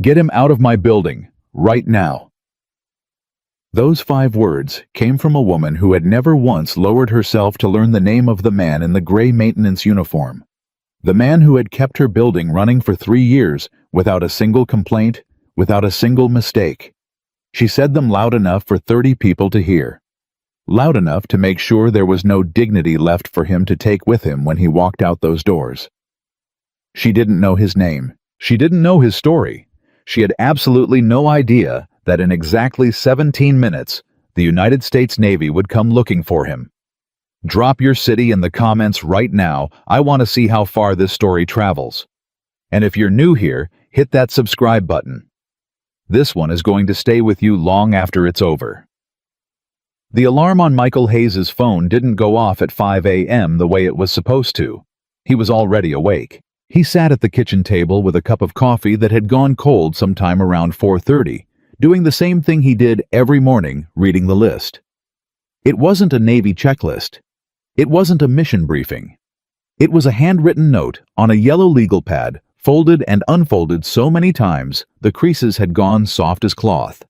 Get him out of my building, right now." Those 5 words came from a woman who had never once lowered herself to learn the name of the man in the gray maintenance uniform. The man who had kept her building running for 3 years without a single complaint, without a single mistake. She said them loud enough for 30 people to hear. Loud enough to make sure there was no dignity left for him to take with him when he walked out those doors. She didn't know his name. She didn't know his story. She had absolutely no idea that in exactly 17 minutes, the United States Navy would come looking for him. Drop your city in the comments right now. I want to see how far this story travels. And if you're new here, hit that subscribe button. This one is going to stay with you long after it's over. The alarm on Michael Hayes' phone didn't go off at 5 a.m. the way it was supposed to. He was already awake. He sat at the kitchen table with a cup of coffee that had gone cold sometime around 4:30, doing the same thing he did every morning, reading the list. It wasn't a Navy checklist. It wasn't a mission briefing. It was a handwritten note on a yellow legal pad, folded and unfolded so many times the creases had gone soft as cloth.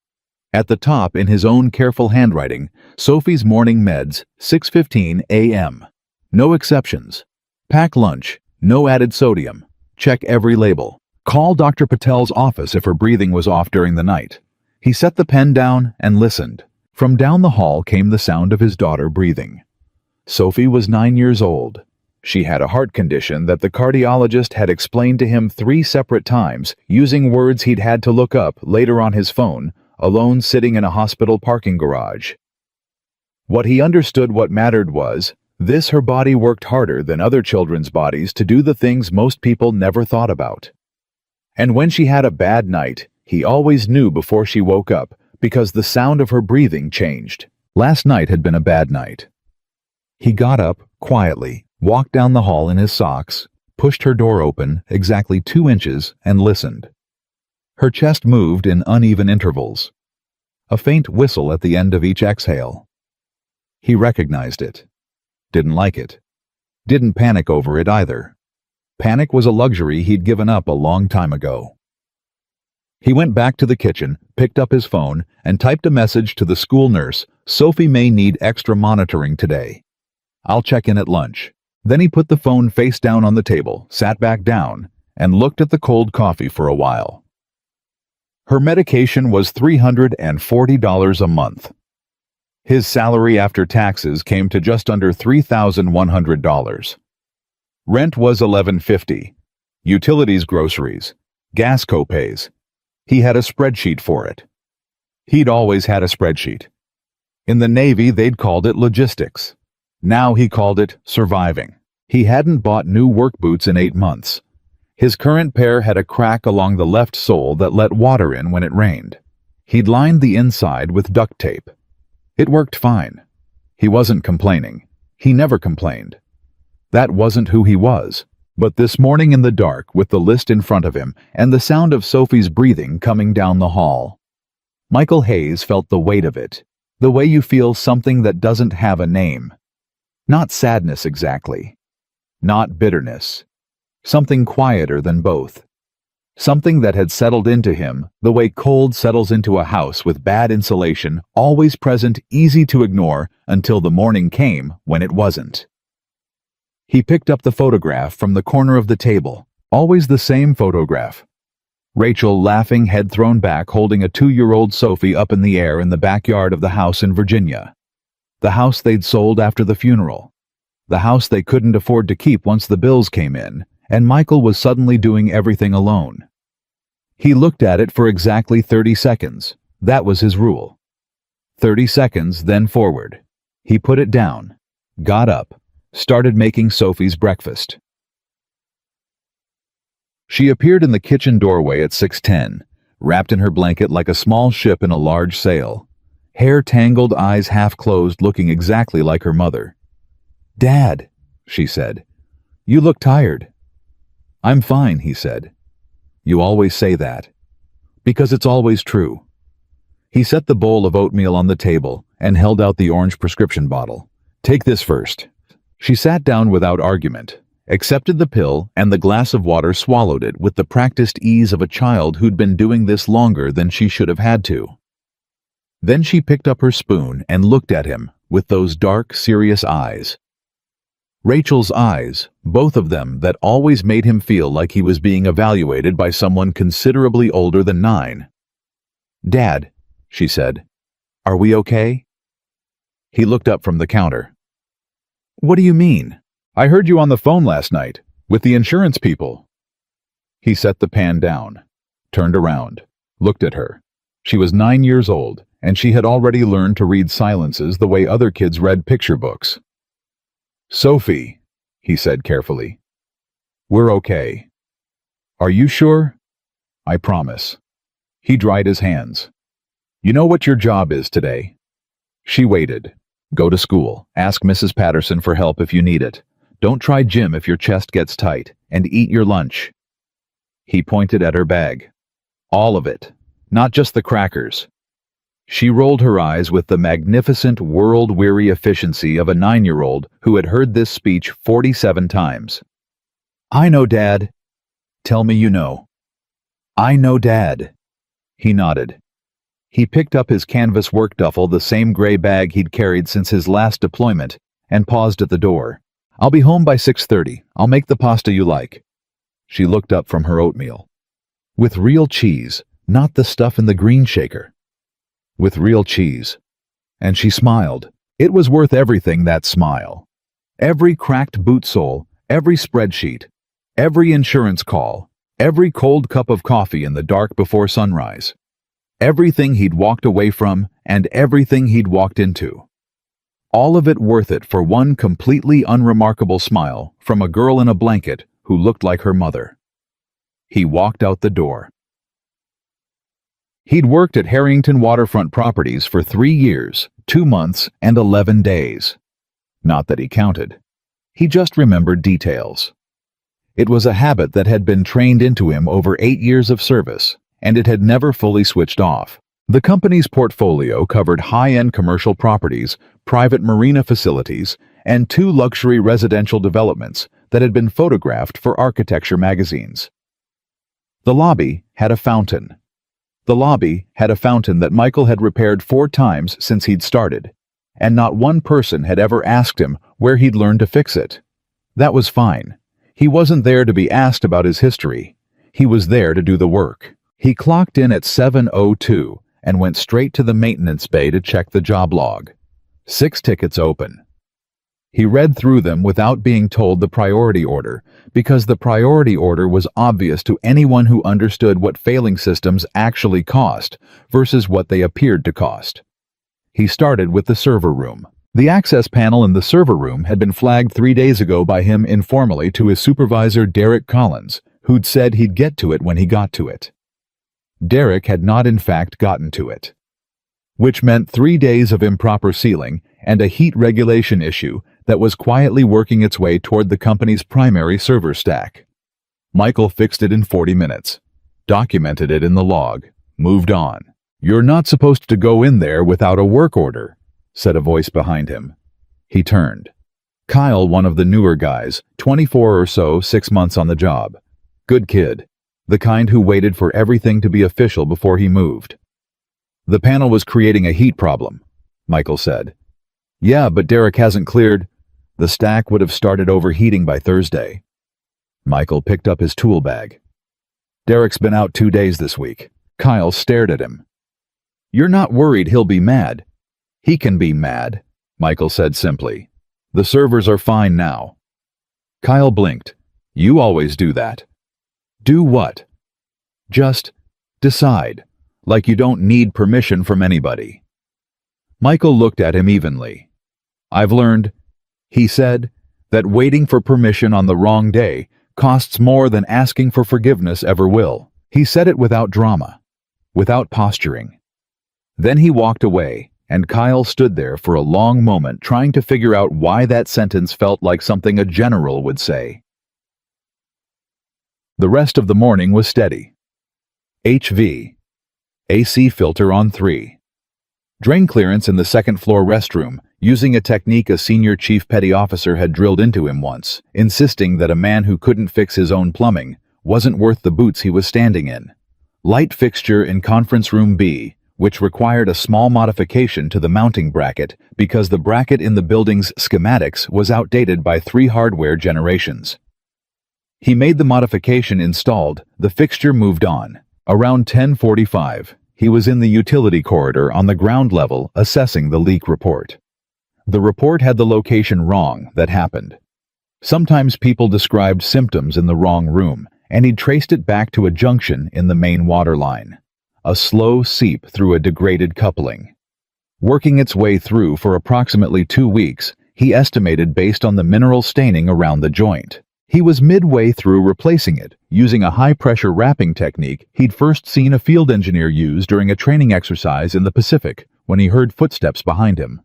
At the top, in his own careful handwriting, Sophie's morning meds, 6:15 a.m. No exceptions. Pack lunch, no added sodium. Check every label. Call Dr. Patel's office if her breathing was off during the night. He set the pen down and listened. From down the hall came the sound of his daughter breathing. Sophie was 9 years old. She had a heart condition that the cardiologist had explained to him 3 separate times, using words he'd had to look up later on his phone, alone sitting in a hospital parking garage. What he understood what mattered was, her body worked harder than other children's bodies to do the things most people never thought about. And when she had a bad night, he always knew before she woke up, because the sound of her breathing changed. Last night had been a bad night. He got up, quietly, walked down the hall in his socks, pushed her door open exactly 2 inches, and listened. Her chest moved in uneven intervals. A faint whistle at the end of each exhale. He recognized it. Didn't like it. Didn't panic over it either. Panic was a luxury he'd given up a long time ago. He went back to the kitchen, picked up his phone, and typed a message to the school nurse. "Sophie may need extra monitoring today. I'll check in at lunch." Then he put the phone face down on the table, sat back down, and looked at the cold coffee for a while. Her medication was $340 a month. His salary after taxes came to just under $3,100. Rent was $1,150. Utilities, groceries, gas copays. He had a spreadsheet for it. He'd always had a spreadsheet. In the Navy, they'd called it logistics. Now he called it surviving. He hadn't bought new work boots in 8 months. His current pair had a crack along the left sole that let water in when it rained. He'd lined the inside with duct tape. It worked fine. He wasn't complaining. He never complained. That wasn't who he was. But this morning in the dark, with the list in front of him and the sound of Sophie's breathing coming down the hall, Michael Hayes felt the weight of it, the way you feel something that doesn't have a name. Not sadness exactly. Not bitterness. Something quieter than both. Something that had settled into him the way cold settles into a house with bad insulation, always present, easy to ignore, until the morning came when it wasn't. He picked up the photograph from the corner of the table, always the same photograph. Rachel laughing, head thrown back, holding a 2-year-old Sophie up in the air in the backyard of the house in Virginia. The house they'd sold after the funeral. The house they couldn't afford to keep once the bills came in, and Michael was suddenly doing everything alone. He looked at it for exactly 30 seconds. That was his rule. 30 seconds, then forward. He put it down, got up, started making Sophie's breakfast. She appeared in the kitchen doorway at 6:10, wrapped in her blanket like a small ship in a large sail. Hair tangled, eyes half closed, looking exactly like her mother. "Dad," she said, "you look tired." "I'm fine," he said. "You always say that." "Because it's always true." He set the bowl of oatmeal on the table and held out the orange prescription bottle. "Take this first." She sat down without argument. accepted the pill and the glass of water, swallowed it with the practiced ease of a child who'd been doing this longer than she should have had to. Then she picked up her spoon and looked at him with those dark, serious eyes. Rachel's eyes, both of them, that always made him feel like he was being evaluated by someone considerably older than 9. "Dad," she said, "are we okay?" He looked up from the counter. "What do you mean? I heard you on the phone last night, with the insurance people." He set the pan down, turned around, looked at her. She was 9 years old, and she had already learned to read silences the way other kids read picture books. "Sophie," he said carefully, "we're okay." "Are you sure?" "I promise." He dried his hands. "You know what your job is today?" She waited. "Go to school, ask Mrs. Patterson for help if you need it. Don't try gym if your chest gets tight, and eat your lunch." He pointed at her bag. "All of it, not just the crackers." She rolled her eyes with the magnificent, world-weary efficiency of a 9-year-old who had heard this speech 47 times. "I know, Dad." "Tell me you know." "I know, Dad." He nodded. He picked up his canvas work duffel, the same gray bag he'd carried since his last deployment, and paused at the door. "I'll be home by 6:30. I'll make the pasta you like." She looked up from her oatmeal. "With real cheese, not the stuff in the green shaker." "With real cheese." And she smiled. It was worth everything, that smile. Every cracked boot sole, every spreadsheet, every insurance call, every cold cup of coffee in the dark before sunrise. Everything he'd walked away from and everything he'd walked into. All of it worth it for one completely unremarkable smile from a girl in a blanket who looked like her mother. He walked out the door. He'd worked at Harrington Waterfront Properties for 3 years, 2 months, and 11 days. Not that he counted. He just remembered details. It was a habit that had been trained into him over 8 years of service, and it had never fully switched off. The company's portfolio covered high-end commercial properties, private marina facilities, and 2 luxury residential developments that had been photographed for architecture magazines. The lobby had a fountain. The lobby had a fountain that Michael had repaired 4 times since he'd started, and not one person had ever asked him where he'd learned to fix it. That was fine. He wasn't there to be asked about his history. He was there to do the work. He clocked in at 7:02 and went straight to the maintenance bay to check the job log. 6 tickets open. He read through them without being told the priority order, because the priority order was obvious to anyone who understood what failing systems actually cost versus what they appeared to cost. He started with the server room. The access panel in the server room had been flagged 3 days ago by him informally to his supervisor, Derek Collins, who'd said he'd get to it when he got to it. Derek had not in fact gotten to it, which meant 3 days of improper sealing and a heat regulation issue that was quietly working its way toward the company's primary server stack. Michael fixed it in 40 minutes, documented it in the log, moved on. "You're not supposed to go in there without a work order," said a voice behind him. He turned. Kyle, one of the newer guys, 24 or so, 6 months on the job. Good kid, the kind who waited for everything to be official before he moved. "The panel was creating a heat problem," Michael said. "Yeah, but Derek hasn't cleared." The stack would have started overheating by Thursday. Michael picked up his tool bag. "Derek's been out 2 days this week." Kyle stared at him. "You're not worried he'll be mad?" "He can be mad," Michael said simply. "The servers are fine now." Kyle blinked. "You always do that." "Do what?" "Just decide, like you don't need permission from anybody." Michael looked at him evenly. "I've learned," he said, "that waiting for permission on the wrong day costs more than asking for forgiveness ever will." He said it without drama, without posturing. Then he walked away, and Kyle stood there for a long moment trying to figure out why that sentence felt like something a general would say. The rest of the morning was steady. HV. AC filter on 3. Drain clearance in the second-floor restroom, using a technique a senior chief petty officer had drilled into him once, insisting that a man who couldn't fix his own plumbing wasn't worth the boots he was standing in. Light fixture in conference room B, which required a small modification to the mounting bracket because the bracket in the building's schematics was outdated by 3 hardware generations. He made the modification installed, the fixture moved on. Around 10:45, he was in the utility corridor on the ground level assessing the leak report. The report had the location wrong that happened. Sometimes people described symptoms in the wrong room, and he'd traced it back to a junction in the main water line. A slow seep through a degraded coupling. Working its way through for approximately 2 weeks, he estimated based on the mineral staining around the joint. He was midway through replacing it, using a high-pressure wrapping technique he'd first seen a field engineer use during a training exercise in the Pacific when he heard footsteps behind him.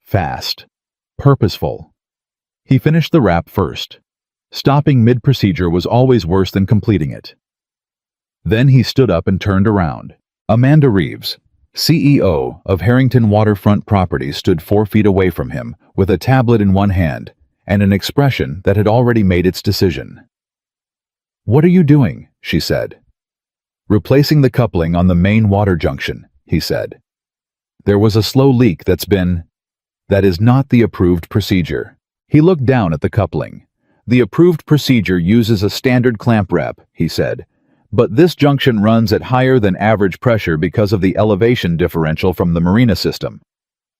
Fast. Purposeful. He finished the wrap first. Stopping mid-procedure was always worse than completing it. Then he stood up and turned around. Amanda Reeves, CEO of Harrington Waterfront Properties, stood 4 feet away from him with a tablet in one hand and an expression that had already made its decision. "What are you doing?" she said. "Replacing the coupling on the main water junction," he said. "There was a slow leak that is not the approved procedure." He looked down at the coupling. "The approved procedure uses a standard clamp rep," he said. "But this junction runs at higher than average pressure because of the elevation differential from the marina system.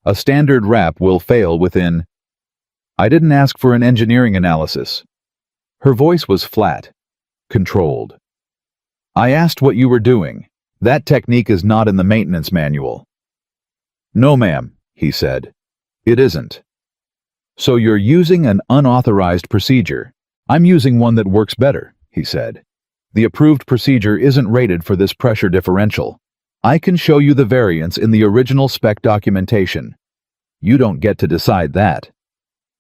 A standard wrap will fail within—" "I didn't ask for an engineering analysis." Her voice was flat, controlled. "I asked what you were doing. That technique is not in the maintenance manual." "No, ma'am," he said. "It isn't." "So you're using an unauthorized procedure." "I'm using one that works better," he said. "The approved procedure isn't rated for this pressure differential. I can show you the variance in the original spec documentation. You don't get to decide that."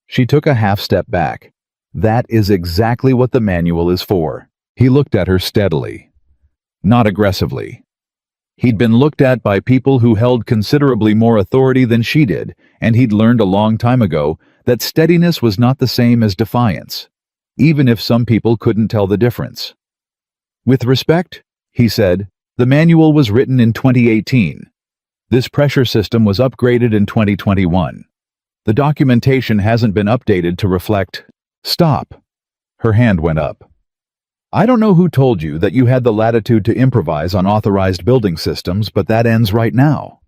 She took a half step back. "That is exactly what the manual is for." He looked at her steadily, not aggressively. He'd been looked at by people who held considerably more authority than she did, and he'd learned a long time ago that steadiness was not the same as defiance, even if some people couldn't tell the difference. "With respect," he said, "the manual was written in 2018. This pressure system was upgraded in 2021. The documentation hasn't been updated to reflect—" "Stop." Her hand went up. "I don't know who told you that you had the latitude to improvise on authorized building systems, but that ends right now."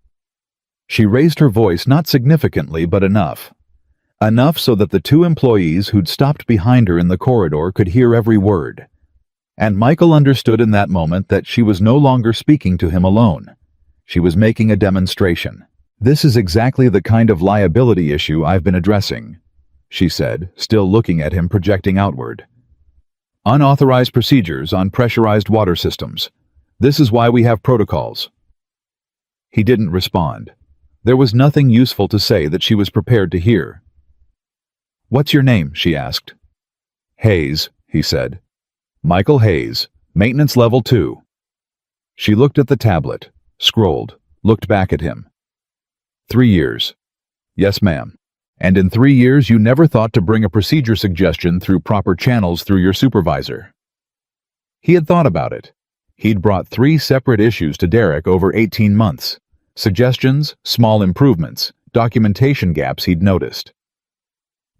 She raised her voice not significantly, but enough. Enough so that the 2 employees who'd stopped behind her in the corridor could hear every word. And Michael understood in that moment that she was no longer speaking to him alone. She was making a demonstration. "This is exactly the kind of liability issue I've been addressing," she said, still looking at him, projecting outward. "Unauthorized procedures on pressurized water systems. This is why we have protocols." He didn't respond. There was nothing useful to say that she was prepared to hear. "What's your name?" she asked. "Hayes," he said. "Michael Hayes, maintenance level 2. She looked at the tablet, scrolled, looked back at him. 3 years. "Yes, ma'am. And in 3 years you never thought to bring a procedure suggestion through proper channels through your supervisor." He had thought about it. He'd brought 3 separate issues to Derek over 18 months. Suggestions, small improvements, documentation gaps he'd noticed.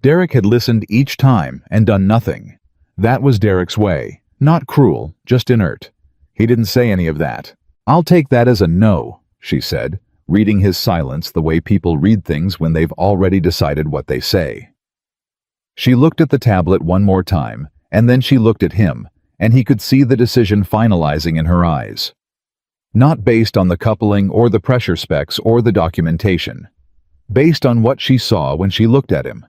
Derek had listened each time and done nothing. That was Derek's way. Not cruel, just inert. He didn't say any of that. "I'll take that as a no," she said, reading his silence the way people read things when they've already decided what they say. She looked at the tablet one more time, and then she looked at him, and he could see the decision finalizing in her eyes. Not based on the coupling or the pressure specs or the documentation. Based on what she saw when she looked at him.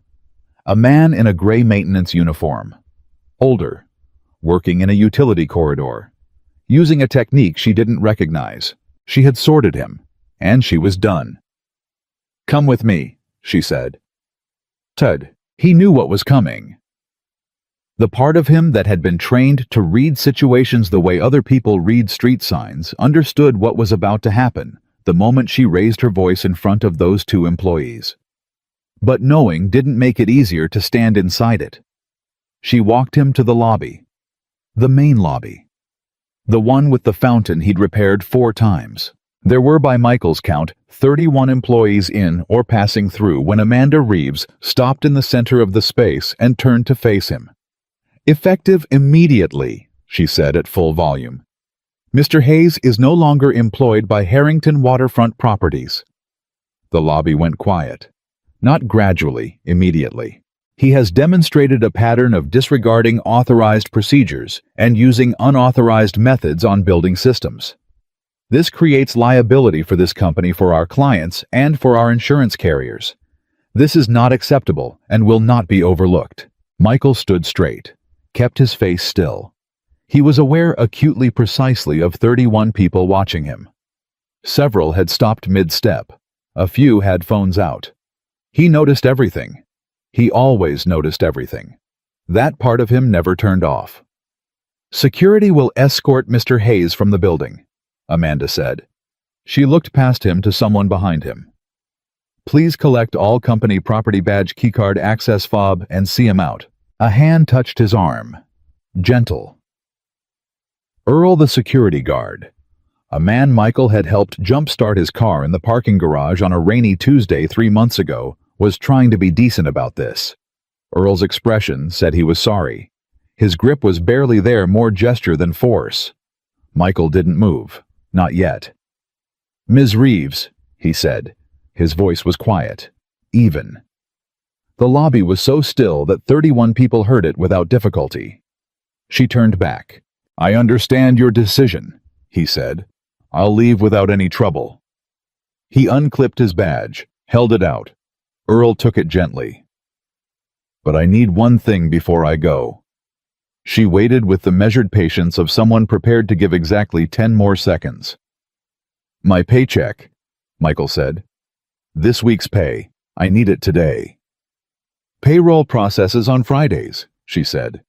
A man in a gray maintenance uniform. Older. Working in a utility corridor. Using a technique she didn't recognize. She had sorted him. And she was done. "Come with me," she said. Ted, he knew what was coming. The part of him that had been trained to read situations the way other people read street signs understood what was about to happen the moment she raised her voice in front of those 2 employees. But knowing didn't make it easier to stand inside it. She walked him to the lobby. The main lobby. The one with the fountain he'd repaired 4 times. There were, by Michael's count, 31 employees in or passing through when Amanda Reeves stopped in the center of the space and turned to face him. "Effective immediately," she said at full volume. "Mr. Hayes is no longer employed by Harrington Waterfront Properties." The lobby went quiet. Not gradually, immediately. "He has demonstrated a pattern of disregarding authorized procedures and using unauthorized methods on building systems. This creates liability for this company, for our clients, and for our insurance carriers. This is not acceptable and will not be overlooked." Michael stood straight, kept his face still. He was aware acutely precisely of 31 people watching him. Several had stopped mid-step. A few had phones out. He noticed everything. He always noticed everything. That part of him never turned off. "Security will escort Mr. Hayes from the building," Amanda said. She looked past him to someone behind him. "Please collect all company property badge, keycard, access fob, and see him out." A hand touched his arm. Gentle. Earl, the security guard. A man Michael had helped jumpstart his car in the parking garage on a rainy Tuesday 3 months ago, was trying to be decent about this. Earl's expression said he was sorry. His grip was barely there, more gesture than force. Michael didn't move. Not yet. "Ms. Reeves," he said. His voice was quiet, even. The lobby was so still that 31 people heard it without difficulty. She turned back. "I understand your decision," he said. "I'll leave without any trouble." He unclipped his badge, held it out. Earl took it gently. "But I need one thing before I go." She waited with the measured patience of someone prepared to give exactly 10 more seconds. "My paycheck," Michael said. "This week's pay. I need it today." "Payroll processes on Fridays," she said.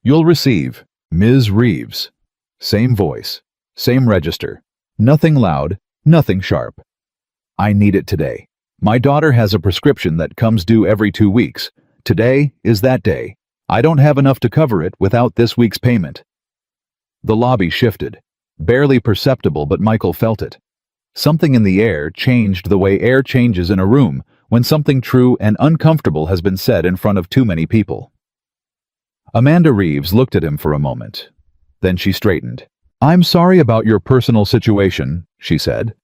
"You'll receive Ms. Reeves." Same voice, same register. Nothing loud, nothing sharp. "I need it today. My daughter has a prescription that comes due every 2 weeks. Today is that day. I don't have enough to cover it without this week's payment." The lobby shifted. Barely perceptible, but Michael felt it. Something in the air changed the way air changes in a room when something true and uncomfortable has been said in front of too many people. Amanda Reeves looked at him for a moment. Then she straightened. "I'm sorry about your personal situation," she said.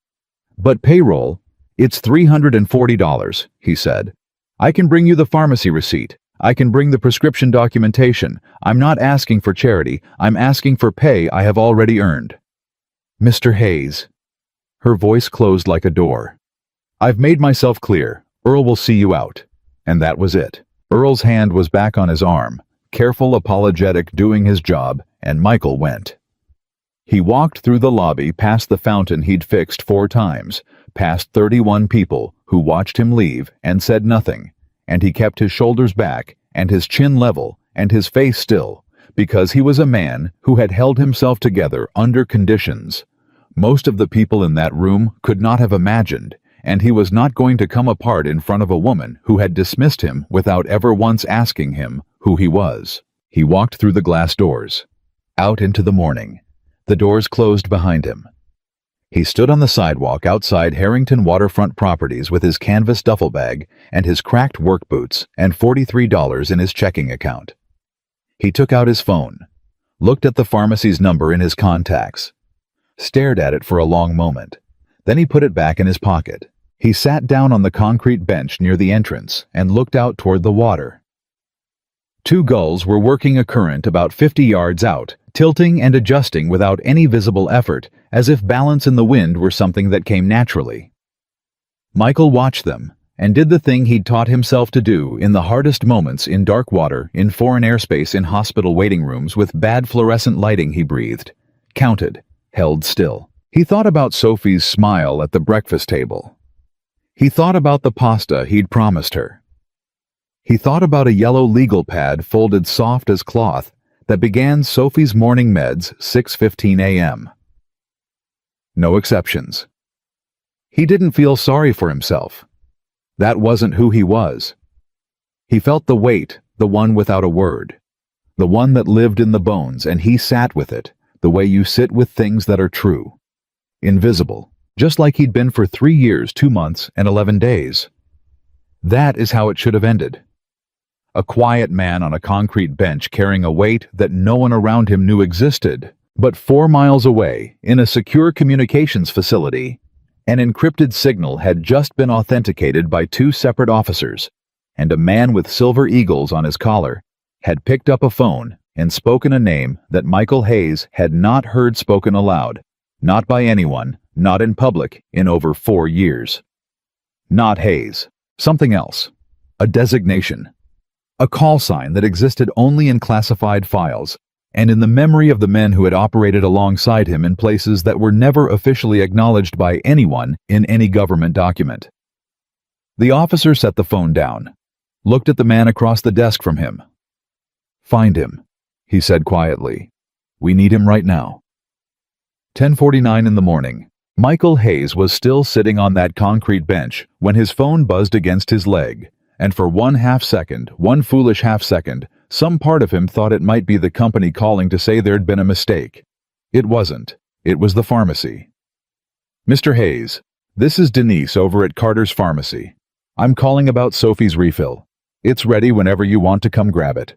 "But payroll, it's $340, he said. "I can bring you the pharmacy receipt. I can bring the prescription documentation. I'm not asking for charity. I'm asking for pay I have already earned." "Mr. Hayes." Her voice closed like a door. "I've made myself clear. Earl will see you out." And that was it. Earl's hand was back on his arm, careful, apologetic, doing his job, and Michael went. He walked through the lobby, past the fountain he'd fixed 4 times, past 31 people who watched him leave and said nothing, and he kept his shoulders back and his chin level and his face still, because he was a man who had held himself together under conditions most of the people in that room could not have imagined, and he was not going to come apart in front of a woman who had dismissed him without ever once asking him who he was. He walked through the glass doors, out into the morning. The doors closed behind him. He stood on the sidewalk outside Harrington Waterfront Properties with his canvas duffel bag and his cracked work boots and $43 in his checking account. He took out his phone, looked at the pharmacy's number in his contacts, stared at it for a long moment. Then he put it back in his pocket. He sat down on the concrete bench near the entrance and looked out toward the water. 2 gulls were working a current about 50 yards out, tilting and adjusting without any visible effort, as if balance in the wind were something that came naturally. Michael watched them and did the thing he'd taught himself to do in the hardest moments in dark water, in foreign airspace, in hospital waiting rooms with bad fluorescent lighting. He breathed, counted, held still. He thought about Sophie's smile at the breakfast table. He thought about the pasta he'd promised her. He thought about a yellow legal pad folded soft as cloth that began Sophie's morning meds 6:15 a.m. No exceptions. He didn't feel sorry for himself. That wasn't who he was. He felt the weight, the one without a word. The one that lived in the bones, and he sat with it, the way you sit with things that are true. Invisible, just like he'd been for 3 years, 2 months, and 11 days. That is how it should have ended. A quiet man on a concrete bench carrying a weight that no one around him knew existed. But 4 miles away, in a secure communications facility, an encrypted signal had just been authenticated by 2 separate officers, and a man with silver eagles on his collar had picked up a phone and spoken a name that Michael Hayes had not heard spoken aloud, not by anyone, not in public, in over 4 years. Not Hayes. Something else. A designation. A call sign that existed only in classified files, and in the memory of the men who had operated alongside him in places that were never officially acknowledged by anyone in any government document. The officer set the phone down, looked at the man across the desk from him. "Find him," he said quietly. "We need him right now." 10:49 in the morning. Michael Hayes was still sitting on that concrete bench when his phone buzzed against his leg, and for one foolish half second, some part of him thought it might be the company calling to say there'd been a mistake. It wasn't. It was the pharmacy. "Mr. Hayes, this is Denise over at Carter's Pharmacy. I'm calling about Sophie's refill. It's ready whenever you want to come grab it."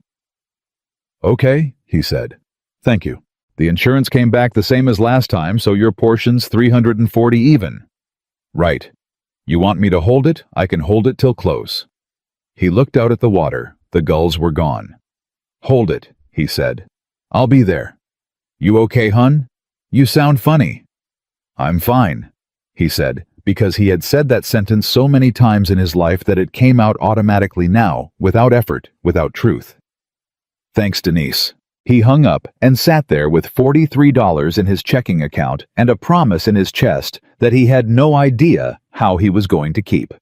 "Okay," he said. "Thank you. The insurance came back the same as last time, so your portion's 340 even." "Right. You want me to hold it? I can hold it till close." He looked out at the water. The gulls were gone. "Hold it," he said. "I'll be there." "You okay, hun? You sound funny." "I'm fine," he said, because he had said that sentence so many times in his life that it came out automatically now, without effort, without truth. "Thanks, Denise." He hung up and sat there with $43 in his checking account and a promise in his chest that he had no idea how he was going to keep.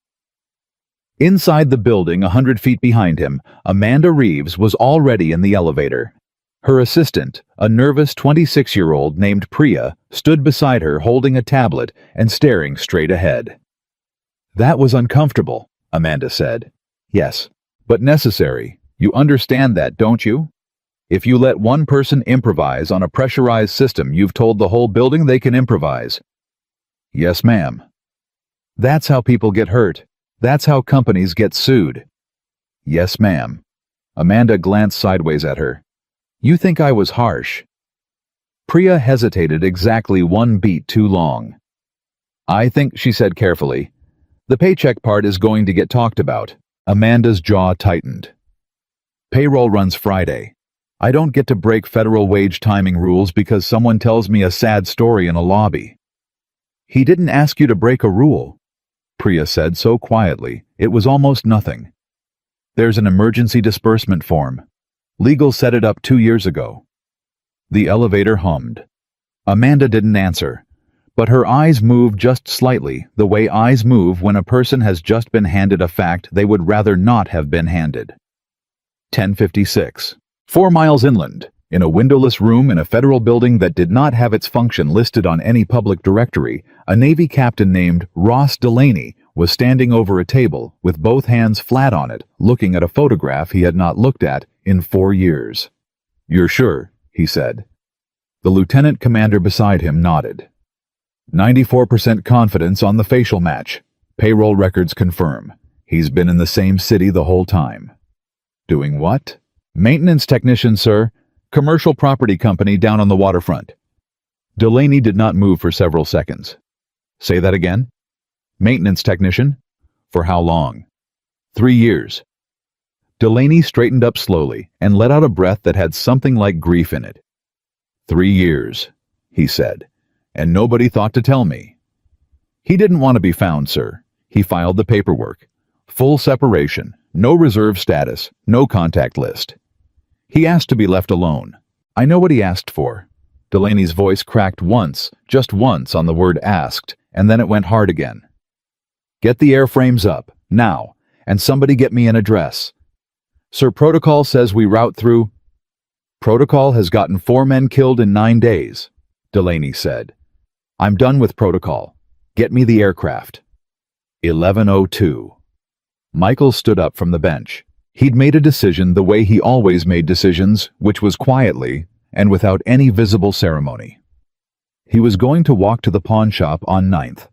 Inside the building 100 feet behind him, Amanda Reeves was already in the elevator. Her assistant, a nervous 26-year-old named Priya, stood beside her holding a tablet and staring straight ahead. "That was uncomfortable," Amanda said. "Yes, but necessary. You understand that, don't you? If you let one person improvise on a pressurized system, you've told the whole building they can improvise." "Yes, ma'am." "That's how people get hurt. That's how companies get sued." "Yes, ma'am." Amanda glanced sideways at her. "You think I was harsh?" Priya hesitated exactly 1 beat too long. "I think," she said carefully, "the paycheck part is going to get talked about." Amanda's jaw tightened. "Payroll runs Friday. I don't get to break federal wage timing rules because someone tells me a sad story in a lobby." "He didn't ask you to break a rule," Priya said so quietly it was almost nothing. "There's an emergency disbursement form. Legal set it up 2 years ago." The elevator hummed. Amanda didn't answer, but her eyes moved just slightly, the way eyes move when a person has just been handed a fact they would rather not have been handed. 10:56. 4 miles inland, in a windowless room in a federal building that did not have its function listed on any public directory, a Navy captain named Ross Delaney was standing over a table with both hands flat on it, looking at a photograph he had not looked at in 4 years. "You're sure?" he said. The lieutenant commander beside him nodded. 94% confidence on the facial match. Payroll records confirm. He's been in the same city the whole time. "Doing what?" "Maintenance technician, sir. Commercial property company down on the waterfront." Delaney did not move for several seconds. "Say that again?" "Maintenance technician." "For how long?" 3 years. Delaney straightened up slowly and let out a breath that had something like grief in it. 3 years, he said, "and nobody thought to tell me." "He didn't want to be found, sir. He filed the paperwork. Full separation, no reserve status, no contact list. He asked to be left alone. I know what he asked for." Delaney's voice cracked once, just once on the word asked, and then it went hard again. "Get the airframes up, now, and somebody get me an address. Sir, protocol says we route through—" "Protocol has gotten 4 men killed in 9 days, Delaney said. "I'm done with protocol. Get me the aircraft." 11:02. Michael stood up from the bench. He'd made a decision the way he always made decisions, which was quietly and without any visible ceremony. He was going to walk to the pawn shop on 9th.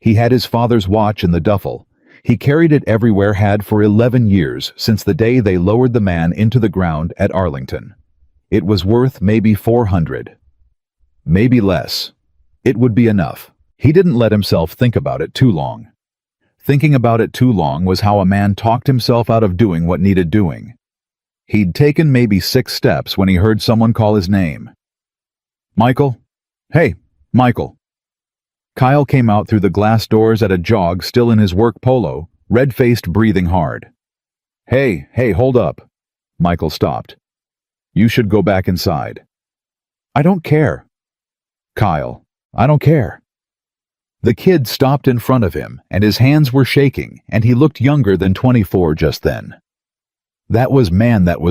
He had his father's watch in the duffel. He carried it everywhere, had for 11 years, since the day they lowered the man into the ground at Arlington. It was worth maybe 400. Maybe less. It would be enough. He didn't let himself think about it too long. Thinking about it too long was how a man talked himself out of doing what needed doing. He'd taken maybe 6 steps when he heard someone call his name. Michael? Hey, Michael. Kyle came out through the glass doors at a jog, still in his work polo, red-faced, breathing hard. Hey, hold up. Michael stopped. You should go back inside. I don't care. Kyle, I don't care. The kid stopped in front of him, and his hands were shaking, and he looked younger than 24 just then. That was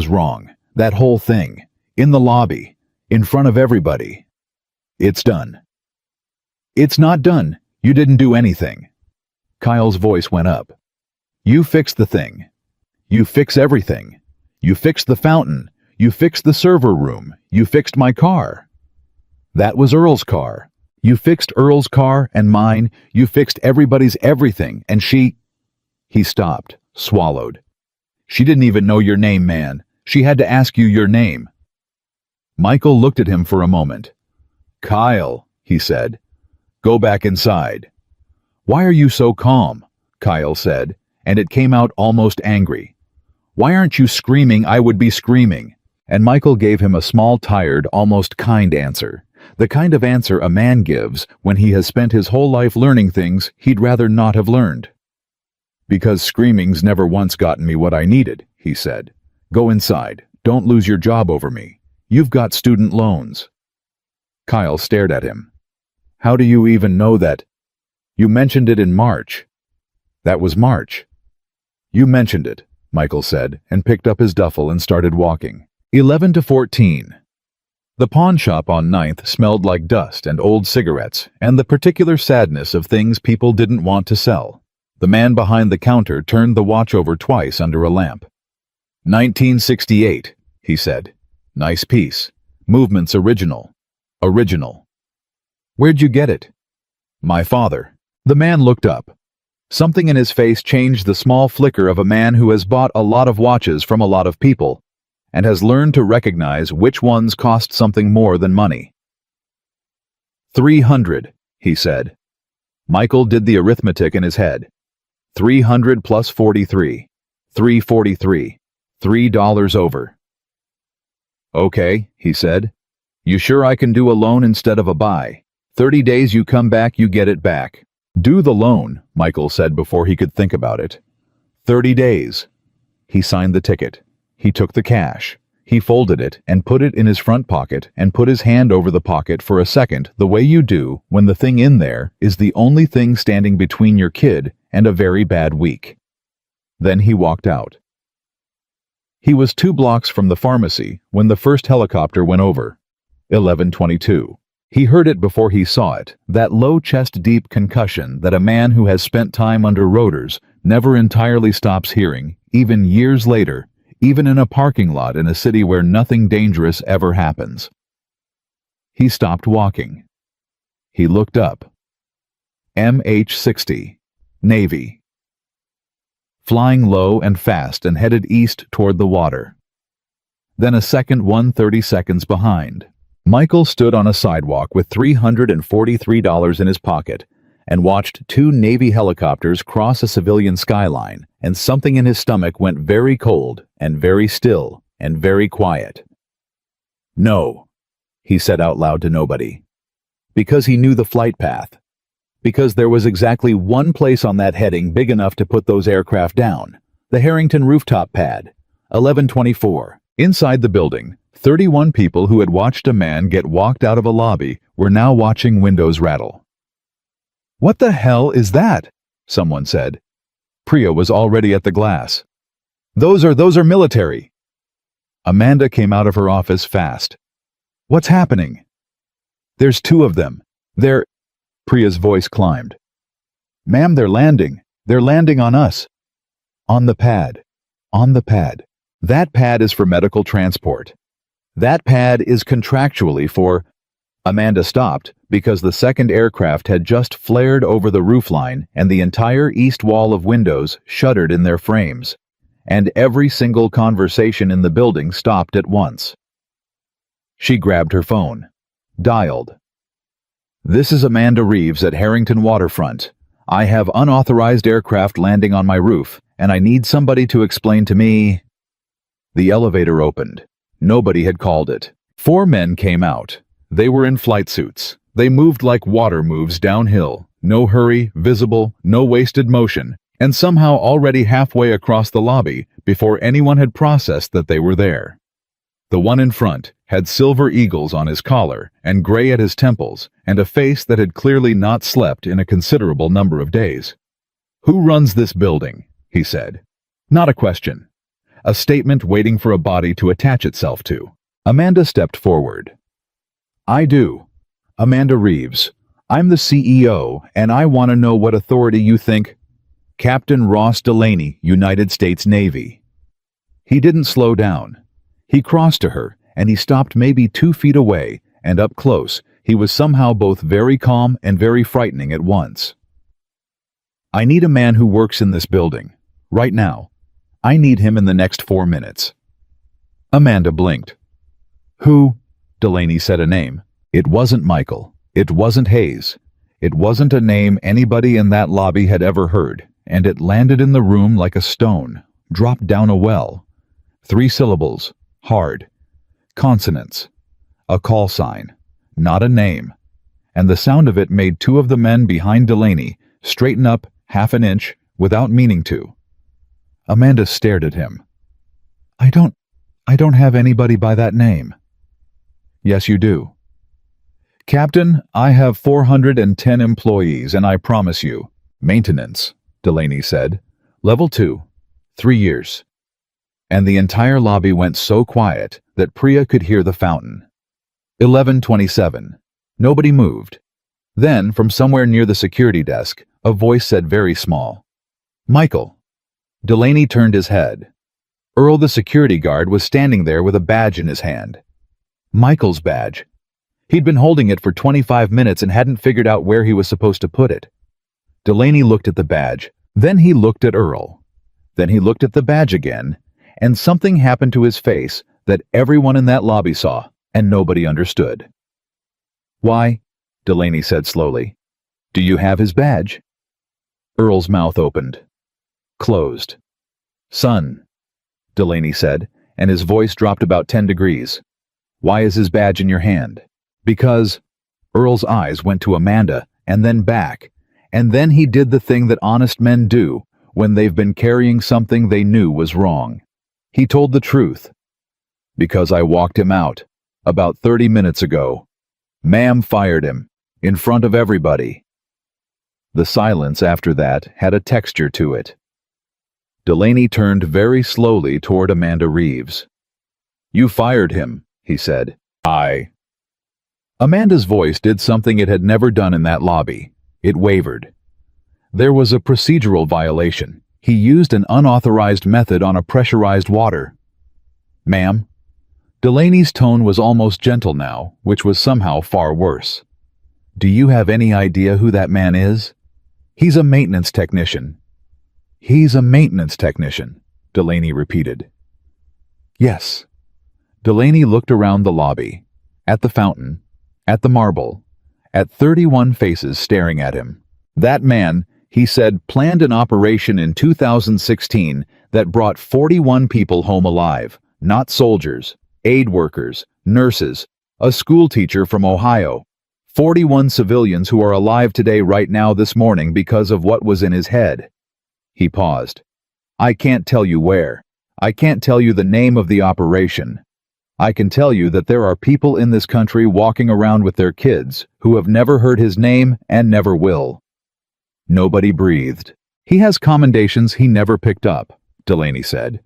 wrong. That whole thing. In the lobby. In front of everybody. It's done. It's not done. You didn't do anything. Kyle's voice went up. You fixed the thing. You fix everything. You fixed the fountain. You fixed the server room. You fixed my car. That was Earl's car. You fixed Earl's car and mine. You fixed everybody's everything, and she... He stopped, swallowed. She didn't even know your name, man. She had to ask you your name. Michael looked at him for a moment. Kyle, he said. Go back inside. Why are you so calm? Kyle said, and it came out almost angry. Why aren't you screaming? I would be screaming. And Michael gave him a small, tired, almost kind answer. The kind of answer a man gives when he has spent his whole life learning things he'd rather not have learned. Because screaming's never once gotten me what I needed, he said. Go inside. Don't lose your job over me. You've got student loans. Kyle stared at him. How do you even know that? You mentioned it in March. That was March. You mentioned it, Michael said, and picked up his duffel and started walking. 11 to 14. The pawn shop on 9th smelled like dust and old cigarettes and the particular sadness of things people didn't want to sell. The man behind the counter turned the watch over twice under a lamp. 1968, he said. Nice piece. Movement's original. Original. Where'd you get it? My father. The man looked up. Something in his face changed the small flicker of a man who has bought a lot of watches from a lot of people and has learned to recognize which ones cost something more than money. 300, he said. Michael did the arithmetic in his head. 300 plus 43. 343. $3 over. Okay, he said. You sure I can do a loan instead of a buy? 30 days you come back, you get it back. Do the loan, Michael said before he could think about it. 30 days. He signed the ticket. He took the cash. He folded it and put it in his front pocket and put his hand over the pocket for a second, the way you do when the thing in there is the only thing standing between your kid and a very bad week. Then he walked out. He was 2 blocks from the pharmacy when the first helicopter went over. 11:22. He heard it before he saw it, that low chest-deep concussion that a man who has spent time under rotors never entirely stops hearing, even years later, even in a parking lot in a city where nothing dangerous ever happens. He stopped walking. He looked up. MH-60, Navy. Flying low and fast and headed east toward the water. Then a second one 30 seconds behind. Michael stood on a sidewalk with $343 in his pocket and watched 2 Navy helicopters cross a civilian skyline, and something in his stomach went very cold and very still and very quiet. No, he said out loud to nobody. Because he knew the flight path. Because there was exactly one place on that heading big enough to put those aircraft down. The Harrington rooftop pad. 11:24. Inside the building, 31 people who had watched a man get walked out of a lobby were now watching windows rattle. What the hell is that? Someone said. Priya was already at the glass. Those are military. Amanda came out of her office fast. What's happening? There's 2 of them. Priya's voice climbed. Ma'am, they're landing. They're landing on us. On the pad. On the pad. That pad is for medical transport. That pad is contractually for... Amanda stopped because the second aircraft had just flared over the roofline and the entire east wall of windows shuddered in their frames, and every single conversation in the building stopped at once. She grabbed her phone. Dialed. "This is Amanda Reeves at Harrington Waterfront. I have unauthorized aircraft landing on my roof, and I need somebody to explain to me..." The elevator opened. Nobody had called it. 4 men came out. They were in flight suits. They moved like water moves downhill. No hurry, visible, no wasted motion, and somehow already halfway across the lobby before anyone had processed that they were there. The one in front had silver eagles on his collar and gray at his temples and a face that had clearly not slept in a considerable number of days. "Who runs this building?" he said. Not a question. A statement waiting for a body to attach itself to. Amanda stepped forward. "I do. Amanda Reeves. I'm the CEO, and I want to know what authority you think..." "Captain Ross Delaney, United States Navy." He didn't slow down. He crossed to her, and he stopped maybe 2 feet away, and up close, he was somehow both very calm and very frightening at once. "I need a man who works in this building. Right now. I need him in the next 4 minutes." Amanda blinked. "Who?" Delaney said a name. It wasn't Michael. It wasn't Hayes. It wasn't a name anybody in that lobby had ever heard, and it landed in the room like a stone, dropped down a well. 3 syllables, hard. Consonants. A call sign, not a name. And the sound of it made 2 of the men behind Delaney straighten up half an inch without meaning to. Amanda stared at him. I don't have anybody by that name." "Yes, you do." "Captain, I have 410 employees, and I promise you..." "Maintenance," Delaney said. "Level 2. 3 years." And the entire lobby went so quiet that Priya could hear the fountain. 11:27. Nobody moved. Then, from somewhere near the security desk, a voice said very small, "Michael." Delaney turned his head. Earl, the security guard, was standing there with a badge in his hand. Michael's badge. He'd been holding it for 25 minutes and hadn't figured out where he was supposed to put it. Delaney looked at the badge. Then he looked at Earl. Then he looked at the badge again, and something happened to his face that everyone in that lobby saw, and nobody understood. "Why?" Delaney said slowly. "Do you have his badge?" Earl's mouth opened. Closed. "Son," Delaney said, and his voice dropped about 10 degrees. "Why is his badge in your hand?" "Because..." Earl's eyes went to Amanda, and then back, and then he did the thing that honest men do when they've been carrying something they knew was wrong. He told the truth. "Because I walked him out, about 30 minutes ago. Ma'am fired him, in front of everybody." The silence after that had a texture to it. Delaney turned very slowly toward Amanda Reeves. "You fired him," he said. "I..." Amanda's voice did something it had never done in that lobby. It wavered. There was a procedural violation. He used an unauthorized method on a pressurized water. "Ma'am?" Delaney's tone was almost gentle now, which was somehow far worse. "Do you have any idea who that man is?" "He's a maintenance technician." "He's a maintenance technician," Delaney repeated. "Yes." Delaney looked around the lobby, at the fountain, at the marble, at 31 faces staring at him. "That man," he said, "planned an operation in 2016 that brought 41 people home alive, not soldiers, aid workers, nurses, a school teacher from Ohio. 41 civilians who are alive today right now this morning because of what was in his head." He paused. "I can't tell you where. I can't tell you the name of the operation. I can tell you that there are people in this country walking around with their kids who have never heard his name and never will." Nobody breathed. "He has commendations he never picked up," Delaney said.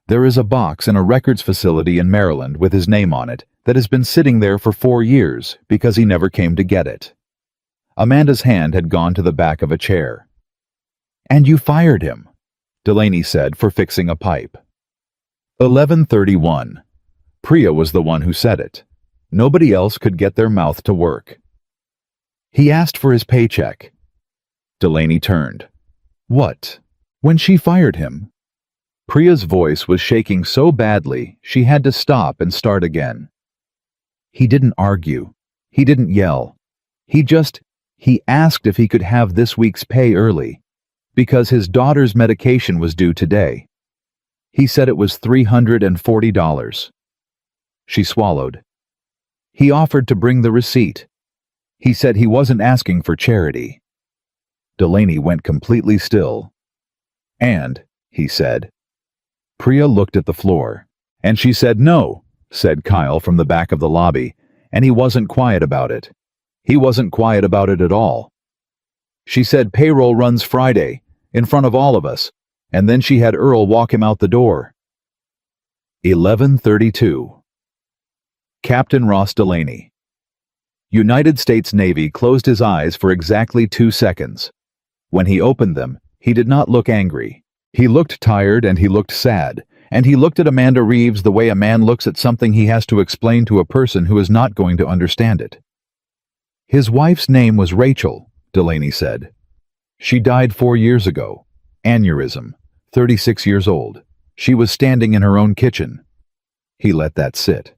"There is a box in a records facility in Maryland with his name on it that has been sitting there for 4 years because he never came to get it." Amanda's hand had gone to the back of a chair. "And you fired him." Delaney said, for fixing a pipe. 11:31. Priya was the one who said it. Nobody else could get their mouth to work. He asked for his paycheck. Delaney turned. What? When she fired him? Priya's voice was shaking so badly she had to stop and start again. He didn't argue. He didn't yell. He asked if he could have this week's pay early, because his daughter's medication was due today. He said it was $340. She swallowed. He offered to bring the receipt. He said he wasn't asking for charity. Delaney went completely still. And, he said. Priya looked at the floor. And she said no, said Kyle from the back of the lobby, and he wasn't quiet about it. He wasn't quiet about it at all. She said payroll runs Friday, in front of all of us, and then she had Earl walk him out the door. 11:32. Captain Ross Delaney. United States Navy closed his eyes for exactly 2 seconds. When he opened them, he did not look angry. He looked tired and he looked sad, and he looked at Amanda Reeves the way a man looks at something he has to explain to a person who is not going to understand it. His wife's name was Rachel, Delaney said. She died 4 years ago. Aneurysm, 36 years old. She was standing in her own kitchen. He let that sit.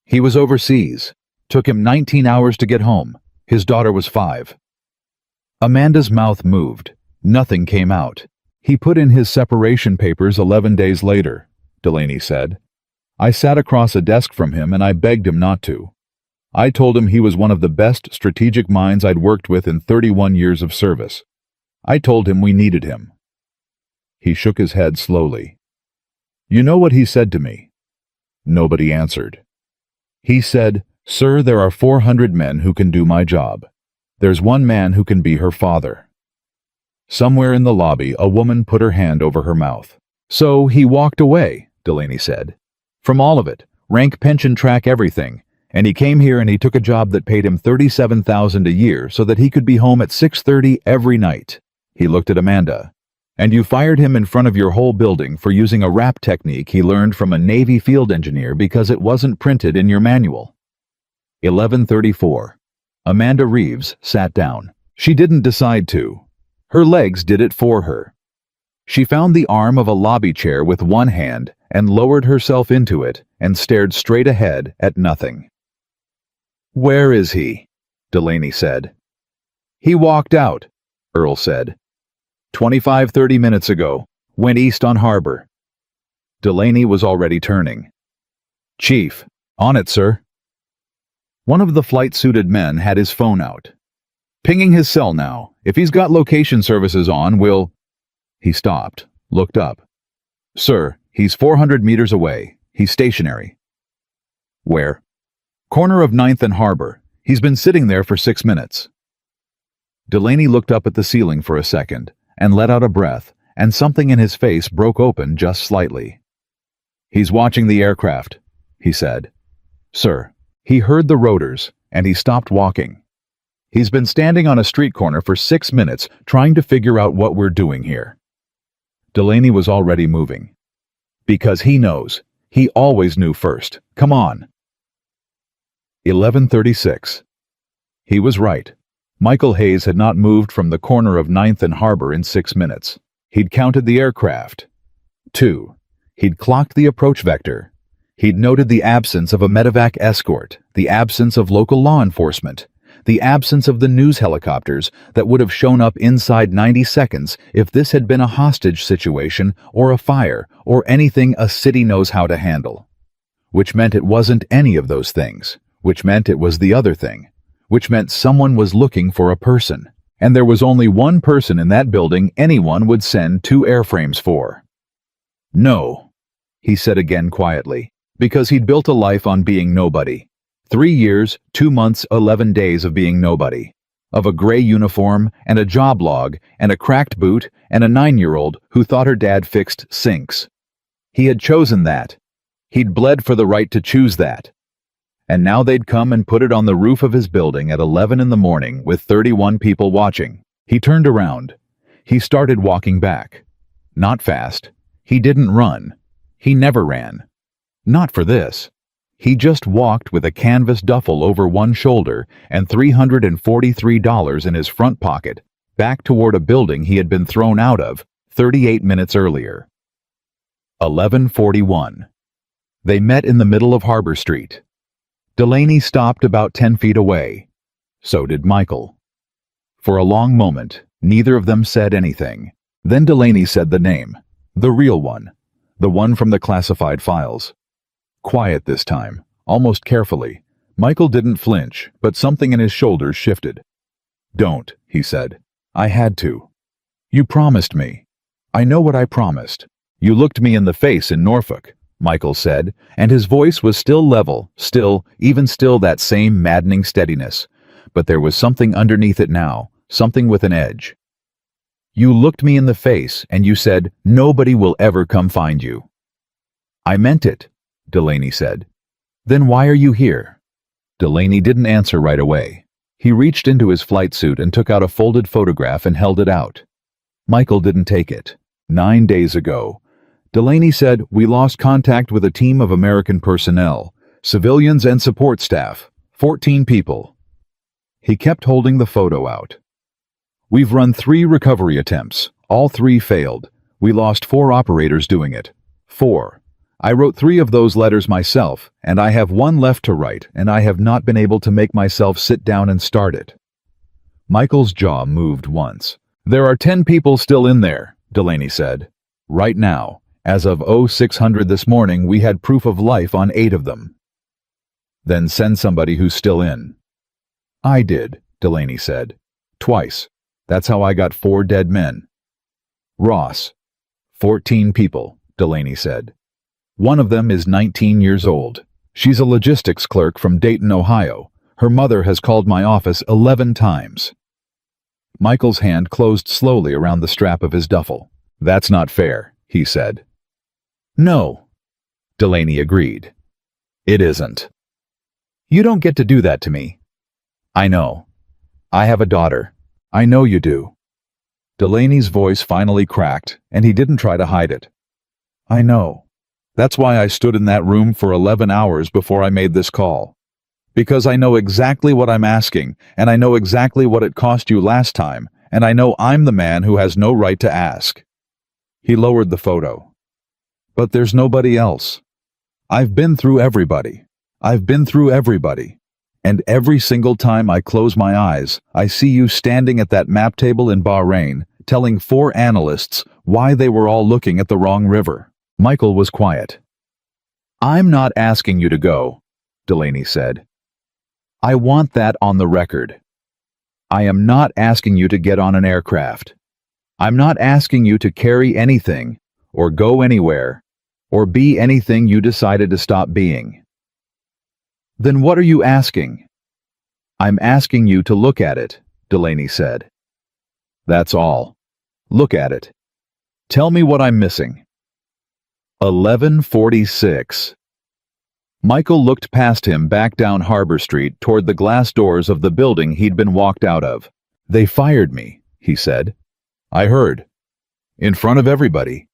He was overseas. Took him 19 hours to get home. His daughter was 5. Amanda's mouth moved. Nothing came out. He put in his separation papers 11 days later, Delaney said. I sat across a desk from him and I begged him not to. I told him he was one of the best strategic minds I'd worked with in 31 years of service. I told him we needed him. He shook his head slowly. You know what he said to me? Nobody answered. He said, Sir, there are 400 men who can do my job. There's one man who can be her father. Somewhere in the lobby, a woman put her hand over her mouth. So he walked away, Delaney said. From all of it, rank, pension, track, everything. And he came here and he took a job that paid him $37,000 a year so that he could be home at 6:30 every night. He looked at Amanda. And you fired him in front of your whole building for using a rap technique he learned from a Navy field engineer because it wasn't printed in your manual. 11:34. Amanda Reeves sat down. She didn't decide to. Her legs did it for her. She found the arm of a lobby chair with one hand and lowered herself into it and stared straight ahead at nothing. Where is he? Delaney said. He walked out, Earl said. 25-30 minutes ago. Went east on Harbor. Delaney was already turning. Chief, on it, sir. One of the flight-suited men had his phone out. Pinging his cell now. If he's got location services on, we'll... He stopped, looked up. Sir, he's 400 meters away. He's stationary. Where? Corner of 9th and Harbor. He's been sitting there for 6 minutes. Delaney looked up at the ceiling for a second and let out a breath, and something in his face broke open just slightly. He's watching the aircraft, he said. Sir, he heard the rotors, and he stopped walking. He's been standing on a street corner for 6 minutes trying to figure out what we're doing here. Delaney was already moving. Because he knows. He always knew first. Come on. 11:36. He was right. Michael Hayes had not moved from the corner of 9th and Harbor in 6 minutes. He'd counted the aircraft. 2. He'd clocked the approach vector. He'd noted the absence of a medevac escort, the absence of local law enforcement, the absence of the news helicopters that would have shown up inside 90 seconds if this had been a hostage situation or a fire or anything a city knows how to handle. Which meant it wasn't any of those things, which meant it was the other thing, which meant someone was looking for a person, and there was only one person in that building anyone would send 2 airframes for. No, he said again quietly, because he'd built a life on being nobody. 3 years, 2 months, 11 days of being nobody. Of a gray uniform, and a job log, and a cracked boot, and a 9-year-old who thought her dad fixed sinks. He had chosen that. He'd bled for the right to choose that. And now they'd come and put it on the roof of his building at 11 in the morning with 31 people watching. He turned around. He started walking back. Not fast. He didn't run. He never ran. Not for this. He just walked with a canvas duffel over one shoulder and $343 in his front pocket, back toward a building he had been thrown out of 38 minutes earlier. 11:41. They met in the middle of Harbor Street. Delaney stopped about 10 feet away. So did Michael. For a long moment, neither of them said anything. Then Delaney said the name, the real one, the one from the classified files. Quiet this time, almost carefully. Michael didn't flinch, but something in his shoulders shifted. Don't, he said. I had to. You promised me. I know what I promised. You looked me in the face in Norfolk, Michael said, and his voice was still level, even still that same maddening steadiness. But there was something underneath it now, something with an edge. You looked me in the face and you said, nobody will ever come find you. I meant it, Delaney said. Then why are you here? Delaney didn't answer right away. He reached into his flight suit and took out a folded photograph and held it out. Michael didn't take it. 9 days ago, Delaney said, we lost contact with a team of American personnel, civilians and support staff, 14 people. He kept holding the photo out. We've run 3 recovery attempts. All 3 failed. We lost 4 operators doing it. 4. I wrote 3 of those letters myself, and I have 1 left to write, and I have not been able to make myself sit down and start it. Michael's jaw moved once. There are 10 people still in there, Delaney said. Right now, as of 0600 this morning, we had proof of life on 8 of them. Then send somebody who's still in. I did, Delaney said. Twice. That's how I got 4 dead men. Ross. 14 people, Delaney said. One of them is 19 years old. She's a logistics clerk from Dayton, Ohio. Her mother has called my office 11 times. Michael's hand closed slowly around the strap of his duffel. That's not fair, he said. No, Delaney agreed. It isn't. You don't get to do that to me. I know. I have a daughter. I know you do. Delaney's voice finally cracked, and he didn't try to hide it. I know. That's why I stood in that room for 11 hours before I made this call. Because I know exactly what I'm asking, and I know exactly what it cost you last time, and I know I'm the man who has no right to ask. He lowered the photo. But there's nobody else. I've been through everybody. I've been through everybody. And every single time I close my eyes, I see you standing at that map table in Bahrain, telling 4 analysts why they were all looking at the wrong river. Michael was quiet. I'm not asking you to go, Delaney said. I want that on the record. I am not asking you to get on an aircraft. I'm not asking you to carry anything, or go anywhere, or be anything you decided to stop being. Then what are you asking? I'm asking you to look at it, Delaney said. That's all. Look at it. Tell me what I'm missing. 11:46. Michael looked past him back down Harbor Street toward the glass doors of the building he'd been walked out of. They fired me, he said. I heard. In front of everybody.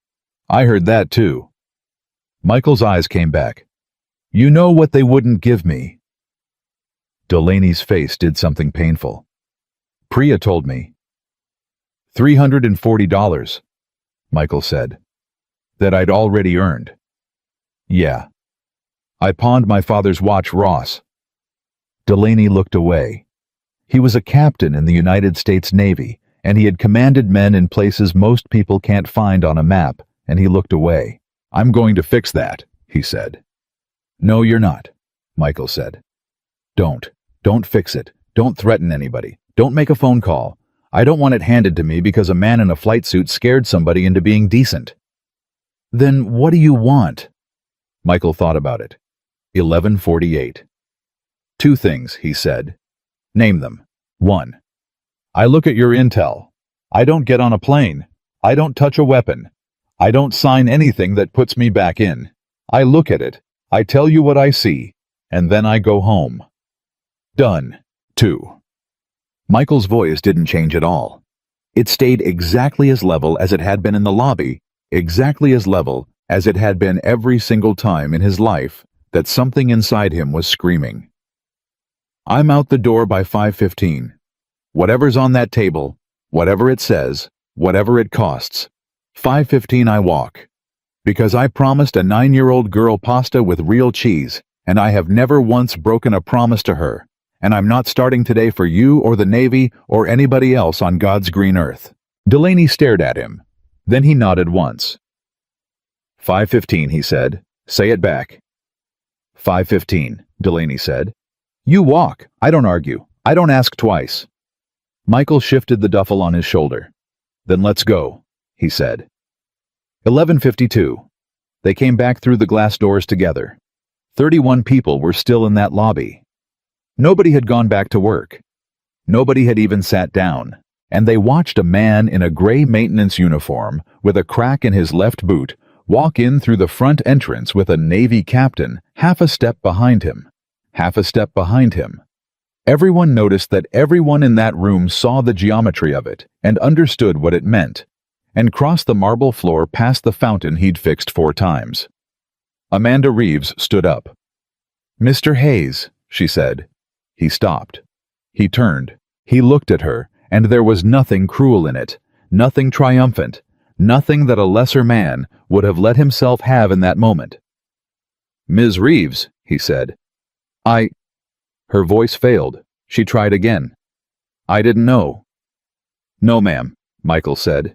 I heard that too. Michael's eyes came back. You know what they wouldn't give me. Delaney's face did something painful. Priya told me. $340, Michael said. That I'd already earned. Yeah. I pawned my father's watch, Ross. Delaney looked away. He was a captain in the United States Navy, and he had commanded men in places most people can't find on a map, and he looked away. I'm going to fix that, he said. No, you're not, Michael said. Don't fix it. Don't threaten anybody. Don't make a phone call. I don't want it handed to me because a man in a flight suit scared somebody into being decent. Then what do you want? Michael thought about it. 11:48. 2 things, he said. Name them. 1. I look at your intel. I don't get on a plane. I don't touch a weapon. I don't sign anything that puts me back in. I look at it. I tell you what I see, and then I go home. Done. 2. Michael's voice didn't change at all. It stayed exactly as level as it had been in the lobby, exactly as level as it had been every single time in his life that something inside him was screaming. I'm out the door by 5:15. Whatever's on that table, whatever it says, whatever it costs, 5:15 I walk. Because I promised a 9-year-old girl pasta with real cheese, and I have never once broken a promise to her, and I'm not starting today for you or the Navy or anybody else on God's green earth. Delaney stared at him. Then he nodded once. 5:15, he said. Say it back. 5:15, Delaney said. You walk. I don't argue. I don't ask twice. Michael shifted the duffel on his shoulder. Then let's go, he said. 11:52. They came back through the glass doors together. 31 people were still in that lobby. Nobody had gone back to work. Nobody had even sat down, and they watched a man in a gray maintenance uniform with a crack in his left boot walk in through the front entrance with a Navy captain half a step behind him. Half a step behind him. Everyone noticed that everyone in that room saw the geometry of it and understood what it meant, and crossed the marble floor past the fountain he'd fixed 4 times. Amanda Reeves stood up. Mr. Hayes, she said. He stopped. He turned. He looked at her, and there was nothing cruel in it, nothing triumphant, nothing that a lesser man would have let himself have in that moment. Ms. Reeves, he said. Her voice failed. She tried again. I didn't know. No, ma'am, Michael said.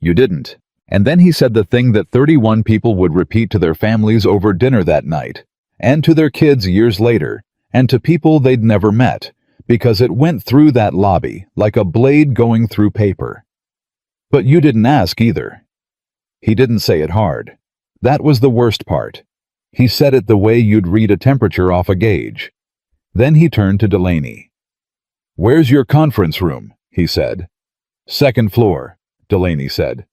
You didn't. And then he said the thing that 31 people would repeat to their families over dinner that night, and to their kids years later, and to people they'd never met, because it went through that lobby like a blade going through paper. But you didn't ask either. He didn't say it hard. That was the worst part. He said it the way you'd read a temperature off a gauge. Then he turned to Delaney. Where's your conference room? He said. 2nd floor, Delaney said.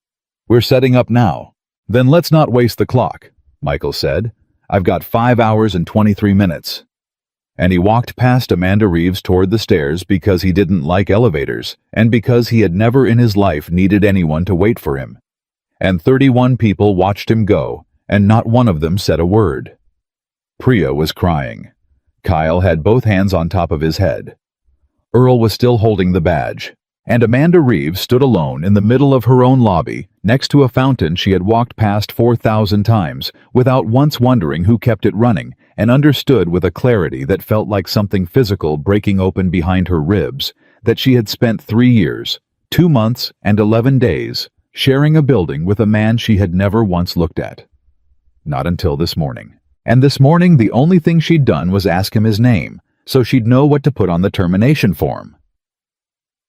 We're setting up now. Then let's not waste the clock, Michael said. I've got 5 hours and 23 minutes. And he walked past Amanda Reeves toward the stairs because he didn't like elevators and because he had never in his life needed anyone to wait for him. And 31 people watched him go, and not one of them said a word. Priya was crying. Kyle had both hands on top of his head. Earl was still holding the badge, and Amanda Reeves stood alone in the middle of her own lobby, next to a fountain she had walked past 4,000 times, without once wondering who kept it running, and understood with a clarity that felt like something physical breaking open behind her ribs, that she had spent 3 years, 2 months, and 11 days, sharing a building with a man she had never once looked at. Not until this morning. And this morning the only thing she'd done was ask him his name, so she'd know what to put on the termination form.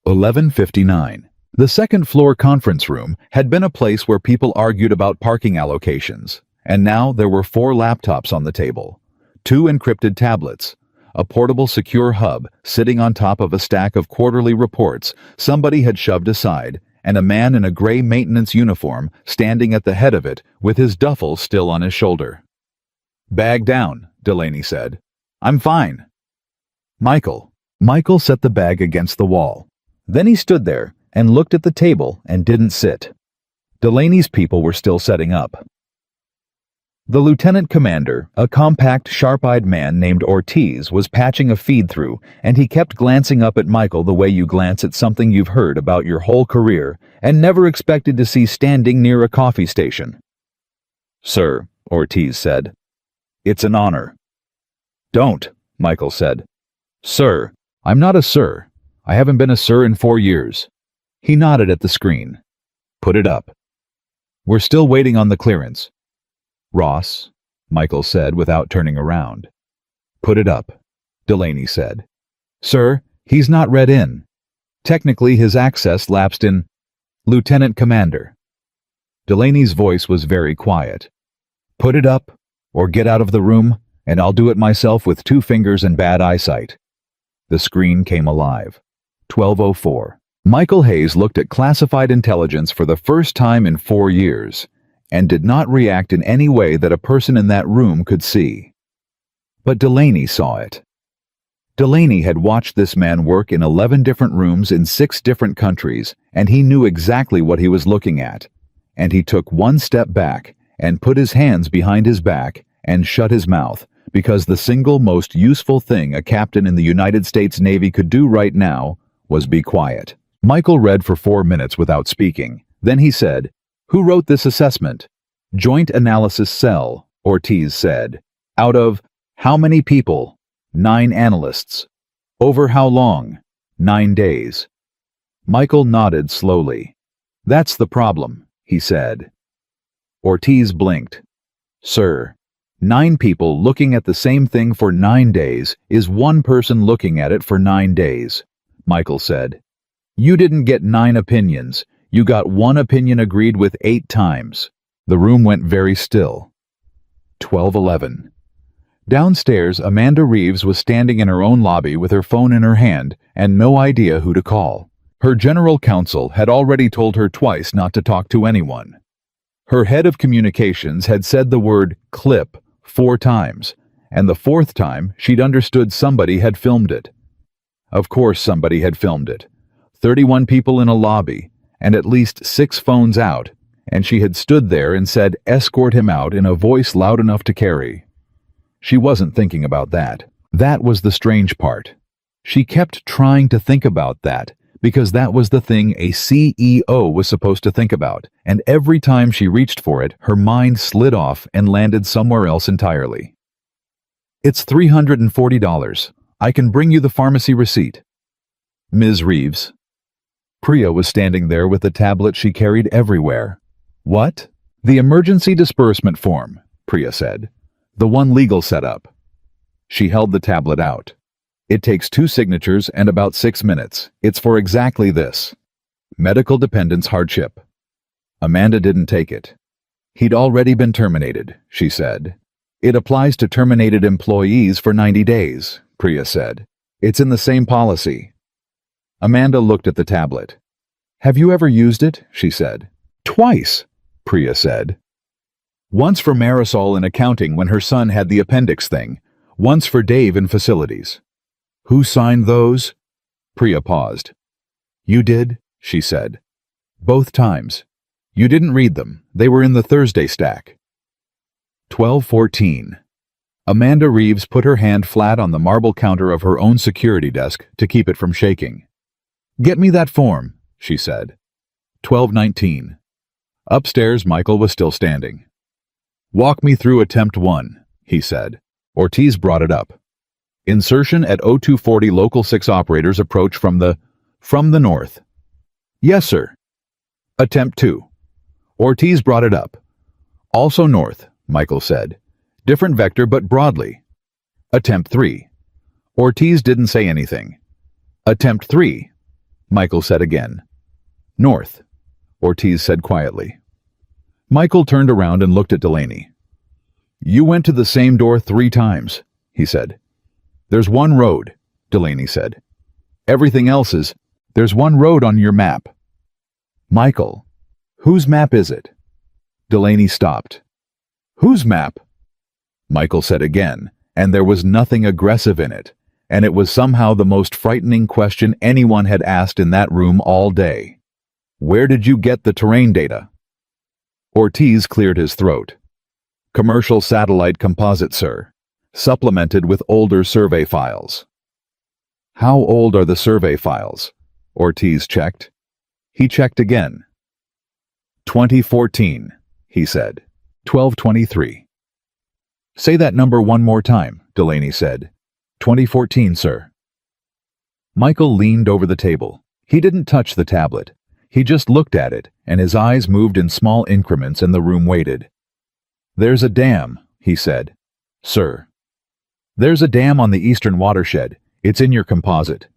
11:59. The 2nd floor conference room had been a place where people argued about parking allocations, and now there were 4 laptops on the table, 2 encrypted tablets, a portable secure hub sitting on top of a stack of quarterly reports somebody had shoved aside, and a man in a gray maintenance uniform standing at the head of it with his duffel still on his shoulder. Bag down, Delaney said. I'm fine. Michael set the bag against the wall. Then he stood there and looked at the table and didn't sit. Delaney's people were still setting up. The lieutenant commander, a compact, sharp-eyed man named Ortiz, was patching a feed through, and he kept glancing up at Michael the way you glance at something you've heard about your whole career and never expected to see standing near a coffee station. Sir, Ortiz said. It's an honor. Don't, Michael said. Sir, I'm not a sir. I haven't been a sir in 4 years. He nodded at the screen. Put it up. We're still waiting on the clearance. Ross, Michael said without turning around. Put it up, Delaney said. Sir, he's not read in. Technically his access lapsed in Lieutenant Commander. Delaney's voice was very quiet. Put it up, or get out of the room, and I'll do it myself with 2 fingers and bad eyesight. The screen came alive. 12:04. Michael Hayes looked at classified intelligence for the first time in 4 years, and did not react in any way that a person in that room could see. But Delaney saw it. Delaney had watched this man work in 11 different rooms in 6 different countries, and he knew exactly what he was looking at. and he took one step back and put his hands behind his back and shut his mouth, because the single most useful thing a captain in the United States Navy could do right now was be quiet. Michael read for 4 minutes without speaking. Then he said, "Who wrote this assessment?" "Joint Analysis Cell," Ortiz said. "Out of how many people?" 9 analysts. "Over how long?" 9 days. Michael nodded slowly. "That's the problem," he said. Ortiz blinked. "Sir, 9 people looking at the same thing for 9 days is one person looking at it for 9 days," Michael said. "You didn't get 9 opinions. You got one opinion agreed with 8 times." The room went very still. 12:11. Downstairs, Amanda Reeves was standing in her own lobby with her phone in her hand and no idea who to call. Her general counsel had already told her twice not to talk to anyone. Her head of communications had said the word "clip" 4 times, and the 4th time she'd understood somebody had filmed it. Of course somebody had filmed it. 31 people in a lobby, and at least 6 phones out, and she had stood there and said, "Escort him out," in a voice loud enough to carry. She wasn't thinking about that. That was the strange part. She kept trying to think about that, because that was the thing a CEO was supposed to think about, and every time she reached for it, her mind slid off and landed somewhere else entirely. "It's $340. I can bring you the pharmacy receipt." "Ms. Reeves." Priya was standing there with the tablet she carried everywhere. "What?" "The emergency disbursement form," Priya said. "The one legal set up." She held the tablet out. "It takes 2 signatures and about 6 minutes. It's for exactly this. Medical dependence hardship." Amanda didn't take it. "He'd already been terminated," she said. "It applies to terminated employees for 90 days, Priya said. "It's in the same policy." Amanda looked at the tablet. "Have you ever used it?" she said. "Twice," Priya said. "Once for Marisol in accounting when her son had the appendix thing. Once for Dave in facilities." "Who signed those?" Priya paused. "You did," she said. "Both times. You didn't read them. They were in the Thursday stack." 12:14. Amanda Reeves put her hand flat on the marble counter of her own security desk to keep it from shaking. "Get me that form," she said. 12:19. Upstairs, Michael was still standing. "Walk me through attempt 1, he said. Ortiz brought it up. "Insertion at 0240 Local 6 operators approach from the north." "Yes, sir." "Attempt 2. Ortiz brought it up. "Also north," Michael said. "Different vector but broadly." "Attempt 3. Ortiz didn't say anything." "Attempt 3. Michael said again. "North," Ortiz said quietly. Michael turned around and looked at Delaney. "You went to the same door 3 times, he said. "There's one road," Delaney said. "Everything else is, there's one road on your map." "Michael, whose map is it?" Delaney stopped. "Whose map?" Michael said again, and there was nothing aggressive in it, and it was somehow the most frightening question anyone had asked in that room all day. "Where did you get the terrain data?" Ortiz cleared his throat. "Commercial satellite composite, sir. Supplemented with older survey files." "How old are the survey files?" Ortiz checked. He checked again. 2014, he said. 12:23. "Say that number one more time," Delaney said. 2014, sir." Michael leaned over the table. He didn't touch the tablet. He just looked at it, and his eyes moved in small increments and the room waited. "There's a dam," he said. "Sir." "There's a dam on the eastern watershed. It's in your composite.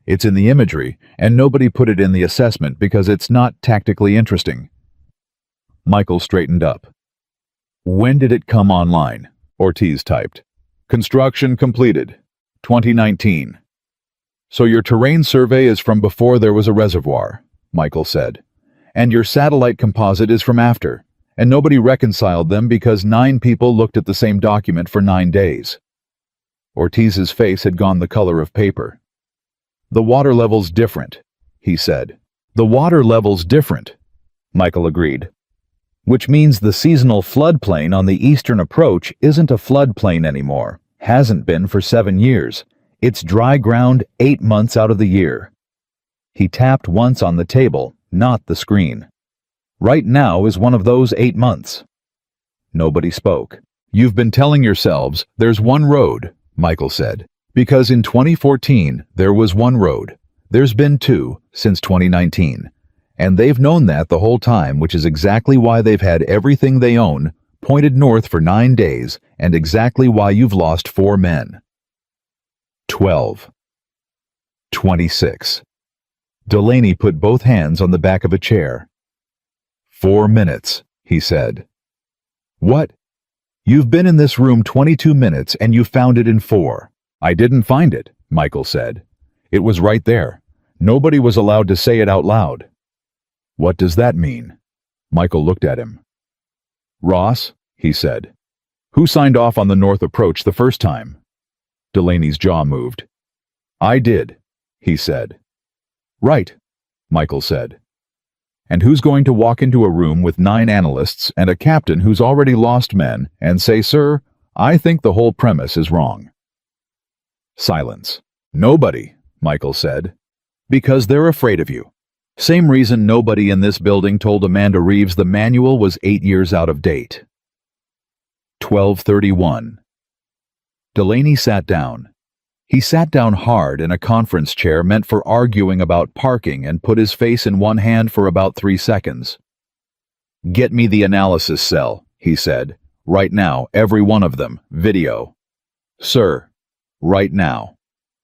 It's in the imagery, and nobody put it in the assessment because it's not tactically interesting." Michael straightened up. "When did it come online?" Ortiz typed. "Construction completed. 2019. "So your terrain survey is from before there was a reservoir," Michael said. "And your satellite composite is from after, and nobody reconciled them because 9 people looked at the same document for 9 days." Ortiz's face had gone the color of paper. "The water level's different," he said. "The water level's different," Michael agreed. which means the seasonal floodplain on the eastern approach isn't a floodplain anymore. Hasn't been for 7 years. It's dry ground 8 months out of the year. He tapped once on the table, not the screen. Right now is one of those 8 months. Nobody spoke. You've been telling yourselves there's one road, Michael said, because in 2014 there was one road. There's been 2 since 2019. And they've known that the whole time, which is exactly why they've had everything they own pointed north for 9 days, and exactly why you've lost 4 men. 12. 26. Delaney put both hands on the back of a chair. 4 minutes, he said. What? You've been in this room 22 minutes and you found it in 4. I didn't find it, Michael said. It was right there. Nobody was allowed to say it out loud. What does that mean? Michael looked at him. Ross, he said. Who signed off on the north approach the first time? Delaney's jaw moved. I did, he said. Right, Michael said. And who's going to walk into a room with 9 analysts and a captain who's already lost men and say, Sir, I think the whole premise is wrong? Silence. Nobody, Michael said. Because they're afraid of you. Same reason nobody in this building told Amanda Reeves the manual was 8 years out of date. 12:31. Delaney sat down. He sat down hard in a conference chair meant for arguing about parking and put his face in one hand for about 3 seconds. Get me the analysis cell, he said. Right now, every one of them, video. Sir, right now.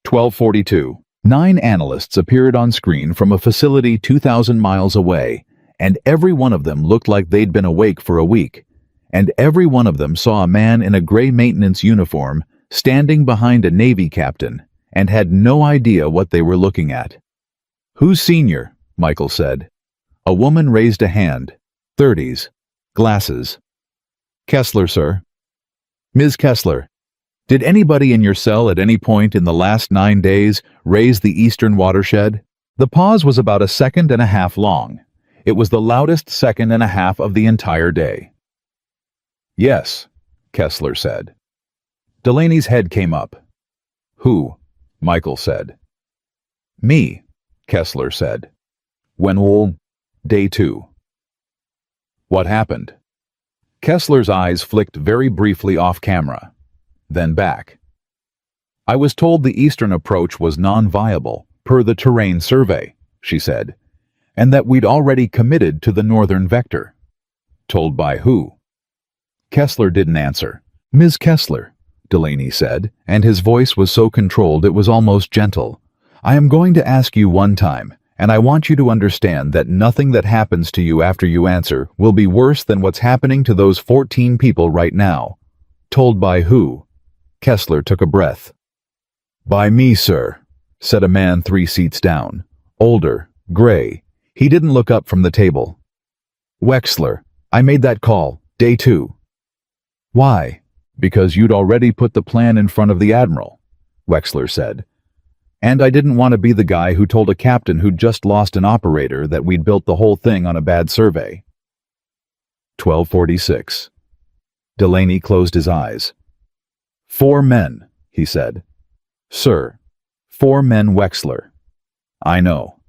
12:42. 9 analysts appeared on screen from a facility 2,000 miles away, and every one of them looked like they'd been awake for a week, and every one of them saw a man in a gray maintenance uniform standing behind a Navy captain and had no idea what they were looking at. Who's senior? Michael said. A woman raised a hand. 30s. Glasses. Kessler, sir. Ms. Kessler. Did anybody in your cell at any point in the last 9 days raise the eastern watershed? The pause was about 1.5 seconds long. It was the loudest 1.5 seconds of the entire day. Yes, Kessler said. Delaney's head came up. Who? Michael said. Me, Kessler said. When will? Day 2. What happened? Kessler's eyes flicked very briefly off camera. Then back. I was told the eastern approach was non-viable, per the terrain survey, she said, and that we'd already committed to the northern vector. Told by who? Kessler didn't answer. Ms. Kessler, Delaney said, and his voice was so controlled it was almost gentle. I am going to ask you one time, and I want you to understand that nothing that happens to you after you answer will be worse than what's happening to those 14 people right now. Told by who? Kessler took a breath. By me, sir, said a man 3 seats down. Older, gray. He didn't look up from the table. Wexler, I made that call, day 2. Why? Because you'd already put the plan in front of the admiral, Wexler said. And I didn't want to be the guy who told a captain who'd just lost an operator that we'd built the whole thing on a bad survey. 12:46. Delaney closed his eyes. 4 men, he said. Sir, 4 men Wexler. I know.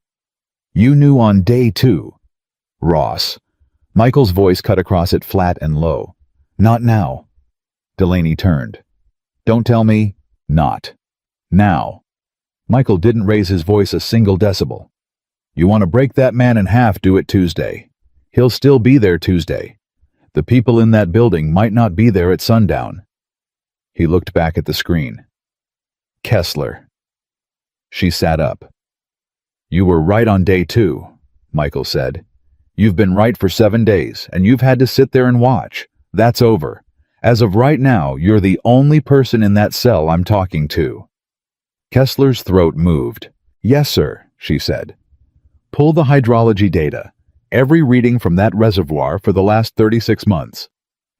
You knew on day 2. Ross. Michael's voice cut across it flat and low. Not now. Delaney turned. Don't tell me, not. Now. Michael didn't raise his voice a single decibel. You want to break that man in half, do it Tuesday. He'll still be there Tuesday. The people in that building might not be there at sundown. He looked back at the screen. Kessler. She sat up. You were right on day 2, Michael said. You've been right for 7 days, and you've had to sit there and watch. That's over. As of right now, you're the only person in that cell I'm talking to. Kessler's throat moved. Yes, sir, she said. Pull the hydrology data. Every reading from that reservoir for the last 36 months.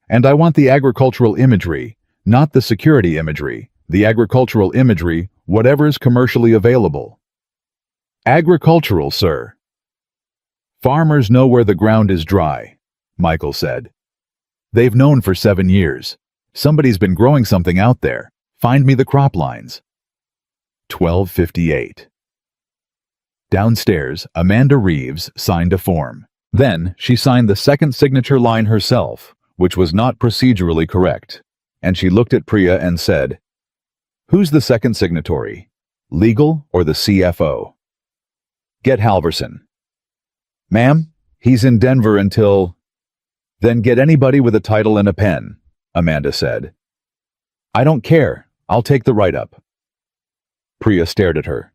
And I want the agricultural imagery, not the security imagery, the agricultural imagery, whatever's commercially available. Agricultural, sir. Farmers know where the ground is dry. Michael said. They've known for 7 years. Somebody's been growing something out there. Find me the crop lines. 12:58. Downstairs, Amanda Reeves signed a form. Then, she signed the second signature line herself, which was not procedurally correct. And she looked at Priya and said, "Who's the second signatory? Legal or the CFO?" "Get Halverson." "Ma'am, he's in Denver until—" "Then get anybody with a title and a pen," Amanda said. "I don't care. I'll take the write-up." Priya stared at her.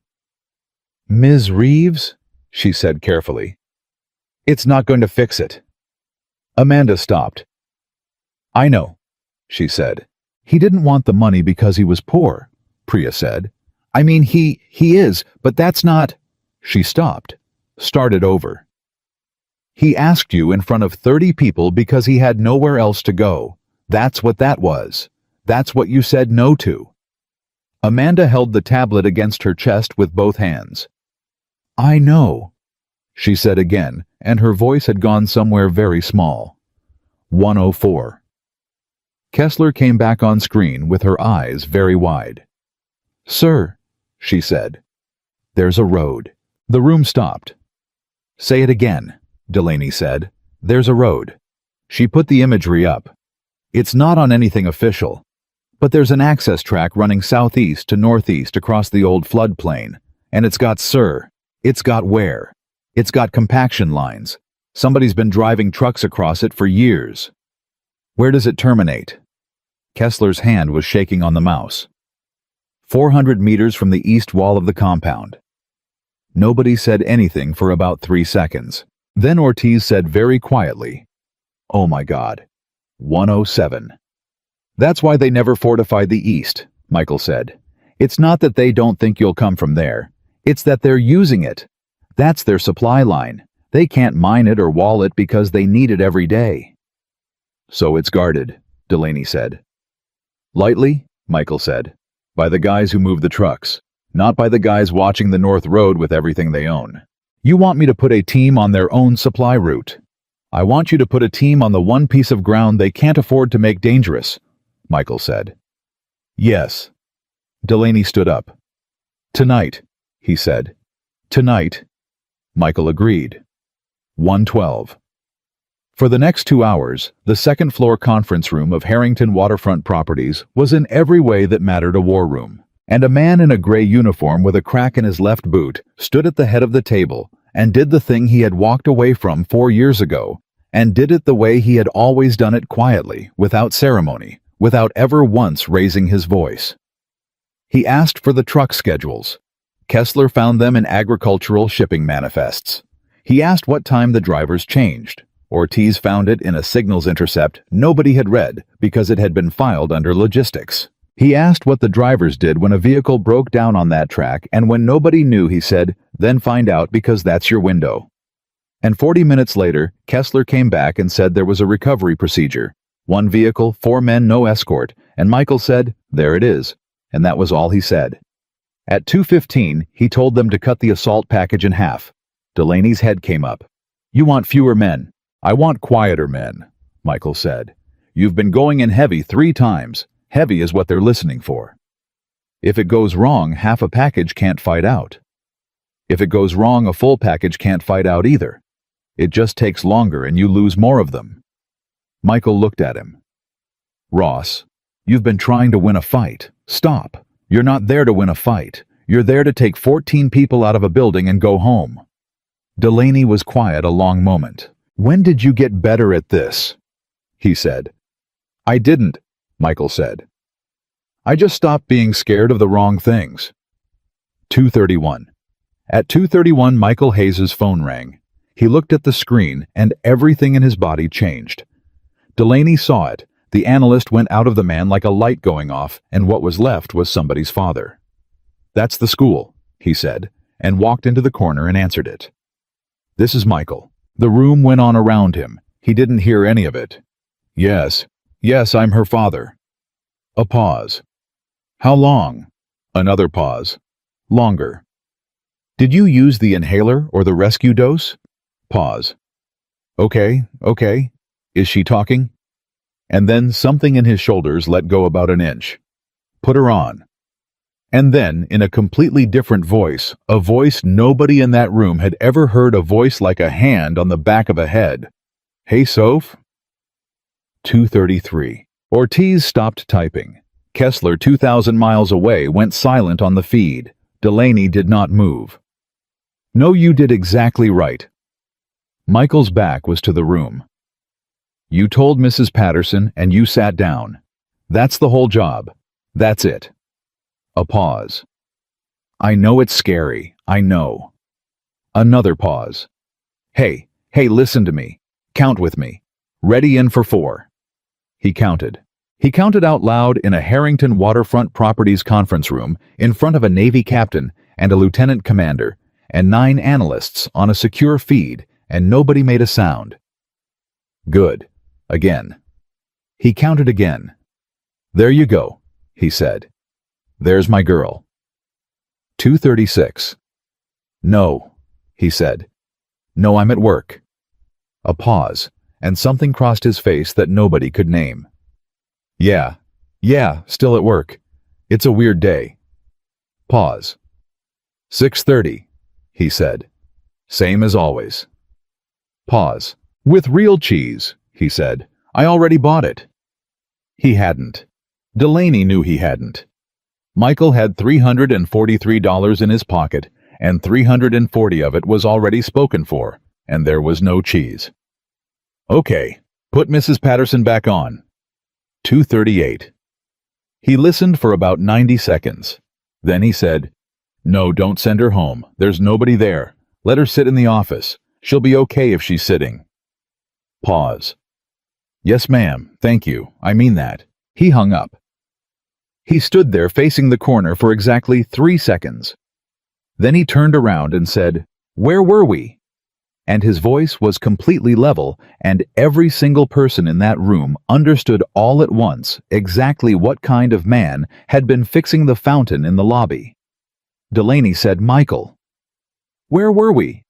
"Ms. Reeves," she said carefully. "It's not going to fix it." Amanda stopped. "I know," she said. "He didn't want the money because he was poor," Priya said. "I mean, he is, but that's not—" She stopped, started over. "He asked you in front of 30 people because he had nowhere else to go. That's what that was. That's what you said no to." Amanda held the tablet against her chest with both hands. "I know," she said again, and her voice had gone somewhere very small. 1:04. Kessler came back on screen with her eyes very wide. "Sir," she said. "There's a road." The room stopped. "Say it again," Delaney said. "There's a road." She put the imagery up. "It's not on anything official, but there's an access track running southeast to northeast across the old floodplain, and it's got Sir. It's got where. It's got compaction lines. Somebody's been driving trucks across it for years." "Where does it terminate?" Kessler's hand was shaking on the mouse. 400 meters from the east wall of the compound." Nobody said anything for about 3 seconds. Then Ortiz said very quietly, "Oh my God." 1:07. "That's why they never fortified the east," Michael said. "It's not that they don't think you'll come from there. It's that they're using it. That's their supply line. They can't mine it or wall it because they need it every day." "So it's guarded," Delaney said. "Lightly," Michael said, "by the guys who move the trucks, not by the guys watching the North Road with everything they own. You want me to put a team on their own supply route. I want you to put a team on the one piece of ground they can't afford to make dangerous," Michael said. "Yes." Delaney stood up. "Tonight," he said. "Tonight." Michael agreed. 1:12. For the next 2 hours, the second-floor conference room of Harrington Waterfront Properties was in every way that mattered a war room, and a man in a gray uniform with a crack in his left boot stood at the head of the table and did the thing he had walked away from 4 years ago, and did it the way he had always done it, quietly, without ceremony, without ever once raising his voice. He asked for the truck schedules. Kessler found them in agricultural shipping manifests. He asked what time the drivers changed. Ortiz found it in a signals intercept nobody had read because it had been filed under logistics. He asked what the drivers did when a vehicle broke down on that track, and when nobody knew, he said, "Then find out because that's your window." And 40 minutes later, Kessler came back and said there was a recovery procedure. 1 vehicle, 4 men, no escort, and Michael said, "There it is." And that was all he said. At 2:15, he told them to cut the assault package in half. Delaney's head came up. "You want fewer men." "I want quieter men," Michael said. "You've been going in heavy 3 times. Heavy is what they're listening for. If it goes wrong, half a package can't fight out. If it goes wrong, a full package can't fight out either. It just takes longer and you lose more of them." Michael looked at him. "Ross, you've been trying to win a fight. Stop. You're not there to win a fight. You're there to take 14 people out of a building and go home." Delaney was quiet a long moment. "When did you get better at this?" he said. "I didn't," Michael said. "I just stopped being scared of the wrong things." 2:31. At 2:31, Michael Hayes' phone rang. He looked at the screen, and everything in his body changed. Delaney saw it. The analyst went out of the man like a light going off, and what was left was somebody's father. "That's the school," he said, and walked into the corner and answered it. "This is Michael." The room went on around him. He didn't hear any of it. Yes, I'm her father." A pause. "How long?" Another pause. "Longer." "Did you use the inhaler or the rescue dose?" Pause. Okay. Is she talking? And then something in his shoulders let go about an inch. Put her on. And then, in a completely different voice, a voice nobody in that room had ever heard, a voice like a hand on the back of a head. Hey, Soph? 2:33. Ortiz stopped typing. Kessler, 2,000 miles away, went silent on the feed. Delaney did not move. No, you did exactly right. Michael's back was to the room. You told Mrs. Patterson and you sat down. That's the whole job. That's it. A pause. I know it's scary. I know. Another pause. Hey, listen to me. Count with me. Ready in for 4. He counted. He counted out loud in a Harrington Waterfront Properties conference room in front of a Navy captain and a lieutenant commander and 9 analysts on a secure feed, and nobody made a sound. Good. Again. He counted again. There you go, he said. There's my girl. 2:36. No, he said. No, I'm at work. A pause, and something crossed his face that nobody could name. Yeah, still at work. It's a weird day. Pause. 6:30, he said. Same as always. Pause. With real cheese, he said. I already bought it. He hadn't. Delaney knew he hadn't. Michael had $343 in his pocket, and $340 of it was already spoken for, and there was no cheese. Okay, put Mrs. Patterson back on. 2:38. He listened for about 90 seconds. Then he said, No, don't send her home. There's nobody there. Let her sit in the office. She'll be okay if she's sitting. Pause. Yes, ma'am, thank you. I mean that. He hung up. He stood there facing the corner for exactly 3 seconds. Then he turned around and said, Where were we? And his voice was completely level, and every single person in that room understood all at once exactly what kind of man had been fixing the fountain in the lobby. Delaney said, Michael. Where were we?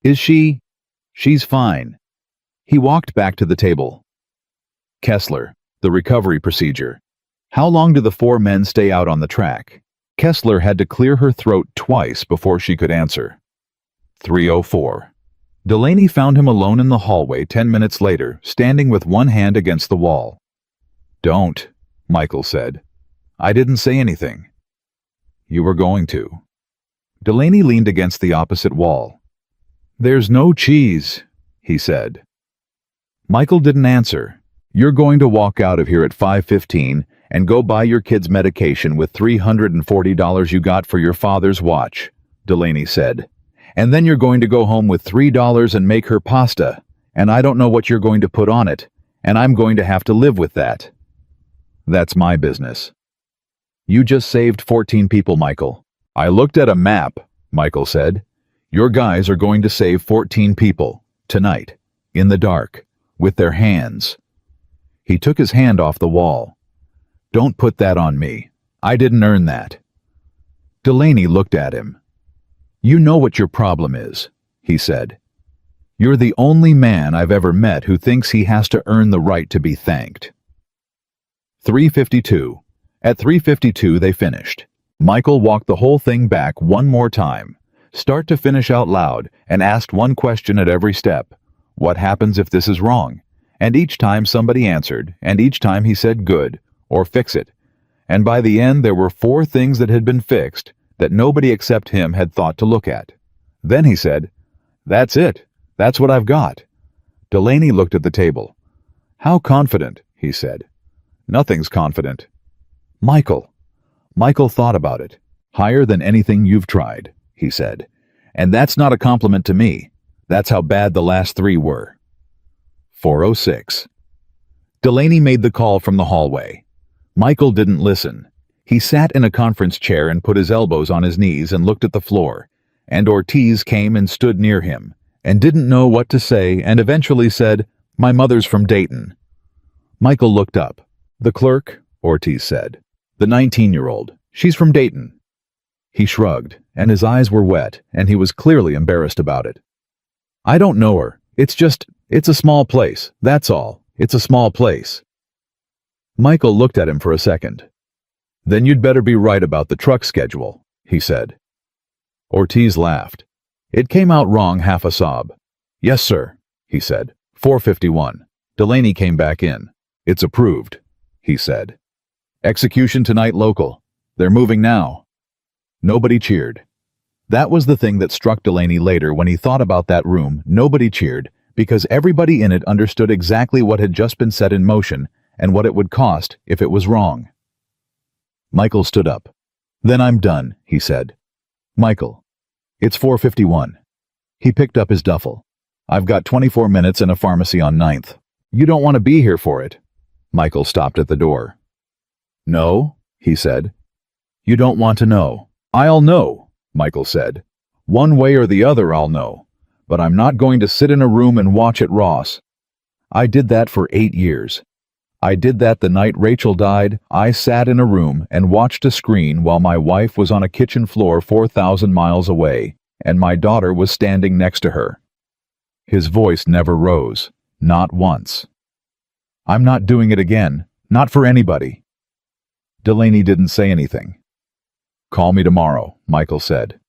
Is she? She's fine. He walked back to the table. Kessler, the recovery procedure. How long do the 4 men stay out on the track? Kessler had to clear her throat twice before she could answer. 3:04. Delaney found him alone in the hallway 10 minutes later, standing with one hand against the wall. Don't, Michael said. I didn't say anything. You were going to. Delaney leaned against the opposite wall. There's no cheese, he said. Michael didn't answer. You're going to walk out of here at 5:15 and go buy your kid's medication with $340 you got for your father's watch, Delaney said. And then you're going to go home with $3 and make her pasta, and I don't know what you're going to put on it, and I'm going to have to live with that. That's my business. You just saved 14 people, Michael. I looked at a map, Michael said. Your guys are going to save 14 people, tonight, in the dark, with their hands. He took his hand off the wall. Don't put that on me. I didn't earn that. Delaney looked at him. You know what your problem is, he said. You're the only man I've ever met who thinks he has to earn the right to be thanked. 3:52. At 3:52 they finished. Michael walked the whole thing back one more time, start to finish out loud, and asked one question at every step. What happens if this is wrong? And each time somebody answered, and each time he said good, or fix it. And by the end there were 4 things that had been fixed that nobody except him had thought to look at. Then he said, That's it. That's what I've got. Delaney looked at the table. How confident, he said. Nothing's confident. Michael thought about it. Higher than anything you've tried, he said. And that's not a compliment to me. That's how bad the last 3 were. 4:06. Delaney made the call from the hallway. Michael didn't listen. He sat in a conference chair and put his elbows on his knees and looked at the floor, and Ortiz came and stood near him, and didn't know what to say, and eventually said, My mother's from Dayton. Michael looked up. The clerk, Ortiz said. The 19-year-old. She's from Dayton. He shrugged, and his eyes were wet, and he was clearly embarrassed about it. I don't know her. It's just, It's a small place, that's all. It's a small place. Michael looked at him for a second. Then you'd better be right about the truck schedule, he said. Ortiz laughed. It came out wrong, half a sob. Yes, sir, he said. 4:51. Delaney came back in. It's approved, he said. Execution tonight local. They're moving now. Nobody cheered. That was the thing that struck Delaney later when he thought about that room. Nobody cheered, because everybody in it understood exactly what had just been set in motion and what it would cost if it was wrong. Michael stood up. Then I'm done, he said. Michael, it's 4:51. He picked up his duffel. I've got 24 minutes in a pharmacy on 9th. You don't want to be here for it. Michael stopped at the door. No, he said. You don't want to know. I'll know, Michael said. One way or the other I'll know. But I'm not going to sit in a room and watch it, Ross. I did that for 8 years. I did that the night Rachel died. I sat in a room and watched a screen while my wife was on a kitchen floor 4,000 miles away, and my daughter was standing next to her. His voice never rose, not once. I'm not doing it again, not for anybody. Delaney didn't say anything. Call me tomorrow, Michael said.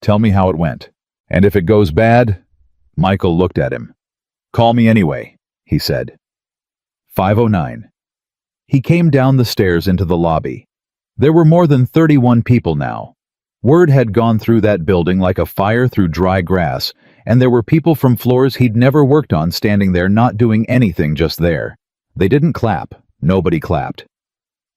Tell me how it went. And if it goes bad, Michael looked at him. Call me anyway, he said. 5:09. He came down the stairs into the lobby. There were more than 31 people now. Word had gone through that building like a fire through dry grass, and there were people from floors he'd never worked on standing there not doing anything, just there. They didn't clap. Nobody clapped.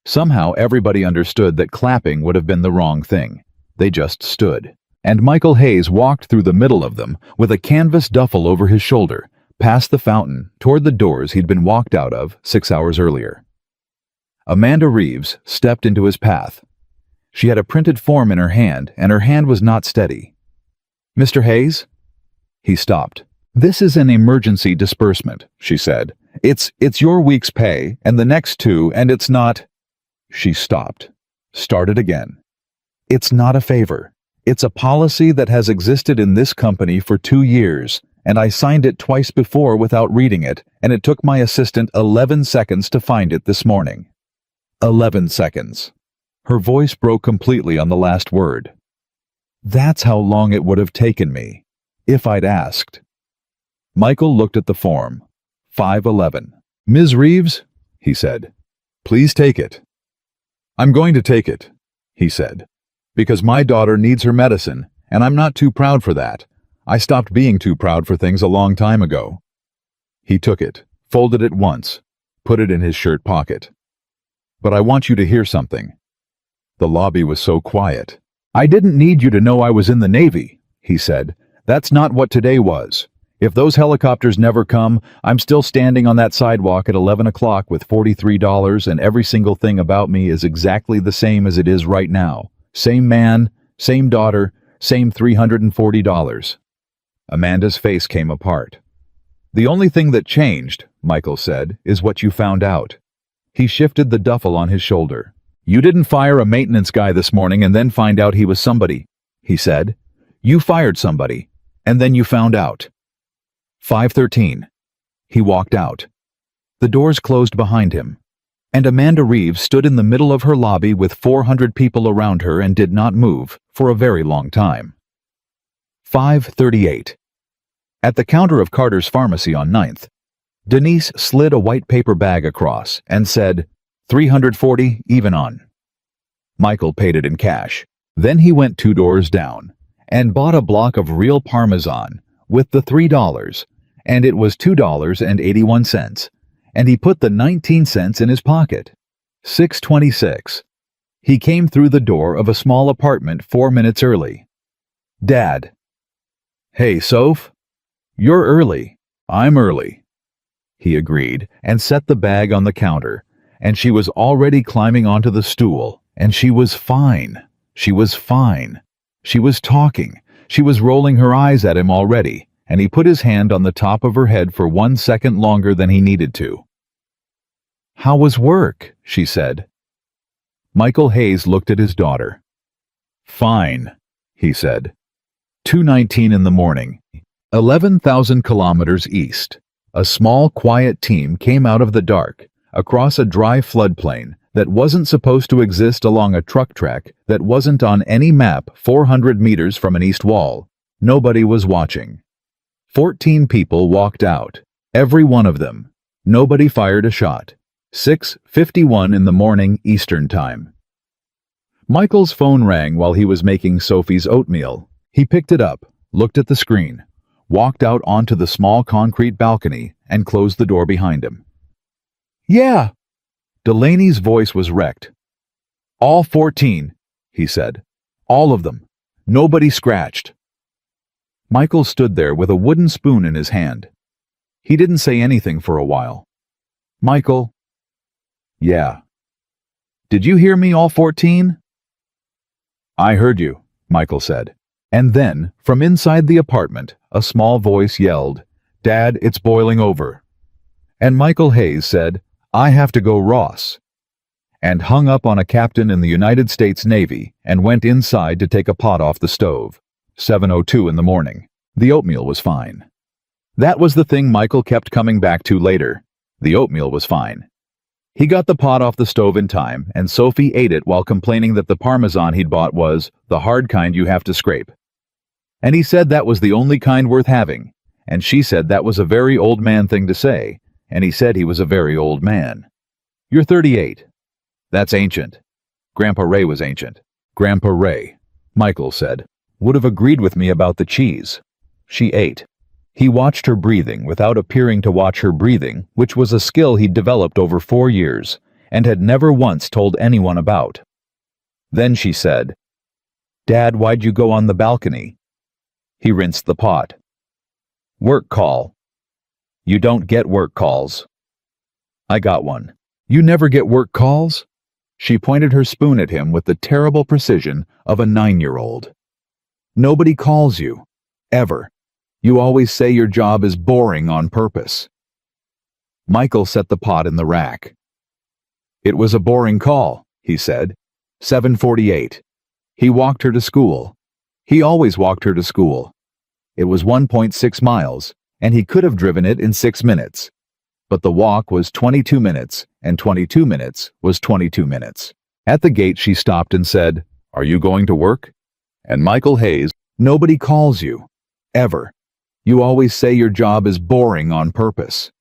Somehow everybody understood that clapping would have been the wrong thing. They just stood. And Michael Hayes walked through the middle of them with a canvas duffel over his shoulder, past the fountain, toward the doors he'd been walked out of 6 hours earlier. Amanda Reeves stepped into his path. She had a printed form in her hand, and her hand was not steady. Mr. Hayes? He stopped. This is an emergency disbursement, she said. It's your week's pay, and the next 2, and it's not... She stopped. Started again. It's not a favor. It's a policy that has existed in this company for 2 years, and I signed it twice before without reading it, and it took my assistant 11 seconds to find it this morning. 11 seconds. Her voice broke completely on the last word. That's how long it would have taken me, if I'd asked. Michael looked at the form. 5:11. Ms. Reeves, he said, please take it. I'm going to take it, he said, because my daughter needs her medicine, and I'm not too proud for that. I stopped being too proud for things a long time ago. He took it, folded it once, put it in his shirt pocket. But I want you to hear something. The lobby was so quiet. I didn't need you to know I was in the Navy, he said. That's not what today was. If those helicopters never come, I'm still standing on that sidewalk at 11 o'clock with $43, and every single thing about me is exactly the same as it is right now. Same man, same daughter, same $340. Amanda's face came apart. The only thing that changed, Michael said, is what you found out. He shifted the duffel on his shoulder. You didn't fire a maintenance guy this morning and then find out he was somebody, he said. You fired somebody, and then you found out. 5:13. He walked out. The doors closed behind him, and Amanda Reeves stood in the middle of her lobby with 400 people around her and did not move for a very long time. 5:38. At the counter of Carter's Pharmacy on 9th, Denise slid a white paper bag across and said, $340 even on. Michael paid it in cash. Then he went 2 doors down and bought a block of real Parmesan with the $3, and it was $2.81, and he put the 19 cents in his pocket. 6:26. He came through the door of a small apartment 4 minutes early. Dad. Hey, Soph. You're early. I'm early. He agreed and set the bag on the counter, and she was already climbing onto the stool, and she was fine. She was fine. She was talking. She was rolling her eyes at him already, and he put his hand on the top of her head for 1 second longer than he needed to. How was work? She said. Michael Hayes looked at his daughter. Fine, he said. 2:19 in the morning, 11,000 kilometers east, A small, quiet team came out of the dark, across a dry floodplain that wasn't supposed to exist along a truck track that wasn't on any map 400 meters from an east wall. Nobody was watching. 14 people walked out. Every one of them. Nobody fired a shot. 6:51 in the morning Eastern Time. Michael's phone rang while he was making Sophie's oatmeal. He picked it up, looked at the screen, walked out onto the small concrete balcony, and closed the door behind him. "Yeah." Delaney's voice was wrecked. "All 14, he said. "All of them. Nobody scratched." Michael stood there with a wooden spoon in his hand. He didn't say anything for a while. "Michael." "Yeah." "Did you hear me, all 14? "I heard you," Michael said. And then, from inside the apartment, a small voice yelled, "Dad, it's boiling over." And Michael Hayes said, "I have to go, Ross," and hung up on a captain in the United States Navy and went inside to take a pot off the stove. 7:02 in the morning. The oatmeal was fine. That was the thing Michael kept coming back to later. The oatmeal was fine. He got the pot off the stove in time, and Sophie ate it while complaining that the Parmesan he'd bought was the hard kind you have to scrape. And he said that was the only kind worth having, and she said that was a very old man thing to say, and he said he was a very old man. "You're 38. That's ancient." Grandpa Ray was ancient. Grandpa Ray, Michael said, would have agreed with me about the cheese. She ate. He watched her breathing without appearing to watch her breathing, which was a skill he'd developed over 4 years and had never once told anyone about. Then she said, "Dad, why'd you go on the balcony?" He rinsed the pot. "Work call." "You don't get work calls." "I got one." "You never get work calls?" She pointed her spoon at him with the terrible precision of a 9-year-old. "Nobody calls you. Ever. You always say your job is boring on purpose." Michael set the pot in the rack. "It was a boring call," he said. 7:48. He walked her to school. He always walked her to school. It was 1.6 miles, and he could have driven it in 6 minutes. But the walk was 22 minutes, and 22 minutes was 22 minutes. At the gate she stopped and said, "Are you going to work?" And Michael Hayes, "Nobody calls you. Ever. You always say your job is boring on purpose."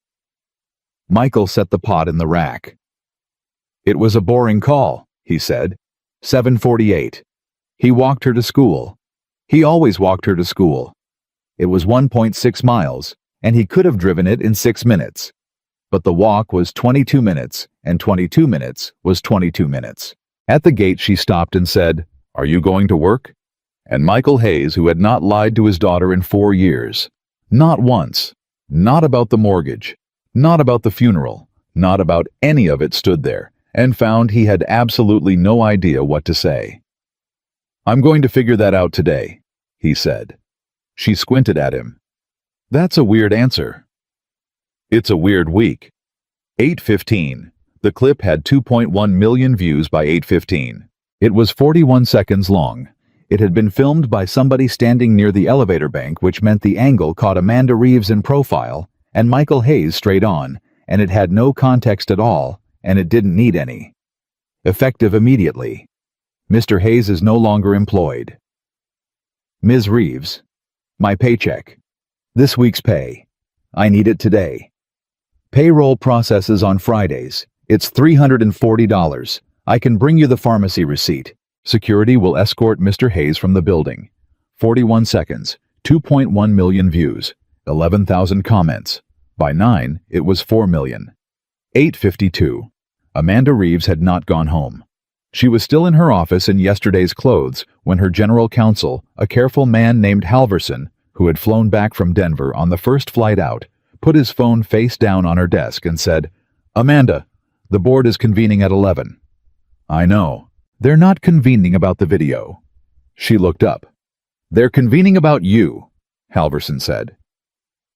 Michael set the pot in the rack. "It was a boring call," he said. 7:48. He walked her to school. He always walked her to school. It was 1.6 miles, and he could have driven it in 6 minutes. But the walk was 22 minutes, and 22 minutes was 22 minutes. At the gate she stopped and said, "Are you going to work?" And Michael Hayes, who had not lied to his daughter in 4 years, not once, not about the mortgage, not about the funeral, not about any of it, stood there and found he had absolutely no idea what to say. "I'm going to figure that out today," he said. She squinted at him. "That's a weird answer." "It's a weird week." 8:15. The clip had 2.1 million views by 8:15. It was 41 seconds long. It had been filmed by somebody standing near the elevator bank, which meant the angle caught Amanda Reeves in profile and Michael Hayes straight on, and it had no context at all, and it didn't need any. Effective immediately. Mr. Hayes is no longer employed. Ms. Reeves. My paycheck. This week's pay. I need it today. Payroll processes on Fridays. It's $340. I can bring you the pharmacy receipt. Security will escort Mr. Hayes from the building. 41 seconds, 2.1 million views, 11,000 comments. By 9, it was 4 million. 8:52. Amanda Reeves had not gone home. She was still in her office in yesterday's clothes when her general counsel, a careful man named Halverson, who had flown back from Denver on the first flight out, put his phone face down on her desk and said, "Amanda, the board is convening at 11. "I know. They're not convening about the video." She looked up. "They're convening about you," Halverson said.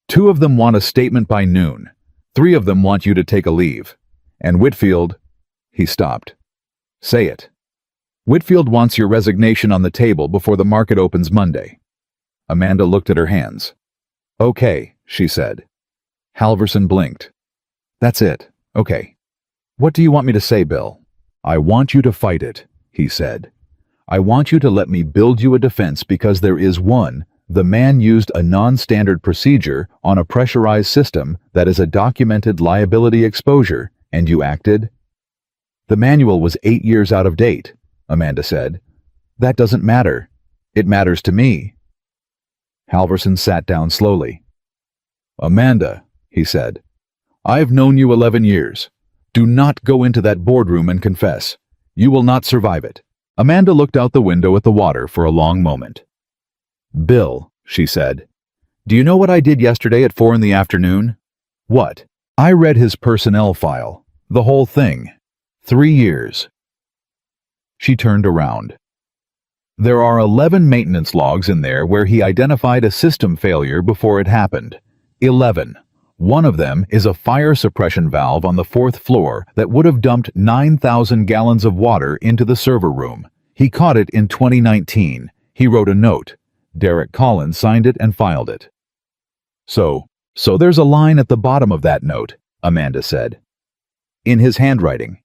"2 of them want a statement by noon. 3 of them want you to take a leave. And Whitfield—" He stopped. "Say it." "Whitfield wants your resignation on the table before the market opens Monday." Amanda looked at her hands. "Okay," she said. Halverson blinked. That's it. Okay. What do you want me to say, Bill? I want you to fight it, he said. I want you to let me build you a defense because there is one. The man used a non-standard procedure on a pressurized system that is a documented liability exposure, and you acted? The manual was 8 years out of date, Amanda said. That doesn't matter. It matters to me. Halverson sat down slowly. Amanda, he said, I've known you 11 years. Do not go into that boardroom and confess. You will not survive it. Amanda looked out the window at the water for a long moment. Bill, she said, do you know what I did yesterday at 4 in the afternoon? What? I read his personnel file. The whole thing. 3 years. She turned around. There are 11 maintenance logs in there where he identified a system failure before it happened. 11. One of them is a fire suppression valve on the 4th floor that would have dumped 9,000 gallons of water into the server room. He caught it in 2019. He wrote a note. Derek Collins signed it and filed it. So there's a line at the bottom of that note, Amanda said. In his handwriting.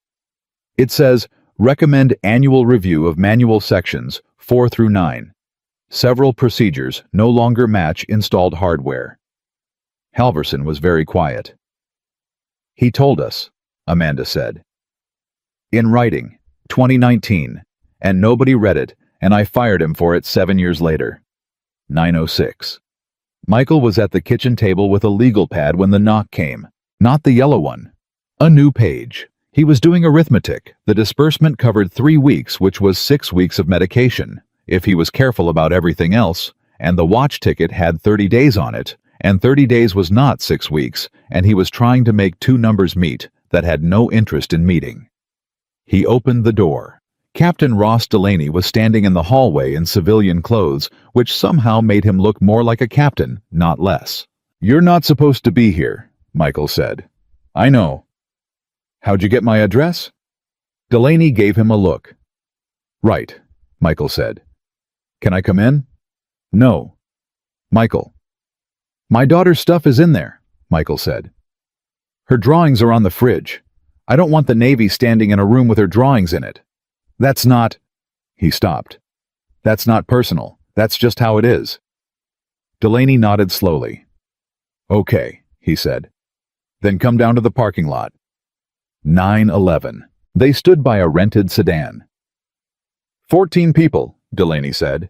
It says, recommend annual review of manual sections 4 through 9. Several procedures no longer match installed hardware. Halverson was very quiet. He told us, Amanda said. In writing, 2019, and nobody read it, and I fired him for it 7 years later. 9:06. Michael was at the kitchen table with a legal pad when the knock came. Not the yellow one. A new page. He was doing arithmetic. The disbursement covered 3 weeks, which was 6 weeks of medication, if he was careful about everything else, and the watch ticket had 30 days on it, and 30 days was not 6 weeks, and he was trying to make 2 numbers meet that had no interest in meeting. He opened the door. Captain Ross Delaney was standing in the hallway in civilian clothes, which somehow made him look more like a captain, not less. You're not supposed to be here, Michael said. I know. How'd you get my address? Delaney gave him a look. Right, Michael said. Can I come in? No. Michael. My daughter's stuff is in there, Michael said. Her drawings are on the fridge. I don't want the Navy standing in a room with her drawings in it. That's not... He stopped. That's not personal. That's just how it is. Delaney nodded slowly. Okay, he said. Then come down to the parking lot. 9:11. They stood by a rented sedan. 14 people, Delaney said.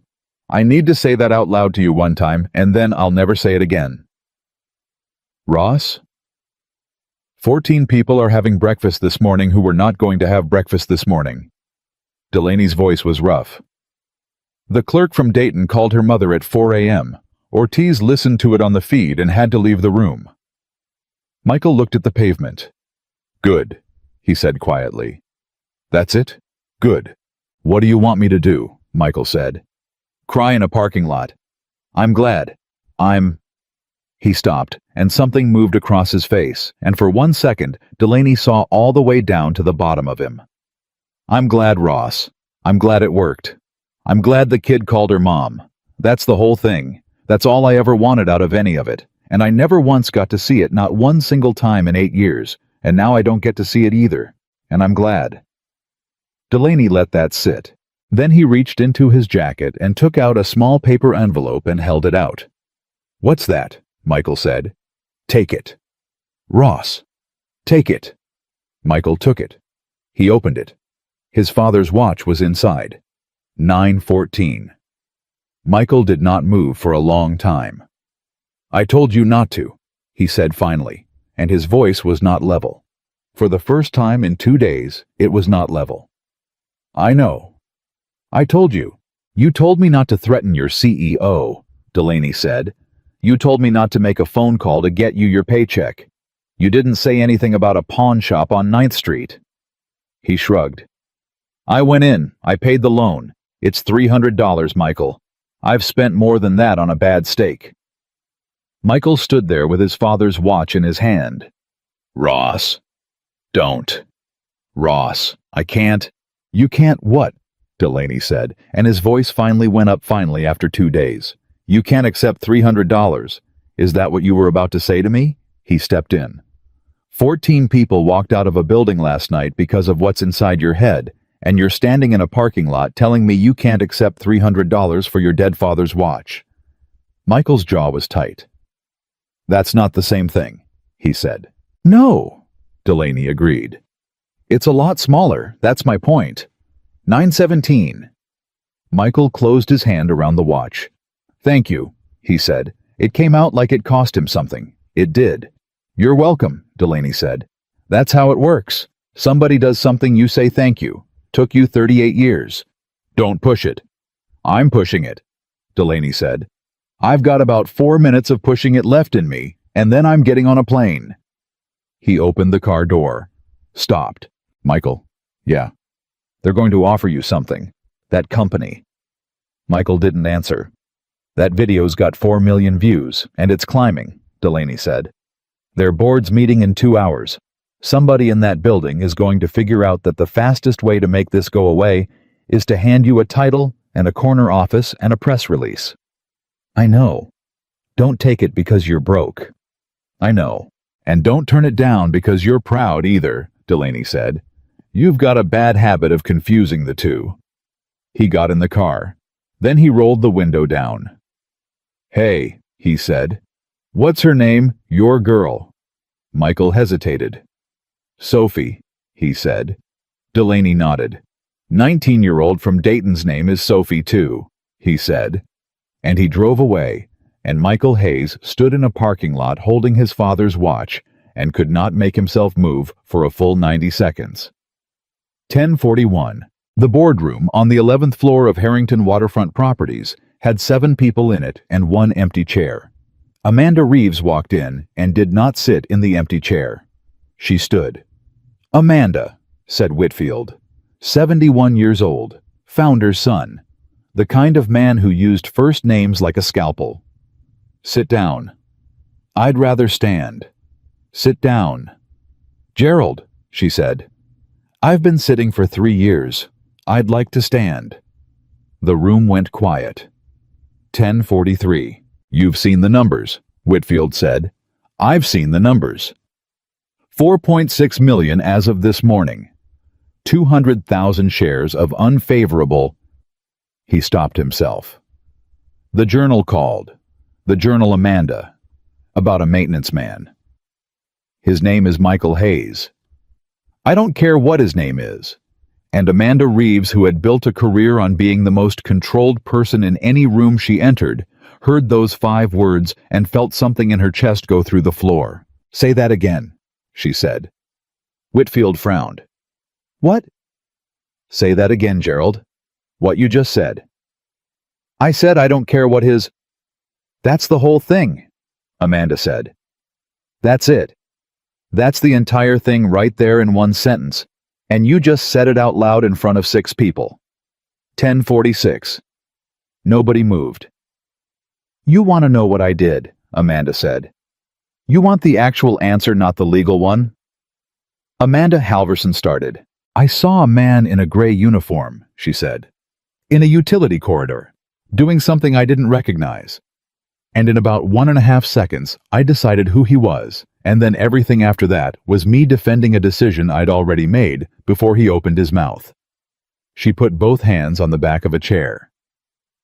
I need to say that out loud to you one time, and then I'll never say it again. Ross? 14 people are having breakfast this morning who were not going to have breakfast this morning. Delaney's voice was rough. The clerk from Dayton called her mother at 4 a.m. Ortiz listened to it on the feed and had to leave the room. Michael looked at the pavement. Good, he said quietly. That's it? Good. What do you want me to do? Michael said. Cry in a parking lot. I'm glad. He stopped, and something moved across his face, and for 1 second, Delaney saw all the way down to the bottom of him. I'm glad, Ross. I'm glad it worked. I'm glad the kid called her mom. That's the whole thing. That's all I ever wanted out of any of it, and I never once got to see it, not one single time in 8 years, and now I don't get to see it either, and I'm glad. Delaney let that sit. Then he reached into his jacket and took out a small paper envelope and held it out. What's that? Michael said. Take it. Ross. Take it. Michael took it. He opened it. His father's watch was inside. 9:14. Michael did not move for a long time. I told you not to, he said finally, and his voice was not level. For the first time in 2 days, it was not level. I know. I told you. You told me not to threaten your CEO, Delaney said. You told me not to make a phone call to get you your paycheck. You didn't say anything about a pawn shop on 9th Street. He shrugged. I went in. I paid the loan. It's $300, Michael. I've spent more than that on a bad steak. Michael stood there with his father's watch in his hand. Ross. Don't. Ross, I can't. You can't what? Delaney said, and his voice finally went up after 2 days. You can't accept $300. Is that what you were about to say to me? He stepped in. 14 people walked out of a building last night because of what's inside your head, and you're standing in a parking lot telling me you can't accept $300 for your dead father's watch. Michael's jaw was tight. That's not the same thing, he said. No, Delaney agreed. It's a lot smaller, that's my point. 917. Michael closed his hand around the watch. Thank you, he said. It came out like it cost him something. It did. You're welcome, Delaney said. That's how it works. Somebody does something, you say thank you. Took you 38 years. Don't push it. I'm pushing it, Delaney said. I've got about 4 minutes of pushing it left in me, and then I'm getting on a plane. He opened the car door. Stopped. Michael. Yeah. They're going to offer you something. That company. Michael didn't answer. That video's got 4 million views, and it's climbing, Delaney said. Their board's meeting in 2 hours. Somebody in that building is going to figure out that the fastest way to make this go away is to hand you a title and a corner office and a press release. I know. Don't take it because you're broke. I know. And don't turn it down because you're proud either, Delaney said. You've got a bad habit of confusing the two. He got in the car. Then he rolled the window down. Hey, he said. What's her name? Your girl. Michael hesitated. Sophie, he said. Delaney nodded. 19-year-old from Dayton's name is Sophie too, he said. And he drove away, and Michael Hayes stood in a parking lot holding his father's watch and could not make himself move for a full 90 seconds. 10:41. The boardroom on the 11th floor of Harrington Waterfront Properties had 7 people in it and 1 empty chair. Amanda Reeves walked in and did not sit in the empty chair. She stood. Amanda, said Whitfield, 71 years old, founder's son, the kind of man who used first names like a scalpel. Sit down. I'd rather stand. Sit down. Gerald, she said. I've been sitting for 3 years. I'd like to stand. The room went quiet. 10:43. You've seen the numbers, Whitfield said. I've seen the numbers. 4.6 million as of this morning. 200,000 shares of unfavorable. He stopped himself. The Journal called. The Journal Amanda. About a maintenance man. His name is Michael Hayes. I don't care what his name is. And Amanda Reeves, who had built a career on being the most controlled person in any room she entered, heard those 5 words and felt something in her chest go through the floor. Say that again, she said. Whitfield frowned. What? Say that again, Gerald. What you just said. I said I don't care what his... That's the whole thing, Amanda said. That's it. That's the entire thing right there in one sentence, and you just said it out loud in front of 6 people. 10:46. Nobody moved. You want to know what I did, Amanda said. You want the actual answer, not the legal one? Amanda Halverson started. I saw a man in a gray uniform, she said, in a utility corridor, doing something I didn't recognize. And in about 1.5 seconds, I decided who he was, and then everything after that was me defending a decision I'd already made before he opened his mouth. She put both hands on the back of a chair.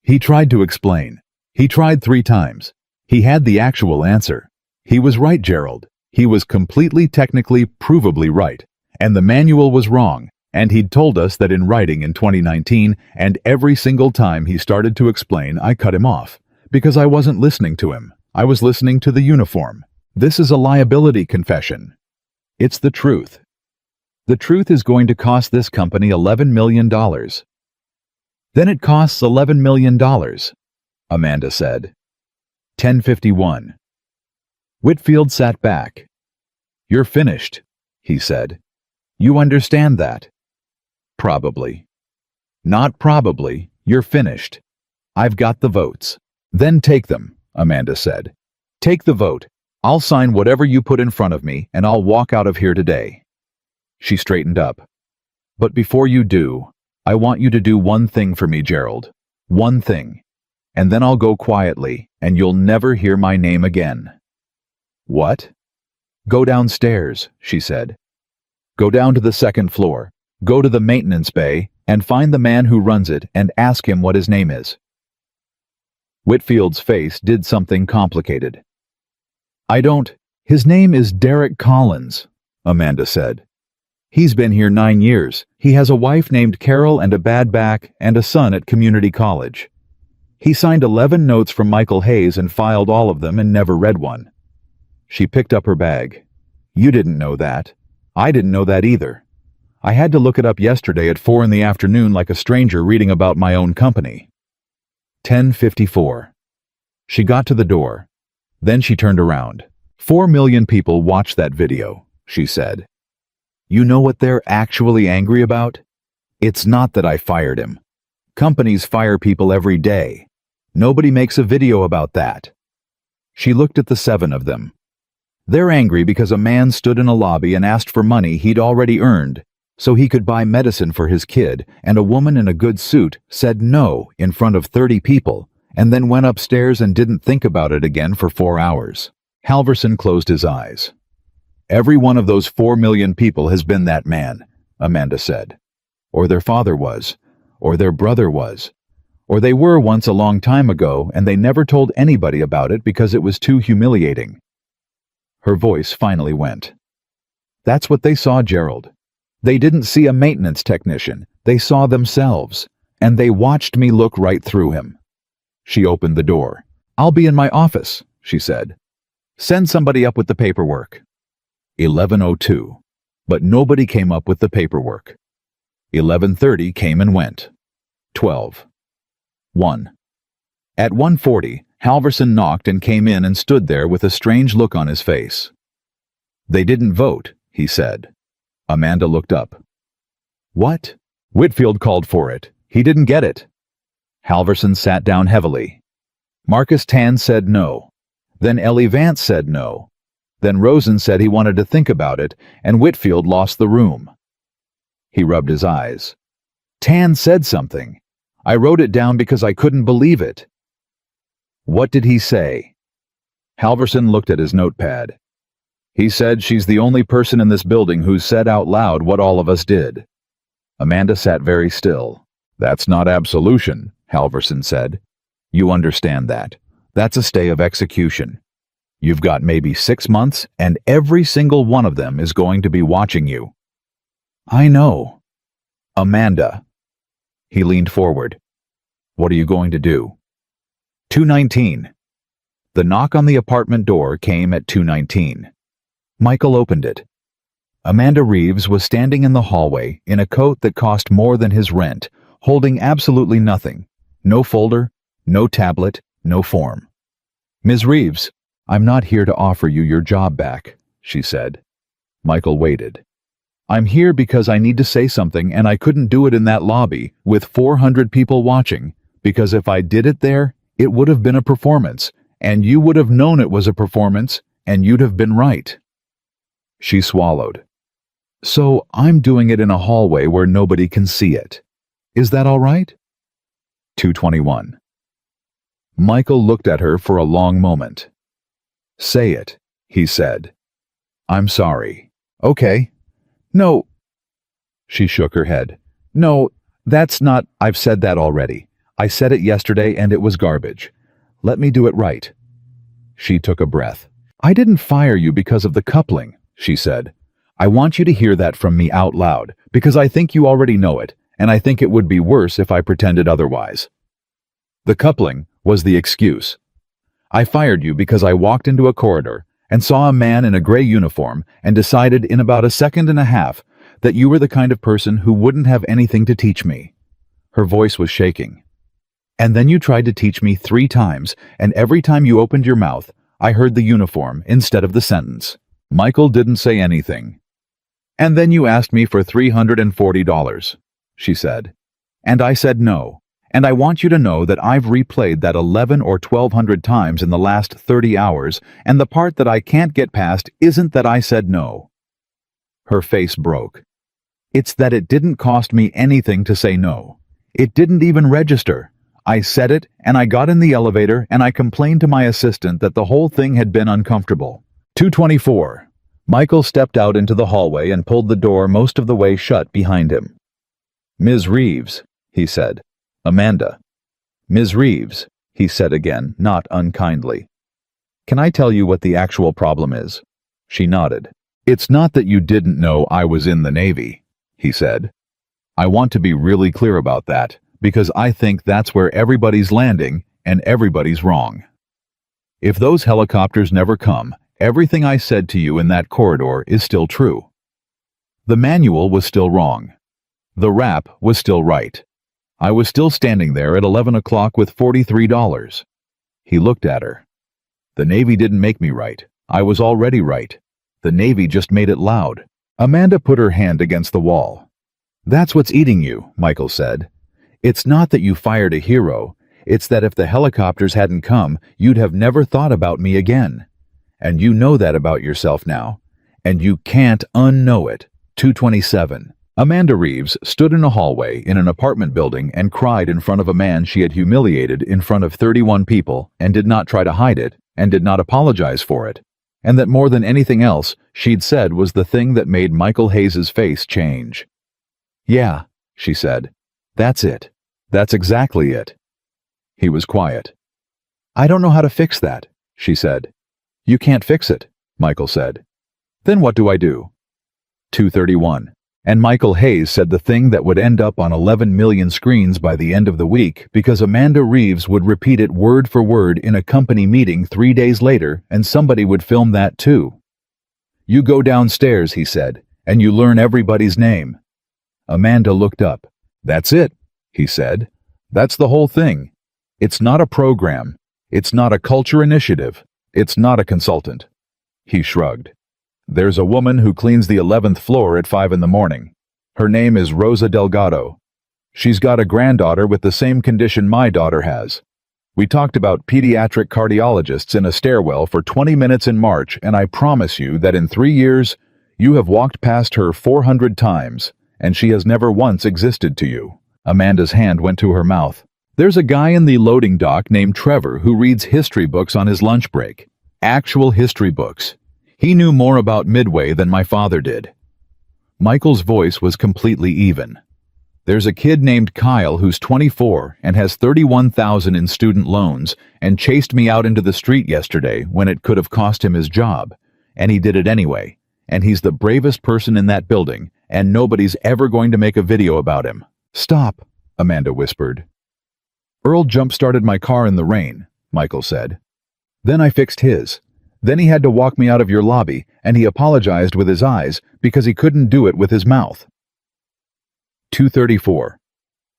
He tried to explain. He tried 3 times. He had the actual answer. He was right, Gerald. He was completely, technically, provably right. And the manual was wrong, and he'd told us that in writing in 2019, and every single time he started to explain, I cut him off. Because I wasn't listening to him. I was listening to the uniform. This is a liability confession. It's the truth. The truth is going to cost this company $11 million. Then it costs $11 million, Amanda said. 10:51. Whitfield sat back. You're finished, he said. You understand that? Probably. Not probably, you're finished. I've got the votes. Then take them, Amanda said. Take the vote. I'll sign whatever you put in front of me, and I'll walk out of here today. She straightened up. But before you do, I want you to do one thing for me, Gerald. One thing. And then I'll go quietly, and you'll never hear my name again. What? Go downstairs, she said. Go down to the second floor. Go to the maintenance bay and find the man who runs it and ask him what his name is. Whitfield's face did something complicated. His name is Derek Collins, Amanda said. He's been here 9 years. He has a wife named Carol and a bad back and a son at community college. He signed 11 notes from Michael Hayes and filed all of them and never read one. She picked up her bag. You didn't know that. I didn't know that either. I had to look it up yesterday at 4 in the afternoon like a stranger reading about my own company. 10:54. She got to the door. Then she turned around. 4 million people watched that video, she said. You know what they're actually angry about? It's not that I fired him. Companies fire people every day. Nobody makes a video about that. She looked at the 7 of them. They're angry because a man stood in a lobby and asked for money he'd already earned so he could buy medicine for his kid, and a woman in a good suit said no in front of 30 people and then went upstairs and didn't think about it again for 4 hours. Halverson closed his eyes. Every one of those 4 million people has been that man, Amanda said. Or their father was, or their brother was, or they were once a long time ago and they never told anybody about it because it was too humiliating. Her voice finally went. That's what they saw, Gerald. They didn't see a maintenance technician. They saw themselves, and they watched me look right through him. She opened the door. I'll be in my office, she said. Send somebody up with the paperwork. 11:02. But nobody came up with the paperwork. 11:30 came and went. 12. 1. At 1:40, Halverson knocked and came in and stood there with a strange look on his face. They didn't vote, he said. Amanda looked up. What? Whitfield called for it. He didn't get it. Halverson sat down heavily. Marcus Tan said no. Then Ellie Vance said no. Then Rosen said he wanted to think about it, and Whitfield lost the room. He rubbed his eyes. Tan said something. I wrote it down because I couldn't believe it. What did he say? Halverson looked at his notepad. He said she's the only person in this building who's said out loud what all of us did. Amanda sat very still. That's not absolution, Halverson said. You understand that. That's a stay of execution. You've got maybe 6 months, and every single one of them is going to be watching you. I know. Amanda. He leaned forward. What are you going to do? 2:19. The knock on the apartment door came at 2:19. Michael opened it. Amanda Reeves was standing in the hallway in a coat that cost more than his rent, holding absolutely nothing. No folder, no tablet, no form. Ms. Reeves, I'm not here to offer you your job back, she said. Michael waited. I'm here because I need to say something, and I couldn't do it in that lobby with 400 people watching, because if I did it there, it would have been a performance, and you would have known it was a performance, and you'd have been right. She swallowed. So I'm doing it in a hallway where nobody can see it. Is that all right? 2:21. Michael looked at her for a long moment. Say it, he said. I'm sorry. Okay. No. She shook her head. No, that's not, I've said that already. I said it yesterday and it was garbage. Let me do it right. She took a breath. I didn't fire you because of the coupling, she said. I want you to hear that from me out loud, because I think you already know it, and I think it would be worse if I pretended otherwise. The coupling was the excuse. I fired you because I walked into a corridor and saw a man in a gray uniform and decided in about a second and a half that you were the kind of person who wouldn't have anything to teach me. Her voice was shaking. And then you tried to teach me 3 times, and every time you opened your mouth, I heard the uniform instead of the sentence. Michael didn't say anything. And then you asked me for $340, she said. And I said no. And I want you to know that I've replayed that 11 or 1,200 times in the last 30 hours, and the part that I can't get past isn't that I said no. Her face broke. It's that it didn't cost me anything to say no. It didn't even register. I said it, and I got in the elevator, and I complained to my assistant that the whole thing had been uncomfortable. 2:24. Michael stepped out into the hallway and pulled the door most of the way shut behind him. "Ms. Reeves," he said. "Amanda." "Ms. Reeves," he said again, not unkindly. "Can I tell you what the actual problem is?" She nodded. "It's not that you didn't know I was in the Navy," he said. "I want to be really clear about that, because I think that's where everybody's landing and everybody's wrong. If those helicopters never come, everything I said to you in that corridor is still true. The manual was still wrong. The rap was still right. I was still standing there at 11 o'clock with $43. He looked at her. "The Navy didn't make me right. I was already right. The Navy just made it loud." Amanda put her hand against the wall. "That's what's eating you," Michael said. "It's not that you fired a hero. It's that if the helicopters hadn't come, you'd have never thought about me again. And you know that about yourself now. And you can't unknow it." 227. Amanda Reeves stood in a hallway in an apartment building and cried in front of a man she had humiliated in front of 31 people and did not try to hide it and did not apologize for it. And that more than anything else she'd said was the thing that made Michael Hayes' face change. "Yeah," she said. "That's it. That's exactly it." He was quiet. "I don't know how to fix that," she said. "You can't fix it," Michael said. "Then what do I do?" 231. And Michael Hayes said the thing that would end up on 11 million screens by the end of the week because Amanda Reeves would repeat it word for word in a company meeting 3 days later and somebody would film that too. "You go downstairs," he said, "and you learn everybody's name." Amanda looked up. "That's it," he said. "That's the whole thing. It's not a program. It's not a culture initiative. It's not a consultant." He shrugged. "There's a woman who cleans the 11th floor at 5 in the morning. Her name is Rosa Delgado. She's got a granddaughter with the same condition my daughter has. We talked about pediatric cardiologists in a stairwell for 20 minutes in March, and I promise you that in 3 years, you have walked past her 400 times, and she has never once existed to you." Amanda's hand went to her mouth. "There's a guy in the loading dock named Trevor who reads history books on his lunch break. Actual history books. He knew more about Midway than my father did." Michael's voice was completely even. "There's a kid named Kyle who's 24 and has $31,000 in student loans and chased me out into the street yesterday when it could have cost him his job. And he did it anyway. And he's the bravest person in that building, and nobody's ever going to make a video about him." "Stop," Amanda whispered. "Earl jump-started my car in the rain," Michael said. "Then I fixed his. Then he had to walk me out of your lobby, and he apologized with his eyes because he couldn't do it with his mouth." 234.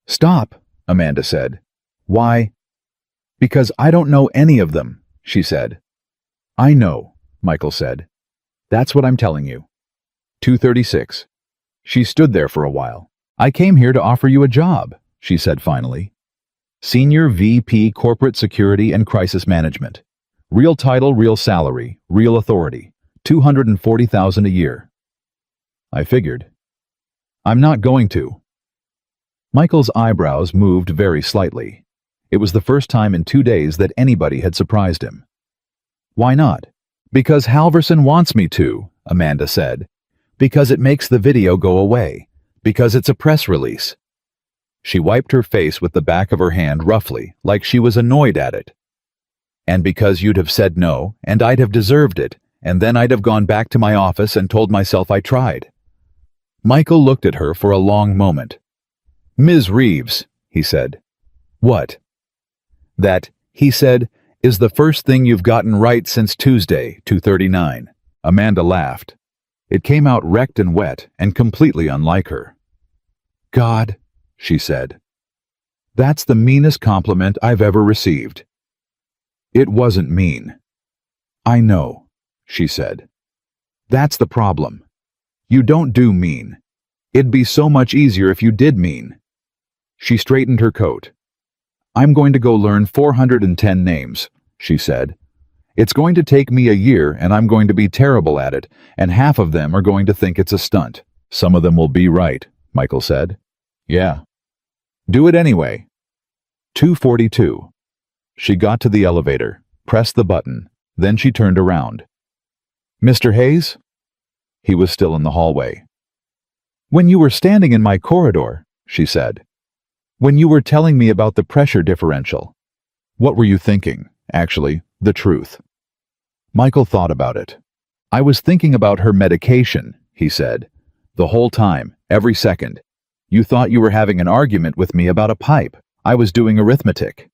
"Stop," Amanda said. "Why?" "Because I don't know any of them," she said. "I know," Michael said. "That's what I'm telling you." 236. She stood there for a while. "I came here to offer you a job," she said finally. "Senior VP Corporate Security and Crisis Management. Real title, real salary, real authority. $240,000 a year." I figured. "I'm not going to." Michael's eyebrows moved very slightly. It was the first time in 2 days that anybody had surprised him. "Why not?" "Because Halverson wants me to," Amanda said. "Because it makes the video go away. Because it's a press release." She wiped her face with the back of her hand roughly, like she was annoyed at it. "And because you'd have said no, and I'd have deserved it, and then I'd have gone back to my office and told myself I tried." Michael looked at her for a long moment. "Ms. Reeves," he said. "What?" "That," he said, "is the first thing you've gotten right since Tuesday, 239. Amanda laughed. It came out wrecked and wet and completely unlike her. "God," she said. "That's the meanest compliment I've ever received." "It wasn't mean." "I know," she said. "That's the problem. You don't do mean. It'd be so much easier if you did mean." She straightened her coat. "I'm going to go learn 410 names," she said. "It's going to take me a year and I'm going to be terrible at it, and half of them are going to think it's a stunt." "Some of them will be right," Michael said. "Yeah." "Do it anyway." 242. She got to the elevator, pressed the button, then she turned around. "Mr. Hayes?" He was still in the hallway. "When you were standing in my corridor," she said. "When you were telling me about the pressure differential." "What were you thinking? Actually, the truth." Michael thought about it. "I was thinking about her medication," he said. "The whole time, every second. You thought you were having an argument with me about a pipe. I was doing arithmetic."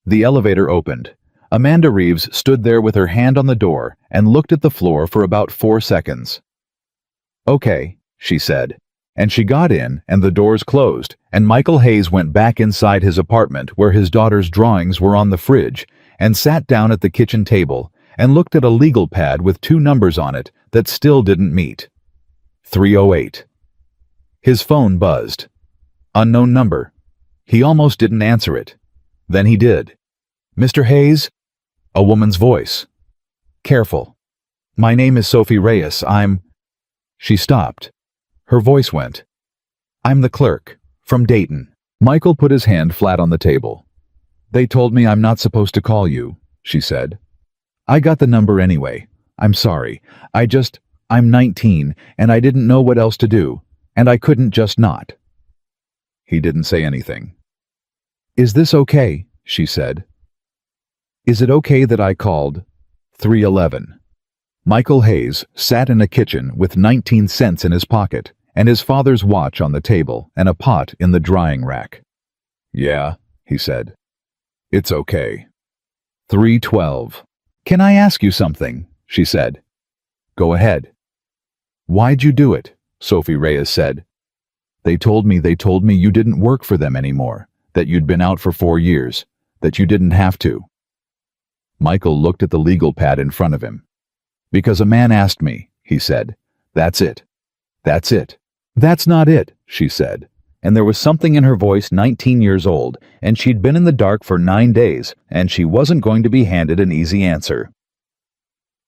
The elevator opened. Amanda Reeves stood there with her hand on the door and looked at the floor for about 4 seconds. "Okay," she said, and she got in and the doors closed, and Michael Hayes went back inside his apartment where his daughter's drawings were on the fridge and sat down at the kitchen table and looked at a legal pad with 2 numbers on it that still didn't meet. 308. His phone buzzed. Unknown number. He almost didn't answer it. Then he did. "Mr. Hayes?" A woman's voice. "Careful. My name is Sophie Reyes. I'm—" She stopped. Her voice went. "I'm the clerk, from Dayton." Michael put his hand flat on the table. "They told me I'm not supposed to call you," she said. "I got the number anyway. I'm sorry. I'm 19, and I didn't know what else to do, and I couldn't just not." He didn't say anything. "Is this okay?" she said. "Is it okay that I called?" 311. Michael Hayes sat in a kitchen with 19 cents in his pocket and his father's watch on the table and a pot in the drying rack. "Yeah," he said. "It's okay." 312. "Can I ask you something?" she said. "Go ahead." "Why'd you do it?" Sophie Reyes said. They told me you didn't work for them anymore, that you'd been out for 4 years, that you didn't have to." Michael looked at the legal pad in front of him. "Because a man asked me," he said. "That's it. That's it." "That's not it," she said, and there was something in her voice 19 years old, and she'd been in the dark for 9 days, and she wasn't going to be handed an easy answer.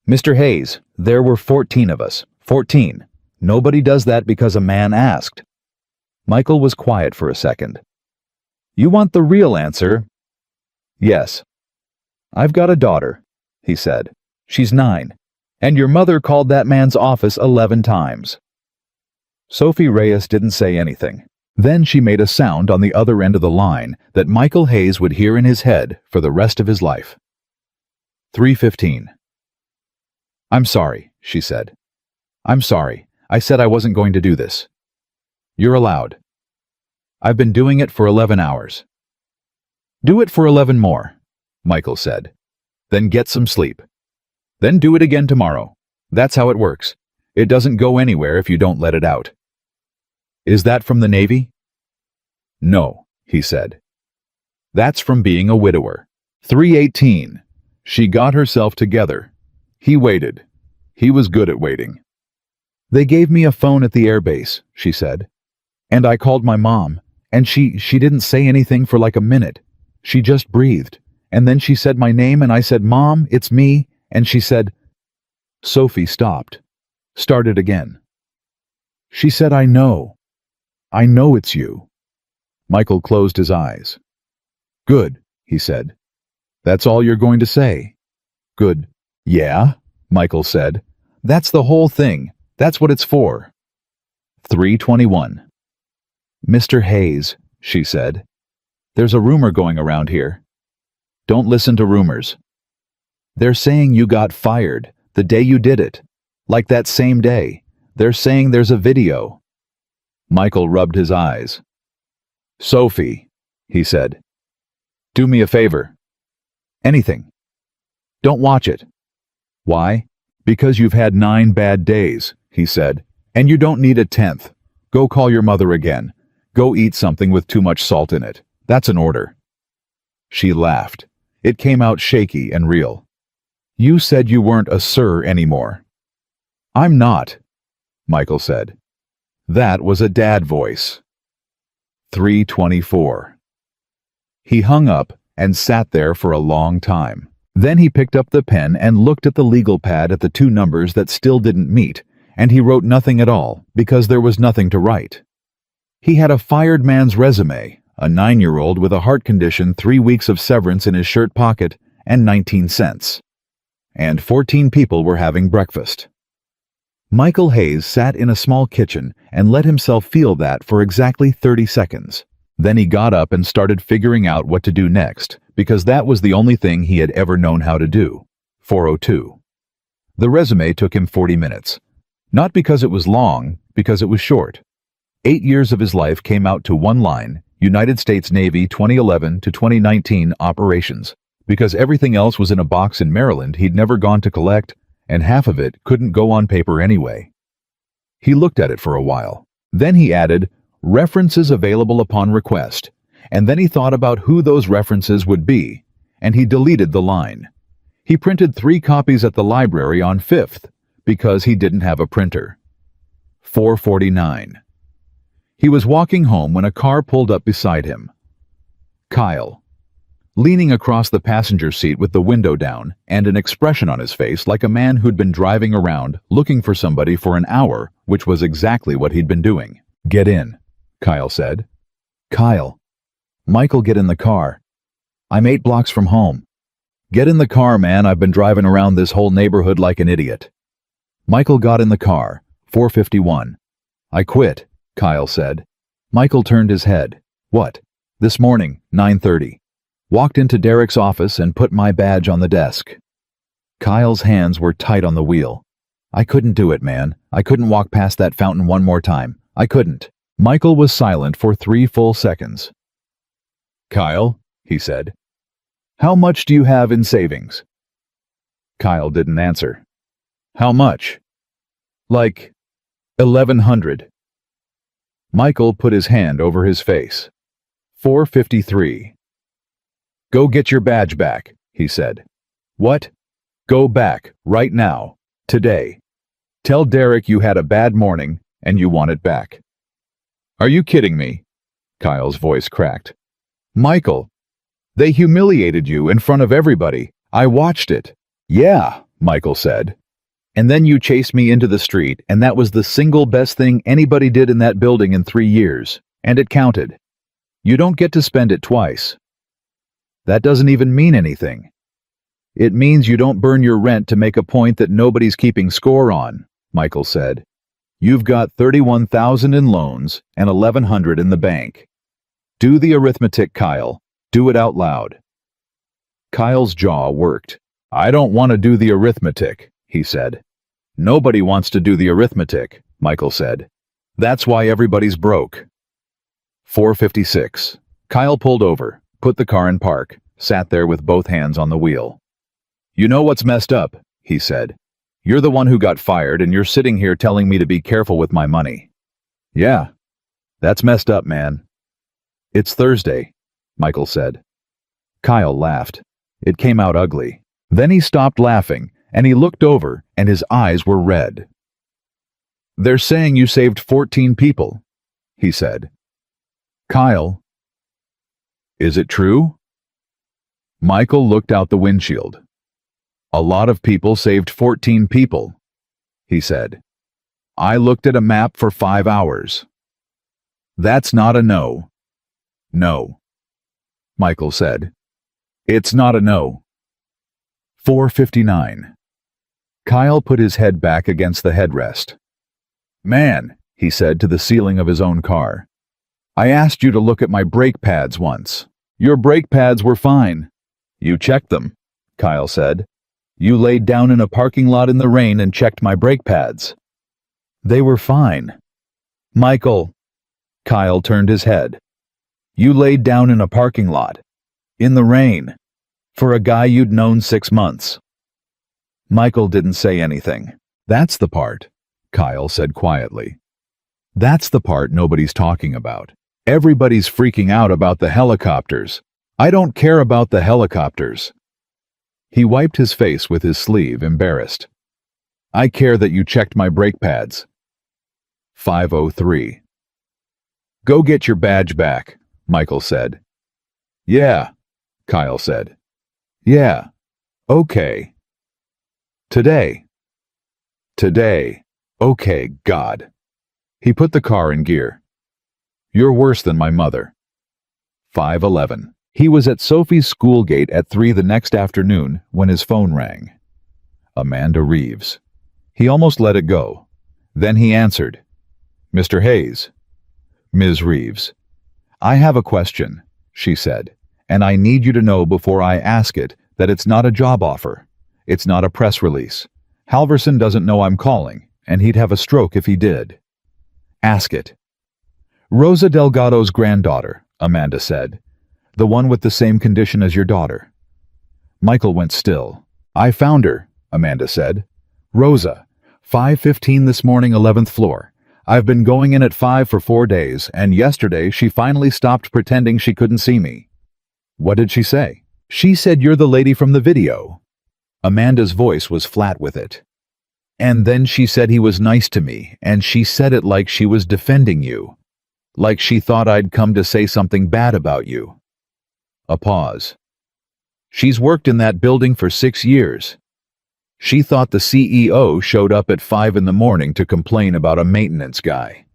"Mr. Hayes, there were 14 of us. 14. Nobody does that because a man asked." Michael was quiet for a second. "You want the real answer?" "Yes." "I've got a daughter," he said. "She's 9. And your mother called that man's office 11 times. Sophie Reyes didn't say anything. Then she made a sound on the other end of the line that Michael Hayes would hear in his head for the rest of his life. 315. "I'm sorry," she said. "I'm sorry. I said I wasn't going to do this." "You're allowed." "I've been doing it for 11 hours. "Do it for 11 more," Michael said. "Then get some sleep. Then do it again tomorrow. That's how it works. It doesn't go anywhere if you don't let it out." "Is that from the Navy?" "No," he said. "That's from being a widower." 318. She got herself together. He waited. He was good at waiting. "They gave me a phone at the airbase," she said. "And I called my mom, and she didn't say anything for like a minute. She just breathed. And then she said my name and I said, 'Mom, it's me.' And she said—" Sophie stopped. Started again. "She said, 'I know. I know it's you.'" Michael closed his eyes. "Good," he said. "That's all you're going to say?" "Good." "Yeah," Michael said. "That's the whole thing. That's what it's for." 321. "Mr. Hayes," she said. "There's a rumor going around here. Don't listen to rumors. They're saying you got fired the day you did it. Like that same day. They're saying there's a video." Michael rubbed his eyes. "Sophie," he said. "Do me a favor." "Anything." "Don't watch it." "Why?" "Because you've had 9 bad days," he said, "and you don't need a 10th. Go call your mother again. Go eat something with too much salt in it. That's an order." She laughed. It came out shaky and real. "You said you weren't a sir anymore." "I'm not," Michael said. That was a dad voice. 324. He hung up and sat there for a long time. Then he picked up the pen and looked at the legal pad at the 2 numbers that still didn't meet, and he wrote nothing at all because there was nothing to write. He had a fired man's resume, a 9-year-old with a heart condition, 3 weeks of severance in his shirt pocket, and 19 cents. And 14 people were having breakfast. Michael Hayes sat in a small kitchen and let himself feel that for exactly 30 seconds. Then he got up and started figuring out what to do next, because that was the only thing he had ever known how to do. 4:02. The resume took him 40 minutes. Not because it was long, because it was short. 8 years of his life came out to one line: United States Navy 2011 to 2019 operations. Because everything else was in a box in Maryland he'd never gone to collect, and half of it couldn't go on paper anyway. He looked at it for a while. Then he added, "References available upon request," and then he thought about who those references would be, and he deleted the line. He printed 3 copies at the library on 5th, because he didn't have a printer. 4:49. He was walking home when a car pulled up beside him. Kyle. Leaning across the passenger seat with the window down and an expression on his face like a man who'd been driving around looking for somebody for an hour, which was exactly what he'd been doing. "Get in," Kyle said. "Kyle." "Michael, get in the car. I'm 8 blocks from home." "Get in the car, man. I've been driving around this whole neighborhood like an idiot." Michael got in the car. 4:51. "I quit," Kyle said. Michael turned his head. "What?" "This morning, 9:30. Walked into Derek's office and put my badge on the desk." Kyle's hands were tight on the wheel. "I couldn't do it, man. I couldn't walk past that fountain one more time. I couldn't." Michael was silent for 3 full seconds. "Kyle," he said, "how much do you have in savings?" Kyle didn't answer. "How much?" "Like 1,100. Michael put his hand over his face. 4:53. "Go get your badge back," he said. "What?" "Go back, right now, today. Tell Derek you had a bad morning and you want it back." "Are you kidding me?" Kyle's voice cracked. "Michael, they humiliated you in front of everybody. I watched it." "Yeah," Michael said. "And then you chased me into the street, and that was the single best thing anybody did in that building in 3 years, and it counted. You don't get to spend it twice. That doesn't even mean anything. It means you don't burn your rent to make a point that nobody's keeping score on," Michael said. "You've got 31,000 in loans and 1,100 in the bank. Do the arithmetic, Kyle. Do it out loud." Kyle's jaw worked. "I don't want to do the arithmetic," he said. "Nobody wants to do the arithmetic," Michael said. "That's why everybody's broke." 4:56. Kyle pulled over, put the car in park, sat there with both hands on the wheel. "You know what's messed up," he said. "You're the one who got fired, and you're sitting here telling me to be careful with my money." "Yeah, that's messed up, man." "It's Thursday," Michael said. Kyle laughed. It came out ugly. Then he stopped laughing, and he looked over, and his eyes were red. "They're saying you saved 14 people," he said. "Kyle, is it true?" Michael looked out the windshield. "A lot of people saved 14 people," he said. "I looked at a map for 5 hours." "That's not a no." "No," Michael said. "It's not a no." 4:59. Kyle put his head back against the headrest. "Man," he said to the ceiling of his own car, "I asked you to look at my brake pads once. Your brake pads were fine." "You checked them," Kyle said. "You laid down in a parking lot in the rain and checked my brake pads." "They were fine." "Michael," Kyle turned his head. "You laid down in a parking lot, in the rain, for a guy you'd known 6 months." Michael didn't say anything. "That's the part," Kyle said quietly. "That's the part nobody's talking about. Everybody's freaking out about the helicopters. I don't care about the helicopters." He wiped his face with his sleeve, embarrassed. "I care that you checked my brake pads." 5:03. "Go get your badge back," Michael said. "Yeah," Kyle said. "Yeah. Okay. Today. Today. Okay, God." He put the car in gear. "You're worse than my mother." 5:11. He was at Sophie's school gate at 3 the next afternoon when his phone rang. Amanda Reeves. He almost let it go. Then he answered, "Mr. Hayes." "Ms. Reeves." "I have a question," she said, "and I need you to know before I ask it that it's not a job offer. It's not a press release. Halverson doesn't know I'm calling, and he'd have a stroke if he did." "Ask it." "Rosa Delgado's granddaughter," Amanda said. "The one with the same condition as your daughter." Michael went still. "I found her," Amanda said. "Rosa, 5:15 this morning, 11th floor. I've been going in at 5 for 4 days, and yesterday she finally stopped pretending she couldn't see me." "What did she say?" "She said you're the lady from the video." Amanda's voice was flat with it. "And then she said he was nice to me, and she said it like she was defending you. Like she thought I'd come to say something bad about you." A pause. "She's worked in that building for 6 years. She thought the CEO showed up at 5 in the morning to complain about a maintenance guy."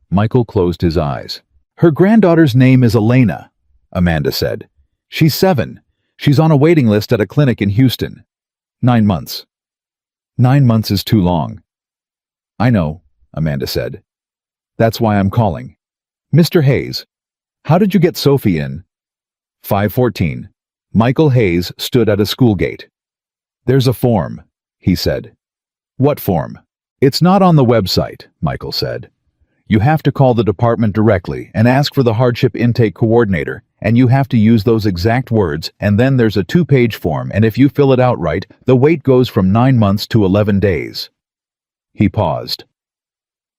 Michael closed his eyes. "Her granddaughter's name is Elena," Amanda said. "She's 7. She's on a waiting list at a clinic in Houston. 9 months. 9 months is too long." "I know," Amanda said. "That's why I'm calling. Mr. Hayes, how did you get Sophie in?" 5:14. Michael Hayes stood at a school gate. "There's a form," he said. "What form?" "It's not on the website," Michael said. "You have to call the department directly and ask for the hardship intake coordinator, and you have to use those exact words, and then there's a 2-page form, and if you fill it out right, the wait goes from 9 months to 11 days. He paused.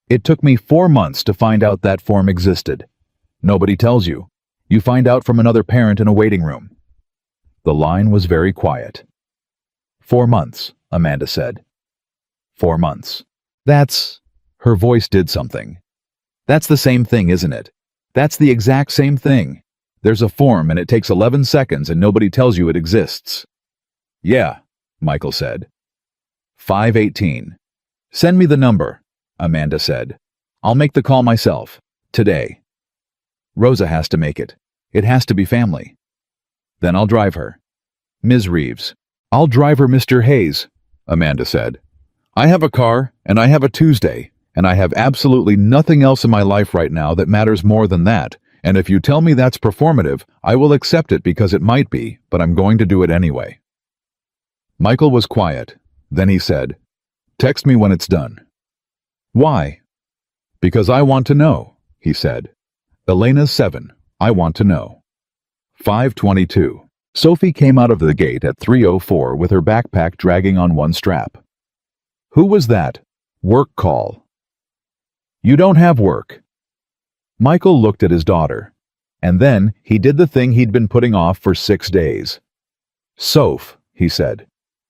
"It took me 4 months to find out that form existed. Nobody tells you. You find out from another parent in a waiting room." The line was very quiet. 4 months, Amanda said. 4 months. That's... Her voice did something. "That's the same thing, isn't it? That's the exact same thing. There's a form and it takes 11 seconds and nobody tells you it exists." "Yeah," Michael said. 5:18. "Send me the number," Amanda said. "I'll make the call myself. Today." "Rosa has to make it. It has to be family." "Then I'll drive her." "Ms. Reeves." "I'll drive her, Mr. Hayes," Amanda said. "I have a car, and I have a Tuesday, and I have absolutely nothing else in my life right now that matters more than that, and if you tell me that's performative, I will accept it because it might be, but I'm going to do it anyway." Michael was quiet. Then he said, "Text me when it's done." "Why?" "Because I want to know," he said. "Elena's 7. I want to know." 5:22. Sophie came out of the gate at 3:04 with her backpack dragging on one strap. "Who was that?" "Work call." "You don't have work." Michael looked at his daughter, and then he did the thing he'd been putting off for 6 days. "Soph," he said,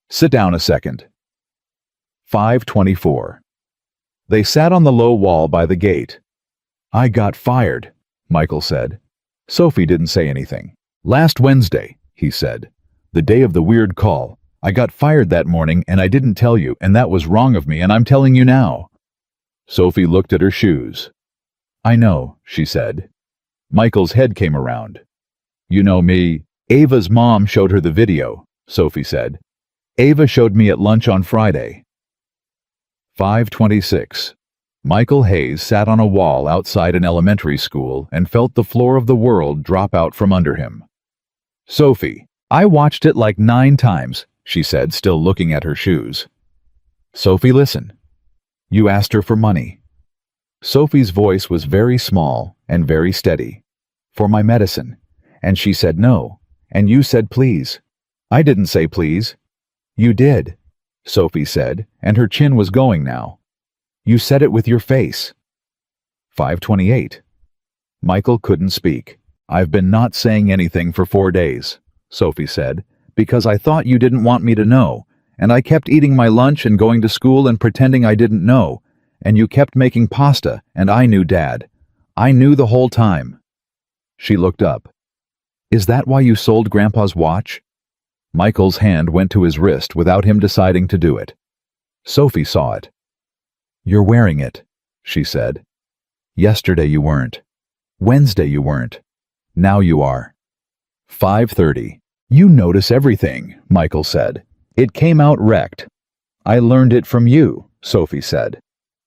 "sit down a second." 5:24. They sat on the low wall by the gate. "I got fired," Michael said. Sophie didn't say anything. "Last Wednesday," he said, "the day of the weird call. I got fired that morning and I didn't tell you, and that was wrong of me, and I'm telling you now." Sophie looked at her shoes. "I know," she said. Michael's head came around. "You know me. Ava's mom showed her the video," Sophie said. "Ava showed me at lunch on Friday." 5:26. Michael Hayes sat on a wall outside an elementary school and felt the floor of the world drop out from under him. "Sophie, I watched it like 9 times, she said, still looking at her shoes. "Sophie, listen. You asked her for money." Sophie's voice was very small and very steady. "For my medicine. And she said no. And you said please." "I didn't say please." "You did," Sophie said, and her chin was going now. "You said it with your face." 5:28. Michael couldn't speak. "I've been not saying anything for 4 days," Sophie said, "because I thought you didn't want me to know, and I kept eating my lunch and going to school and pretending I didn't know, and you kept making pasta, and I knew Dad. I knew the whole time." She looked up. "Is that why you sold Grandpa's watch?" Michael's hand went to his wrist without him deciding to do it. Sophie saw it. "You're wearing it," she said. "Yesterday you weren't. Wednesday you weren't. Now you are." 5:30. "You notice everything," Michael said. "It came out wrecked." "I learned it from you," Sophie said.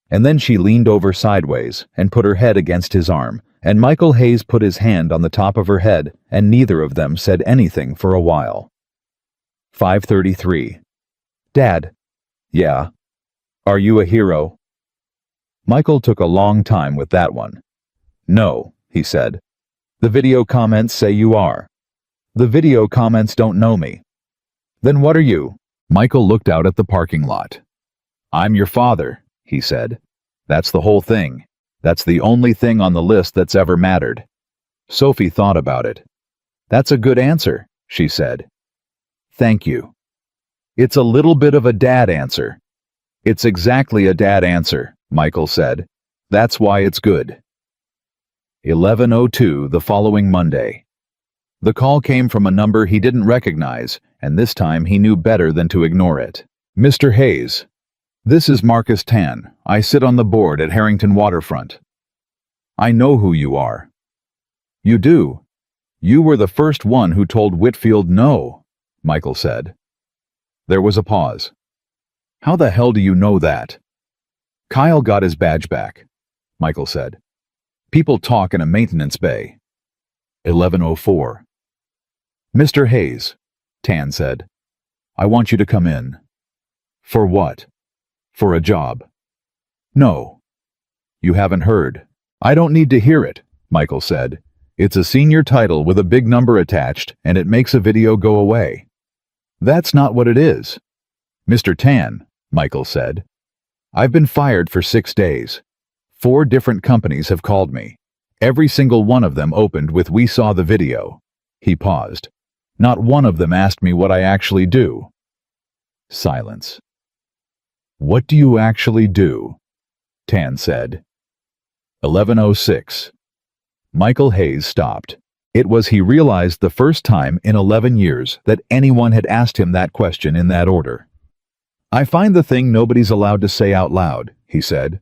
And then she leaned over sideways and put her head against his arm, and Michael Hayes put his hand on the top of her head, and neither of them said anything for a while. 5:33. Dad. Yeah. Are you a hero? Michael took a long time with that one. No, he said. The video comments say you are. The video comments don't know me. Then what are you? Michael looked out at the parking lot. I'm your father, he said. That's the whole thing. That's the only thing on the list that's ever mattered. Sophie thought about it. That's a good answer, she said. Thank you. It's a little bit of a dad answer. It's exactly a dad answer, Michael said. That's why it's good. 11:02 the following Monday. The call came from a number he didn't recognize, and this time he knew better than to ignore it. Mr. Hayes. This is Marcus Tan. I sit on the board at Harrington Waterfront. I know who you are. You do? You were the first one who told Whitfield no, Michael said. There was a pause. How the hell do you know that? Kyle got his badge back, Michael said. People talk in a maintenance bay. 11:04. Mr. Hayes, Tan said. I want you to come in. For what? For a job. No. You haven't heard. I don't need to hear it, Michael said. It's a senior title with a big number attached, and it makes a video go away. That's not what it is. Mr. Tan, Michael said. I've been fired for 6 days. 4 different companies have called me. Every single one of them opened with "We saw the video." He paused. Not one of them asked me what I actually do. Silence. What do you actually do? Tan said. 11:06. Michael Hayes stopped. It was, he realized, the first time in 11 years that anyone had asked him that question in that order. I find the thing nobody's allowed to say out loud, he said.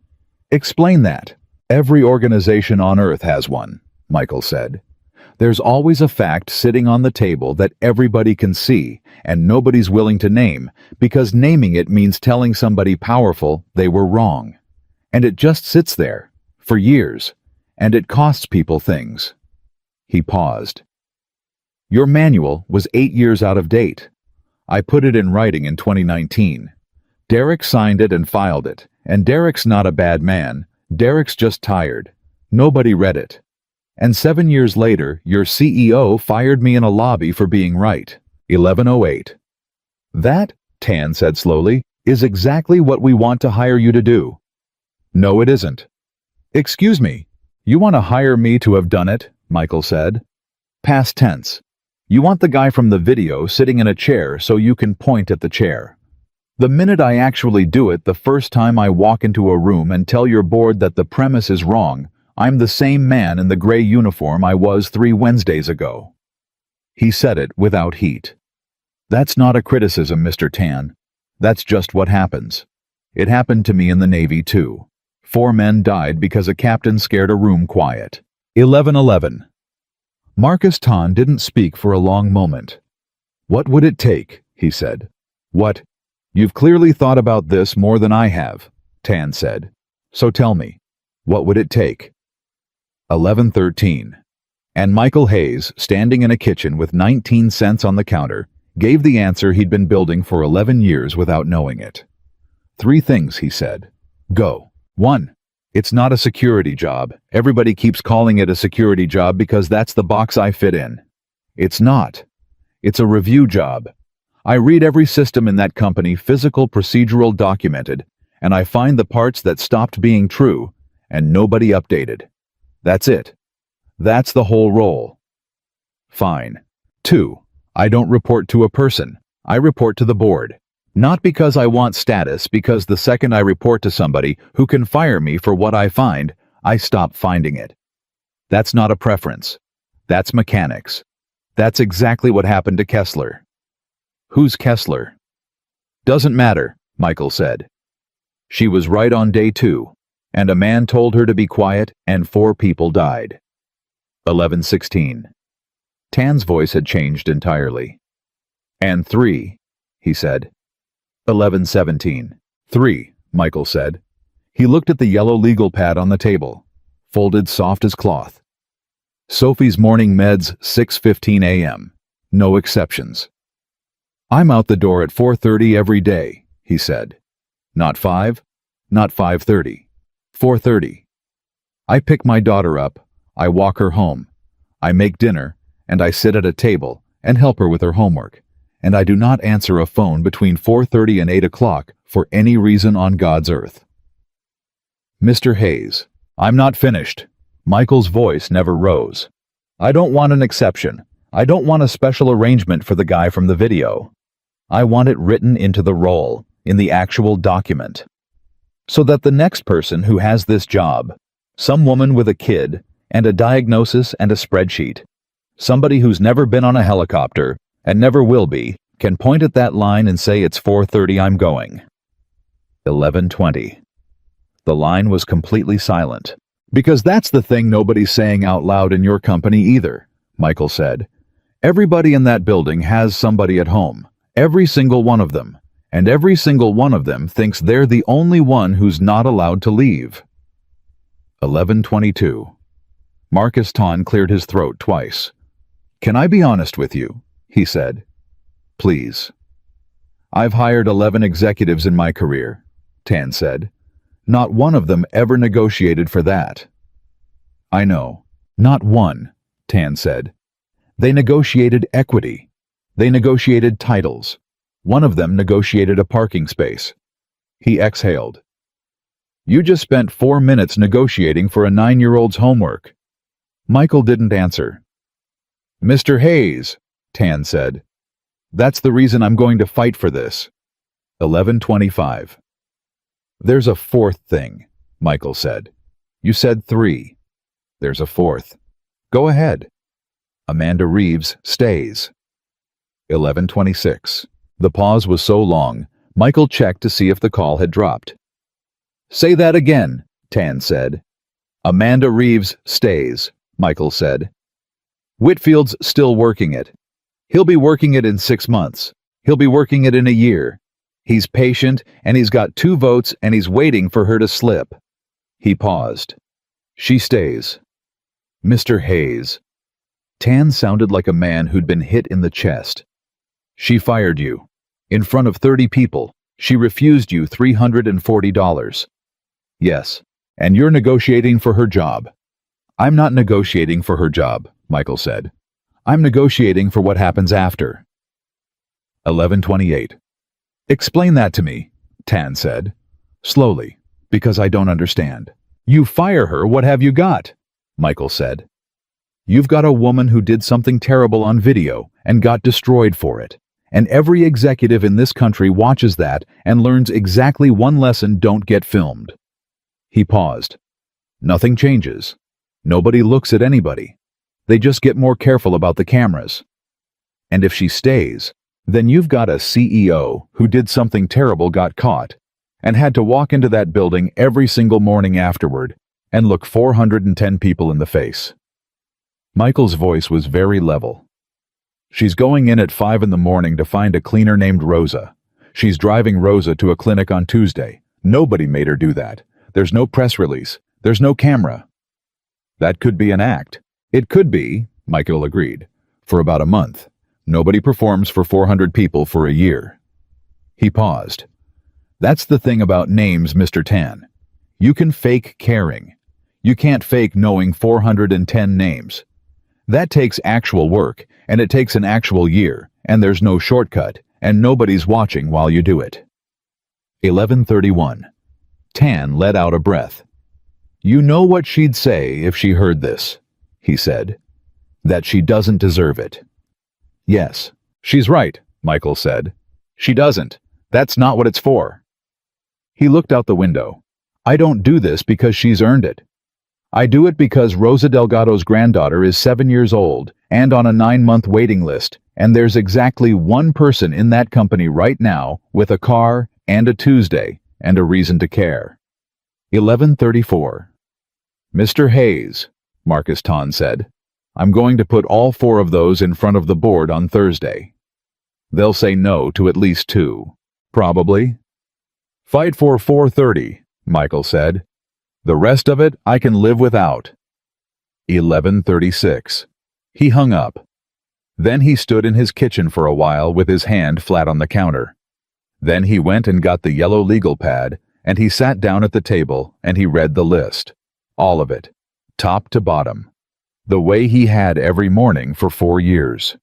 Explain that. Every organization on Earth has one, Michael said. There's always a fact sitting on the table that everybody can see and nobody's willing to name, because naming it means telling somebody powerful they were wrong. And it just sits there, for years, and it costs people things. He paused. Your manual was 8 years out of date. I put it in writing in 2019. Derek signed it and filed it, and Derek's not a bad man. Derek's just tired. Nobody read it. And 7 years later, your CEO fired me in a lobby for being right. 11:08. That, Tan said slowly, is exactly what we want to hire you to do. No, it isn't. Excuse me. You want to hire me to have done it? Michael said. Past tense. You want the guy from the video sitting in a chair so you can point at the chair. The minute I actually do it, the first time I walk into a room and tell your board that the premise is wrong, I'm the same man in the gray uniform I was 3 Wednesdays ago. He said it without heat. That's not a criticism, Mr. Tan. That's just what happens. It happened to me in the Navy, too. 4 men died because a captain scared a room quiet. 11:11. Marcus Tan didn't speak for a long moment. What would it take? He said. What? You've clearly thought about this more than I have, Tan said. So tell me, what would it take? 11:13. And Michael Hayes, standing in a kitchen with 19 cents on the counter, gave the answer he'd been building for 11 years without knowing it. 3 things, he said. Go. 1. It's not a security job. Everybody keeps calling it a security job because that's the box I fit in. It's not. It's a review job. I read every system in that company, physical, procedural, documented, and I find the parts that stopped being true, and nobody updated. That's it. That's the whole role. Fine. 2. I don't report to a person. I report to the board. Not because I want status, because the second I report to somebody who can fire me for what I find, I stop finding it. That's not a preference. That's mechanics. That's exactly what happened to Kessler. Who's Kessler? Doesn't matter, Michael said. She was right on day 2, and a man told her to be quiet, and 4 people died. 11:16. Tan's voice had changed entirely. And 3, he said. 11:17. 3, Michael said. He looked at the yellow legal pad on the table, folded soft as cloth. Sophie's morning meds, 6:15 a.m. No exceptions. I'm out the door at 4:30 every day, he said. Not 5, not 5:30. 4:30. I pick my daughter up, I walk her home, I make dinner, and I sit at a table and help her with her homework, and I do not answer a phone between 4:30 and 8 o'clock for any reason on God's earth. Mr. Hayes, I'm not finished. Michael's voice never rose. I don't want an exception. I don't want a special arrangement for the guy from the video. I want it written into the roll, in the actual document. So that the next person who has this job, some woman with a kid, and a diagnosis and a spreadsheet, somebody who's never been on a helicopter, and never will be, can point at that line and say it's 4:30 I'm going. 11:20. The line was completely silent. Because that's the thing nobody's saying out loud in your company either, Michael said. Everybody in that building has somebody at home, every single one of them, and every single one of them thinks they're the only one who's not allowed to leave. 11:22. Marcus Ton cleared his throat twice. Can I be honest with you? He said. Please. I've hired 11 executives in my career, Tan said. Not one of them ever negotiated for that. I know. Not one, Tan said. They negotiated equity. They negotiated titles. One of them negotiated a parking space. He exhaled. You just spent 4 minutes negotiating for a 9-year-old's homework. Michael didn't answer. Mr. Hayes, Tan said. That's the reason I'm going to fight for this. 11:25. There's a fourth thing, Michael said. You said 3. There's a fourth. Go ahead. Amanda Reeves stays. 11:26. The pause was so long, Michael checked to see if the call had dropped. Say that again, Tan said. Amanda Reeves stays, Michael said. Whitfield's still working it. He'll be working it in 6 months. He'll be working it in a year. He's patient, and he's got 2 votes, and he's waiting for her to slip. He paused. She stays. Mr. Hayes. Tan sounded like a man who'd been hit in the chest. She fired you. In front of 30 people, she refused you $340. Yes, and you're negotiating for her job. I'm not negotiating for her job, Michael said. I'm negotiating for what happens after. 11:28. Explain that to me, Tan said. Slowly, because I don't understand. You fire her, what have you got? Michael said. You've got a woman who did something terrible on video and got destroyed for it. And every executive in this country watches that and learns exactly one lesson: don't get filmed. He paused. Nothing changes. Nobody looks at anybody. They just get more careful about the cameras. And if she stays, then you've got a CEO who did something terrible, got caught, and had to walk into that building every single morning afterward and look 410 people in the face. Michael's voice was very level. She's going in at 5 in the morning to find a cleaner named Rosa. She's driving Rosa to a clinic on Tuesday. Nobody made her do that. There's no press release. There's no camera. That could be an act. It could be, Michael agreed, for about a month. Nobody performs for 400 people for a year. He paused. That's the thing about names, Mr. Tan. You can fake caring. You can't fake knowing 410 names. That takes actual work, and it takes an actual year, and there's no shortcut, and nobody's watching while you do it. 11:31. Tan let out a breath. You know what she'd say if she heard this, he said. That she doesn't deserve it. Yes, she's right, Michael said. She doesn't. That's not what it's for. He looked out the window. I don't do this because she's earned it. I do it because Rosa Delgado's granddaughter is 7 years old and on a 9-month waiting list, and there's exactly one person in that company right now with a car and a Tuesday and a reason to care. 11:34. Mr. Hayes, Marcus Ton said, I'm going to put all 4 of those in front of the board on Thursday. They'll say no to at least 2. Probably. Fight for 4:30, Michael said. "The rest of it I can live without." 11:36. He hung up. Then he stood in his kitchen for a while with his hand flat on the counter. Then he went and got the yellow legal pad, and he sat down at the table and he read the list. All of it, top to bottom. The way he had every morning for 4 years.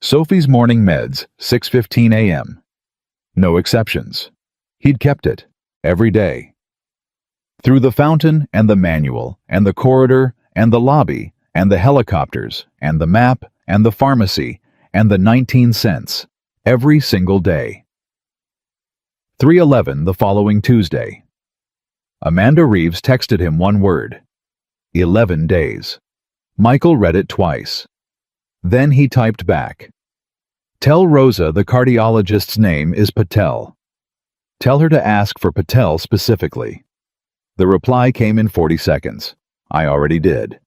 Sophie's morning meds, 6:15 a.m. No exceptions. He'd kept it, every day. Through the fountain and the manual and the corridor and the lobby and the helicopters and the map and the pharmacy and the 19 cents, every single day. 3:11 the following Tuesday. Amanda Reeves texted him one word. 11 days. Michael read it twice. Then he typed back. "Tell Rosa the cardiologist's name is Patel. Tell her to ask for Patel specifically." The reply came in 40 seconds. I already did.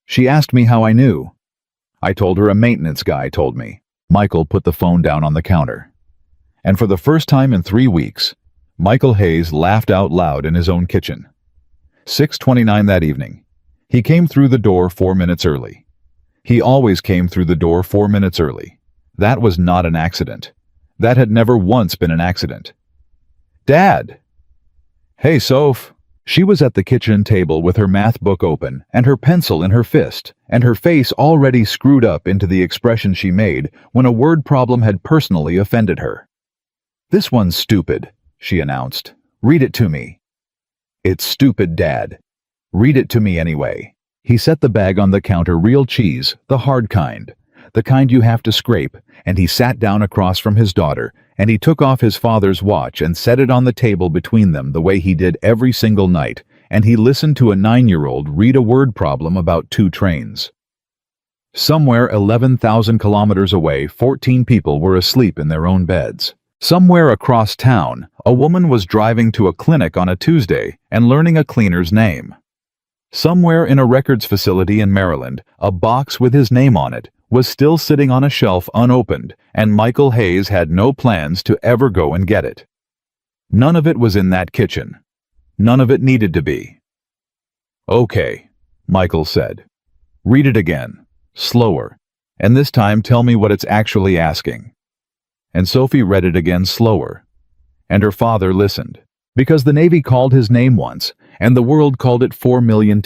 She asked me how I knew. I told her a maintenance guy told me. Michael put the phone down on the counter. And for the first time in 3 weeks, Michael Hayes laughed out loud in his own kitchen. 6:29 that evening. He came through the door 4 minutes early. He always came through the door 4 minutes early. That was not an accident. That had never once been an accident. "Dad!" "Hey, Soph." She was at the kitchen table with her math book open and her pencil in her fist, and her face already screwed up into the expression she made when a word problem had personally offended her. "This one's stupid," she announced. "Read it to me." "It's stupid, Dad. Read it to me anyway." He set the bag on the counter, real cheese, the hard kind, the kind you have to scrape, and he sat down across from his daughter, and he took off his father's watch and set it on the table between them the way he did every single night, and he listened to a 9-year-old read a word problem about 2 trains. Somewhere 11,000 kilometers away, 14 people were asleep in their own beds. Somewhere across town, a woman was driving to a clinic on a Tuesday and learning a cleaner's name. Somewhere in a records facility in Maryland, a box with his name on it was still sitting on a shelf unopened, and Michael Hayes had no plans to ever go and get it. None of it was in that kitchen. None of it needed to be. "Okay," Michael said. "Read it again, slower, and this time tell me what it's actually asking." And Sophie read it again slower. And her father listened, because the Navy called his name once, and the world called it 4 million